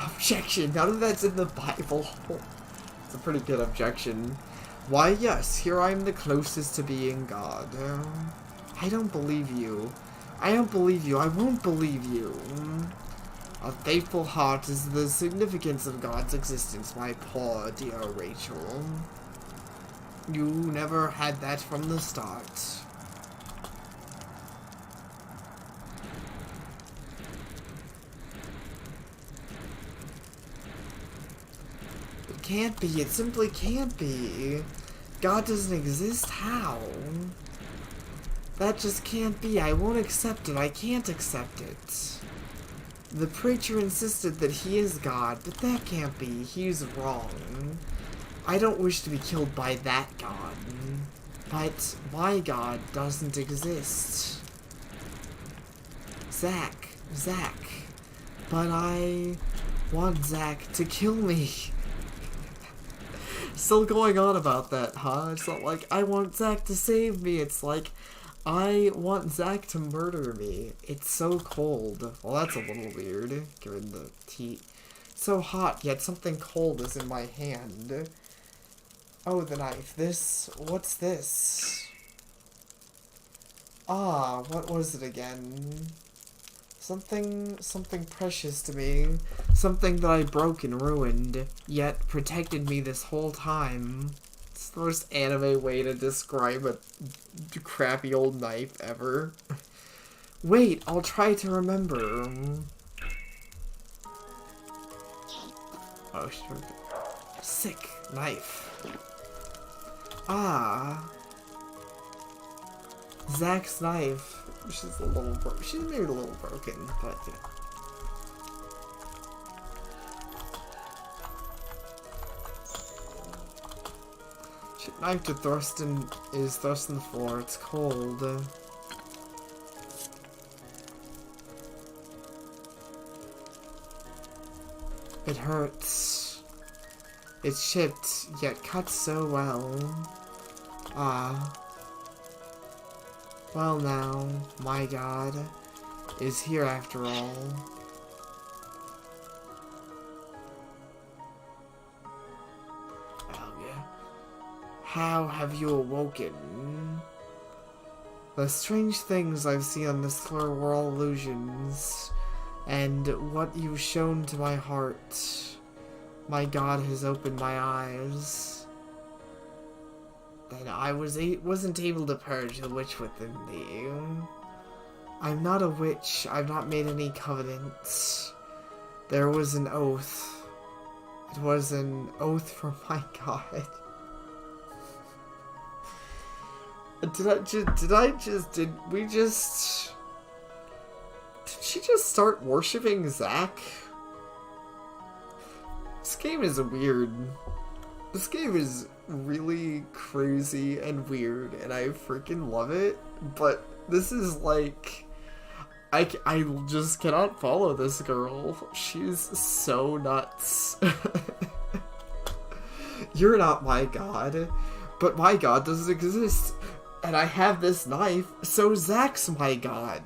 Objection, none of that's in the Bible. It's a pretty good objection. Why, yes, here I am the closest to being God. I don't believe you. I don't believe you. I won't believe you. A faithful heart is the significance of God's existence, my poor dear Rachel. You never had that from the start. It can't be. It simply can't be. God doesn't exist? How? That just can't be. I won't accept it. I can't accept it. The preacher insisted that he is God, but that can't be. He's wrong. I don't wish to be killed by that God. But my God doesn't exist. Zack. But I want Zack to kill me. Still going on about that, huh? It's not like, I want Zack to save me. It's like, I want Zack to murder me. It's so cold. Well, that's a little weird, given the heat. So hot, yet something cold is in my hand. Oh, the knife. What's this? Ah, what was it again? Something precious to me. Something that I broke and ruined, yet protected me this whole time. It's the most anime way to describe a crappy old knife ever. Wait, I'll try to remember. Oh, sure. Sick knife. Ah. Zack's knife. She's a little she's maybe a little broken, but yeah. Knife to Thurston is thrust in the floor. It's cold. It hurts. It's chipped, yet cut so well. Ah. Well now, my God is here after all. How have you awoken? The strange things I've seen on this floor were all illusions, and what you've shown to my heart, my God has opened my eyes. Then I wasn't able to purge the witch within me. I'm not a witch. I've not made any covenants. There was an oath. It was an oath from my God. Did she just start worshipping Zack? This game is weird. This game is really crazy and weird, and I freaking love it, but this is like, I just cannot follow this girl. She's so nuts. You're not my God, but my God doesn't exist. And I have this knife, so Zack's my God.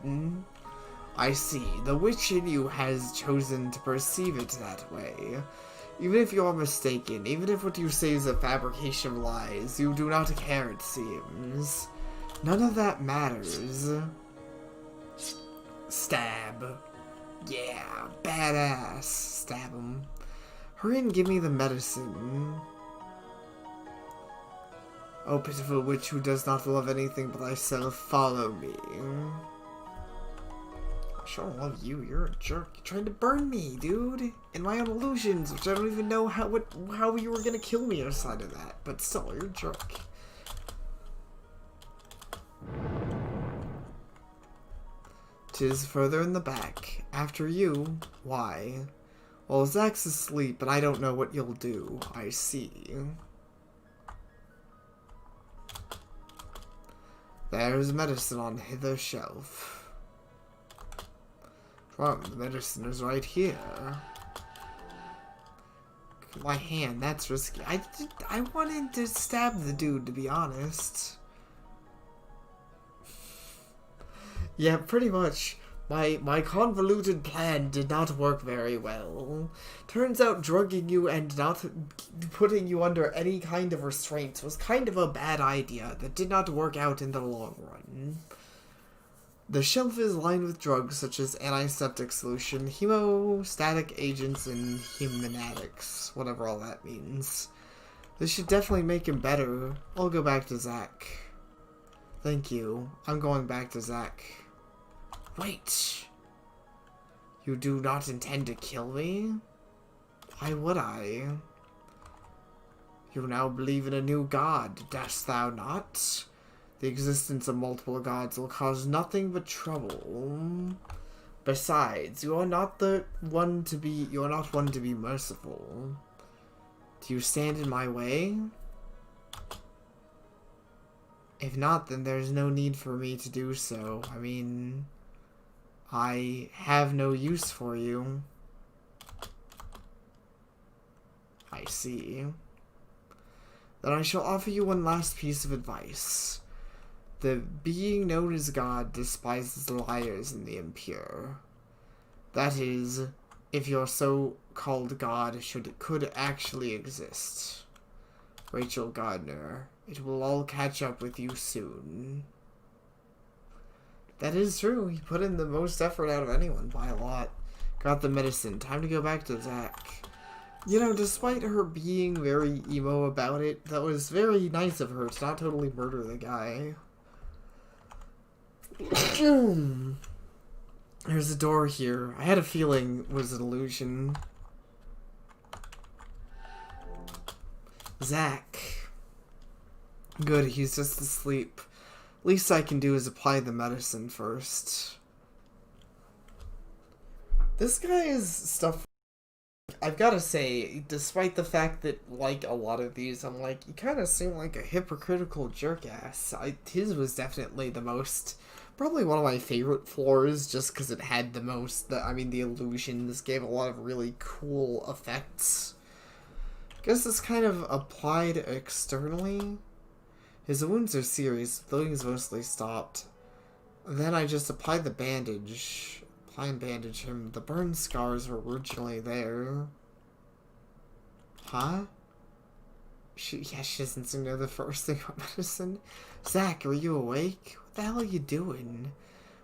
I see. The witch in you has chosen to perceive it that way. Even if you are mistaken, even if what you say is a fabrication of lies, you do not care, it seems. None of that matters. Stab. Yeah, badass. Stab him. Hurry and give me the medicine. O pitiful witch who does not love anything but thyself, follow me. I sure don't love you. You're a jerk. You're trying to burn me, dude. In my own illusions, which I don't even know how you were gonna kill me outside of that. But still, you're a jerk. 'Tis further in the back. After you. Why? Well, Zack's asleep, and I don't know what you'll do. I see. There's medicine on hither shelf. Wrong, the medicine is right here. My hand, that's risky. I wanted to stab the dude, to be honest. Yeah, pretty much. My convoluted plan did not work very well. Turns out drugging you and not putting you under any kind of restraints was kind of a bad idea that did not work out in the long run. The shelf is lined with drugs such as antiseptic solution, hemostatic agents, and hemanatics, whatever all that means. This should definitely make him better. I'll go back to Zack. Thank you. I'm going back to Zack. Wait! You do not intend to kill me? Why would I? You now believe in a new god, dost thou not? The existence of multiple gods will cause nothing but trouble. Besides, you are not one to be merciful. Do you stand in my way? If not, then there's no need for me to do so. I mean, I have no use for you. I see. Then I shall offer you one last piece of advice. The being known as God despises the liars and the impure. That is, if your so-called God could actually exist. Rachel Gardner, it will all catch up with you soon. That is true. He put in the most effort out of anyone by a lot. Got the medicine. Time to go back to Zack. You know, despite her being very emo about it, that was very nice of her to not totally murder the guy. There's a door here. I had a feeling it was an illusion. Zack. Good, he's just asleep. Least I can do is apply the medicine first. This guy's stuff, I've got to say, despite the fact that, like a lot of these, I'm like, you kind of seem like a hypocritical jerk-ass. His was definitely the most, probably one of my favorite floors, just because it had the most, the illusions gave a lot of really cool effects. I guess it's kind of applied externally. His wounds are serious, the bleeding's mostly stopped. Then I just applied the bandage. Apply and bandage him. The burn scars were originally there. Huh? She doesn't seem to know the first thing about medicine. Zack, are you awake? What the hell are you doing?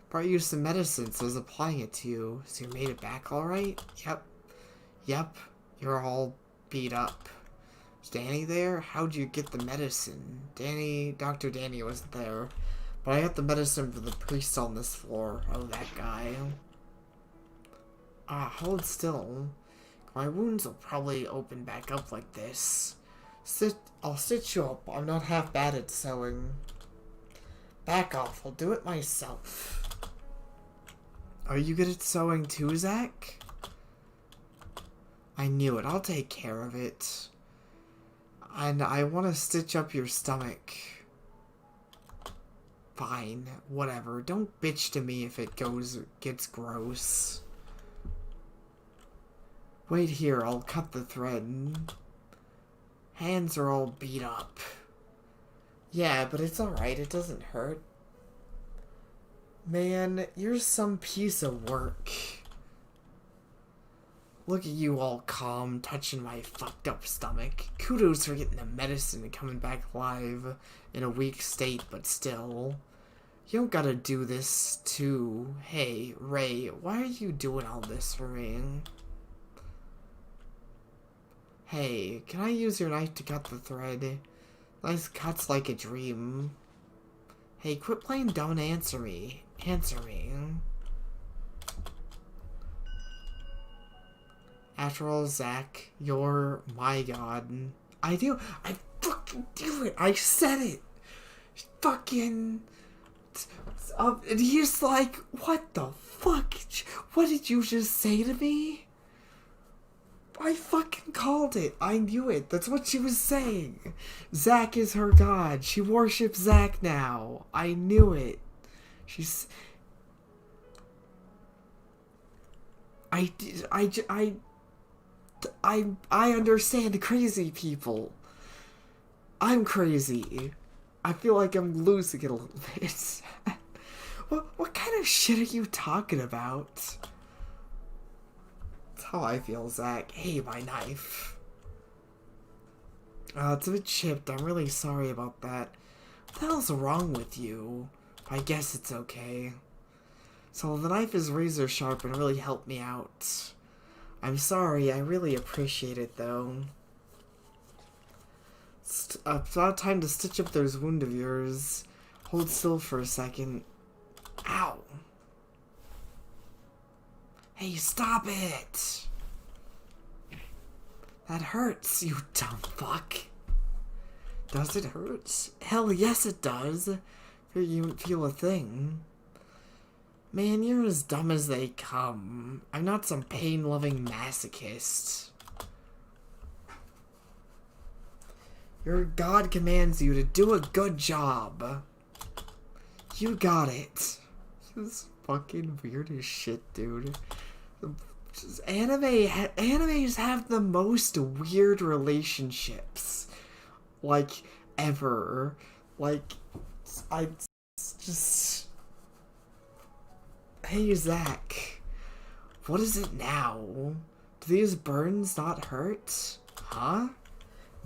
Brought you some medicine, so I was applying it to you. So you made it back alright? Yep. You're all beat up. Is Danny there? How'd you get the medicine? Dr. Danny wasn't there. But I got the medicine for the priest on this floor. Oh, that guy. Hold still. My wounds will probably open back up like this. I'll stitch you up. I'm not half bad at sewing. Back off. I'll do it myself. Are you good at sewing too, Zack? I knew it. I'll take care of it. And I want to stitch up your stomach. Fine. Whatever. Don't bitch to me if it gets gross. Wait here. I'll cut the thread. Hands are all beat up. Yeah, but it's alright. It doesn't hurt. Man, you're some piece of work. Look at you all calm, touching my fucked up stomach. Kudos for getting the medicine and coming back alive in a weak state, but still. You don't gotta do this too. Hey, Ray, why are you doing all this for me? Hey, can I use your knife to cut the thread? Nice cuts like a dream. Hey, quit playing don't answer me. Answer me. After all, Zach, you're my god. I fucking do it. I said it. Fucking... and he's like, what the fuck? What did you just say to me? I fucking called it. I knew it. That's what she was saying. Zach is her god. She worships Zach now. I knew it. She's... I understand crazy people. I'm crazy. I feel like I'm losing it a little bit. What kind of shit are you talking about? That's how I feel, Zach. Hey, my knife. It's a bit chipped. I'm really sorry about that. What the hell's wrong with you? I guess it's okay. So the knife is razor sharp and really helped me out. I'm sorry. I really appreciate it, though. It's about time to stitch up those wound of yours. Hold still for a second. Ow. Hey, stop it! That hurts, you dumb fuck. Does it hurt? Hell yes it does. You don't feel a thing. Man, you're as dumb as they come. I'm not some pain-loving masochist. Your god commands you to do a good job. You got it. This is fucking weird as shit, dude. Animes have the most weird relationships, like, ever. Like, I just... Hey, Zach. What is it now? Do these burns not hurt? Huh?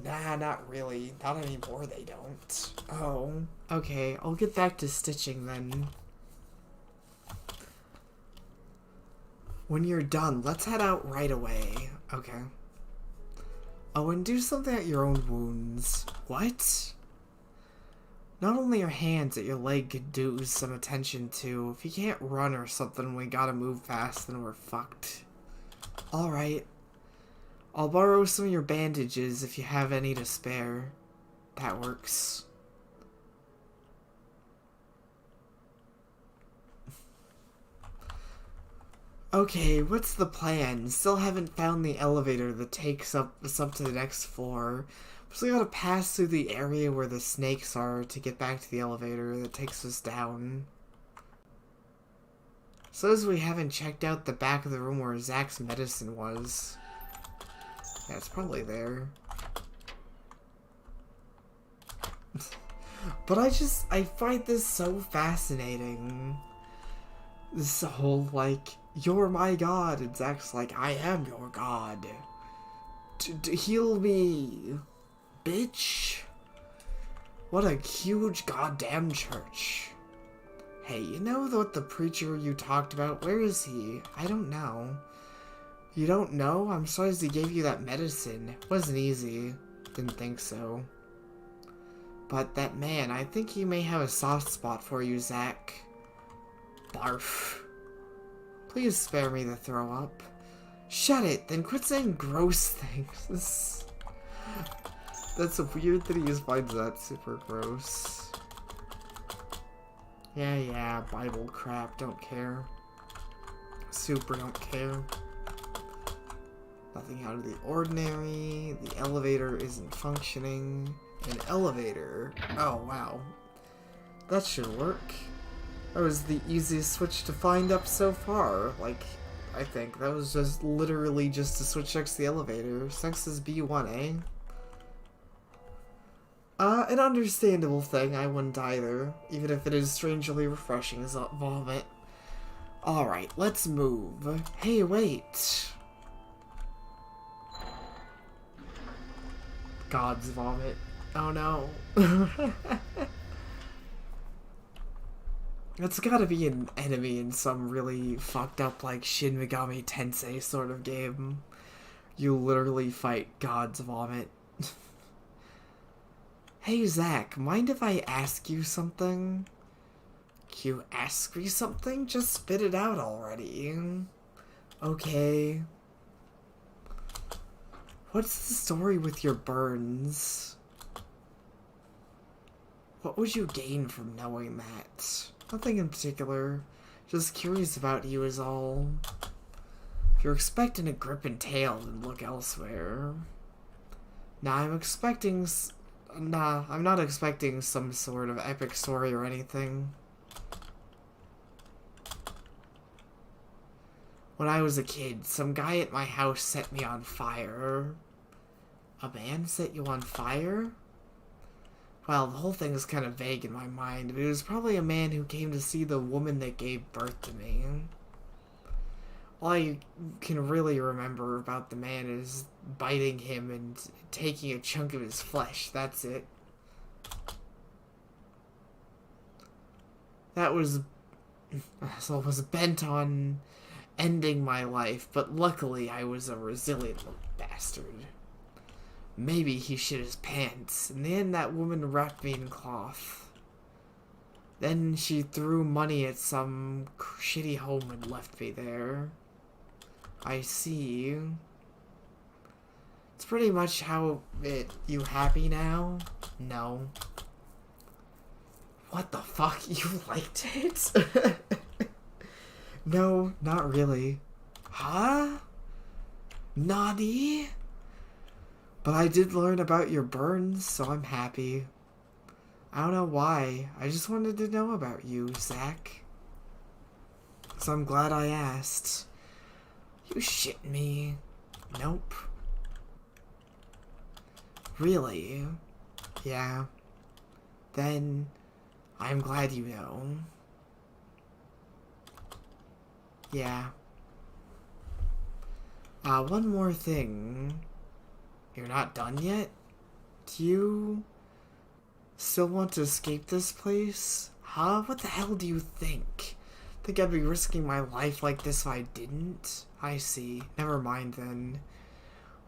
Nah, not really. Not anymore, they don't. Oh. Okay, I'll get back to stitching then. When you're done, let's head out right away. Okay. Oh, and do something at your own wounds. What? Not only your hands, but your leg could do some attention too. If you can't run or something, we gotta move fast, then we're fucked. Alright. I'll borrow some of your bandages if you have any to spare. That works. Okay, what's the plan? Still haven't found the elevator that takes us up to the next floor. We still gotta pass through the area where the snakes are to get back to the elevator that takes us down. Says we haven't checked out the back of the room where Zach's medicine was. Yeah, it's probably there. But I find this so fascinating. This whole, like, you're my god, and Zach's like, I am your god. Heal me, bitch. What a huge goddamn church. Hey, you know what the preacher you talked about? Where is he? I don't know. You don't know? I'm surprised he gave you that medicine. It wasn't easy. Didn't think so. But that man, I think he may have a soft spot for you, Zach. Barf. Please spare me the throw up. Shut it, then quit saying gross things. That's weird that he just finds that super gross. Yeah, Bible crap, don't care. Super don't care. Nothing out of the ordinary. The elevator isn't functioning. An elevator. Oh, wow. That should work. That was the easiest switch to find up so far. Like, I think. That was just literally just to switch next to the elevator. Sex is B1, an understandable thing. I wouldn't either. Even if it is strangely refreshing as vomit. Alright, let's move. Hey, wait. God's vomit. Oh no. That's gotta be an enemy in some really fucked up, like, Shin Megami Tensei sort of game. You literally fight God's vomit. Hey, Zach, mind if I ask you something? Can you ask me something? Just spit it out already. Okay. What's the story with your burns? What would you gain from knowing that? Nothing in particular. Just curious about you is all. If you're expecting a grip and tail, then look elsewhere. I'm not expecting some sort of epic story or anything. When I was a kid, some guy at my house set me on fire. A man set you on fire? Well, the whole thing is kind of vague in my mind, but it was probably a man who came to see the woman that gave birth to me. All I can really remember about the man is biting him and taking a chunk of his flesh. That's it. That was... So I was bent on ending my life, but luckily I was a resilient little bastard. Maybe he shit his pants. In the end, that woman wrapped me in cloth. Then she threw money at some shitty home and left me there. I see. It's pretty much how it... You happy now? No. What the fuck? You liked it? No, not really. Huh? Naughty? But I did learn about your burns, so I'm happy. I don't know why. I just wanted to know about you, Zach. So I'm glad I asked. You shit me. Nope. Really? Yeah. Then, I'm glad you know. Yeah. One more thing. You're not done yet? Do you still want to escape this place? Huh? What the hell do you think? Think I'd be risking my life like this if I didn't? I see. Never mind then.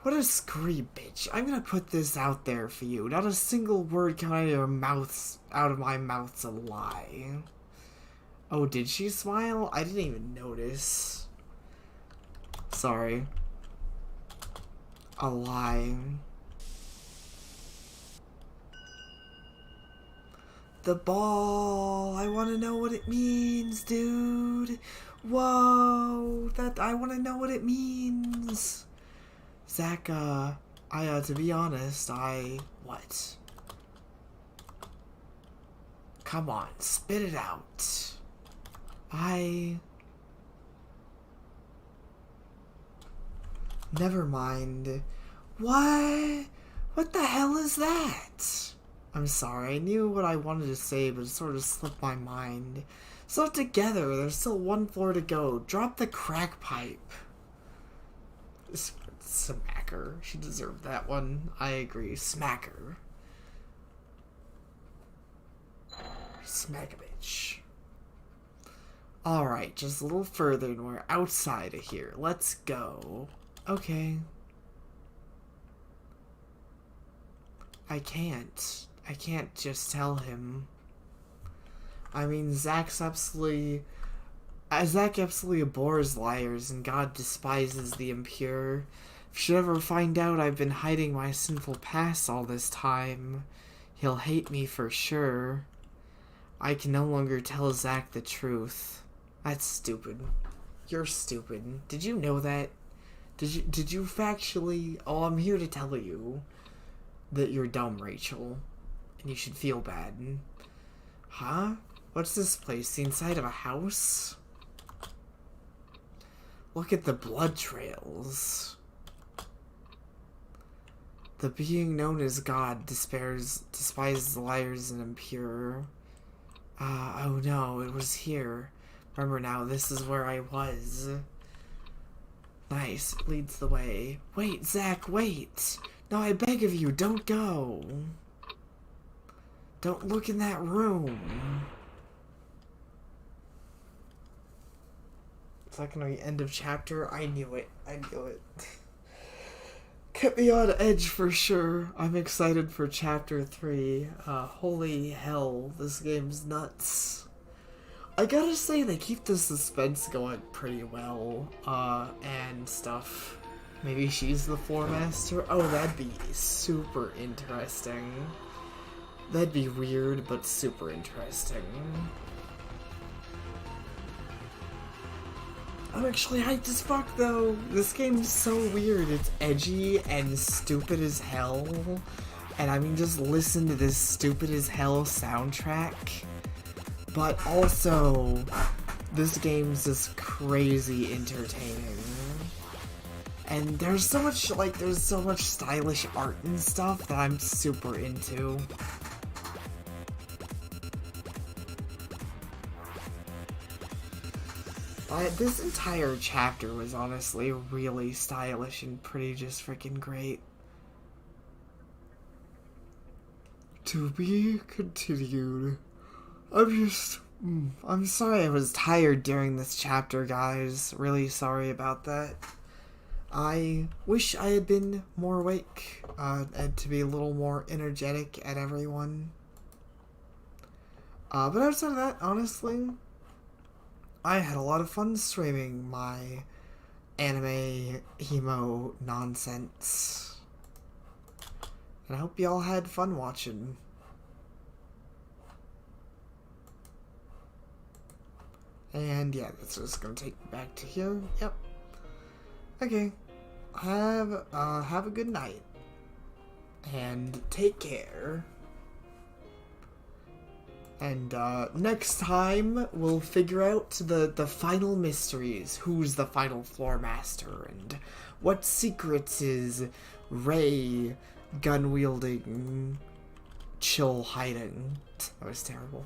What a screwy bitch. I'm gonna put this out there for you. Not a single word coming out of my mouth's a lie. Oh, did she smile? I didn't even notice. Sorry. A lie. The ball. I want to know what it means, dude. Whoa. I want to know what it means. Zach, to be honest, what? Come on, spit it out. Never mind. What? What the hell is that? I'm sorry, I knew what I wanted to say, but it sort of slipped my mind. So together, there's still one floor to go. Drop the crack pipe. Smack her. She deserved that one. I agree. Smack her. Smack a bitch. Alright, just a little further and we're outside of here. Let's go. Okay. I can't just tell him. I mean, Zach absolutely abhors liars, and God despises the impure. If he should ever find out I've been hiding my sinful past all this time, he'll hate me for sure. I can no longer tell Zach the truth. That's stupid. You're stupid. Did you know that? Did you factually... Oh, I'm here to tell you that you're dumb, Rachel. And you should feel bad. Huh? What's this place? The inside of a house? Look at the blood trails. The being known as God despises liars and impure. Oh no, it was here. Remember now, this is where I was. Nice, leads the way. Wait, Zach, wait! No, I beg of you, don't go! Don't look in that room! It's not gonna be end of chapter. I knew it. Kept me on edge for sure. I'm excited for chapter 3. Holy hell, this game's nuts. I gotta say, they keep the suspense going pretty well, and stuff. Maybe she's the Floor Master? Oh, that'd be super interesting. That'd be weird, but super interesting. I'm actually hyped as fuck, though. This game's so weird. It's edgy and stupid as hell. And I mean, just listen to this stupid as hell soundtrack. But also, this game's just crazy entertaining. And there's so much stylish art and stuff that I'm super into. This entire chapter was honestly really stylish and pretty just freaking great. To be continued. I'm sorry I was tired during this chapter, guys. Really sorry about that. I wish I had been more awake, and to be a little more energetic at everyone. But outside of that, honestly, I had a lot of fun streaming my anime emo nonsense. And I hope y'all had fun watching. And yeah, that's just gonna take me back to here. Yep. Okay. Have a good night. And take care. And next time we'll figure out the final mysteries. Who's the final Floor Master, and what secrets is Ray gun wielding chill hiding. That was terrible.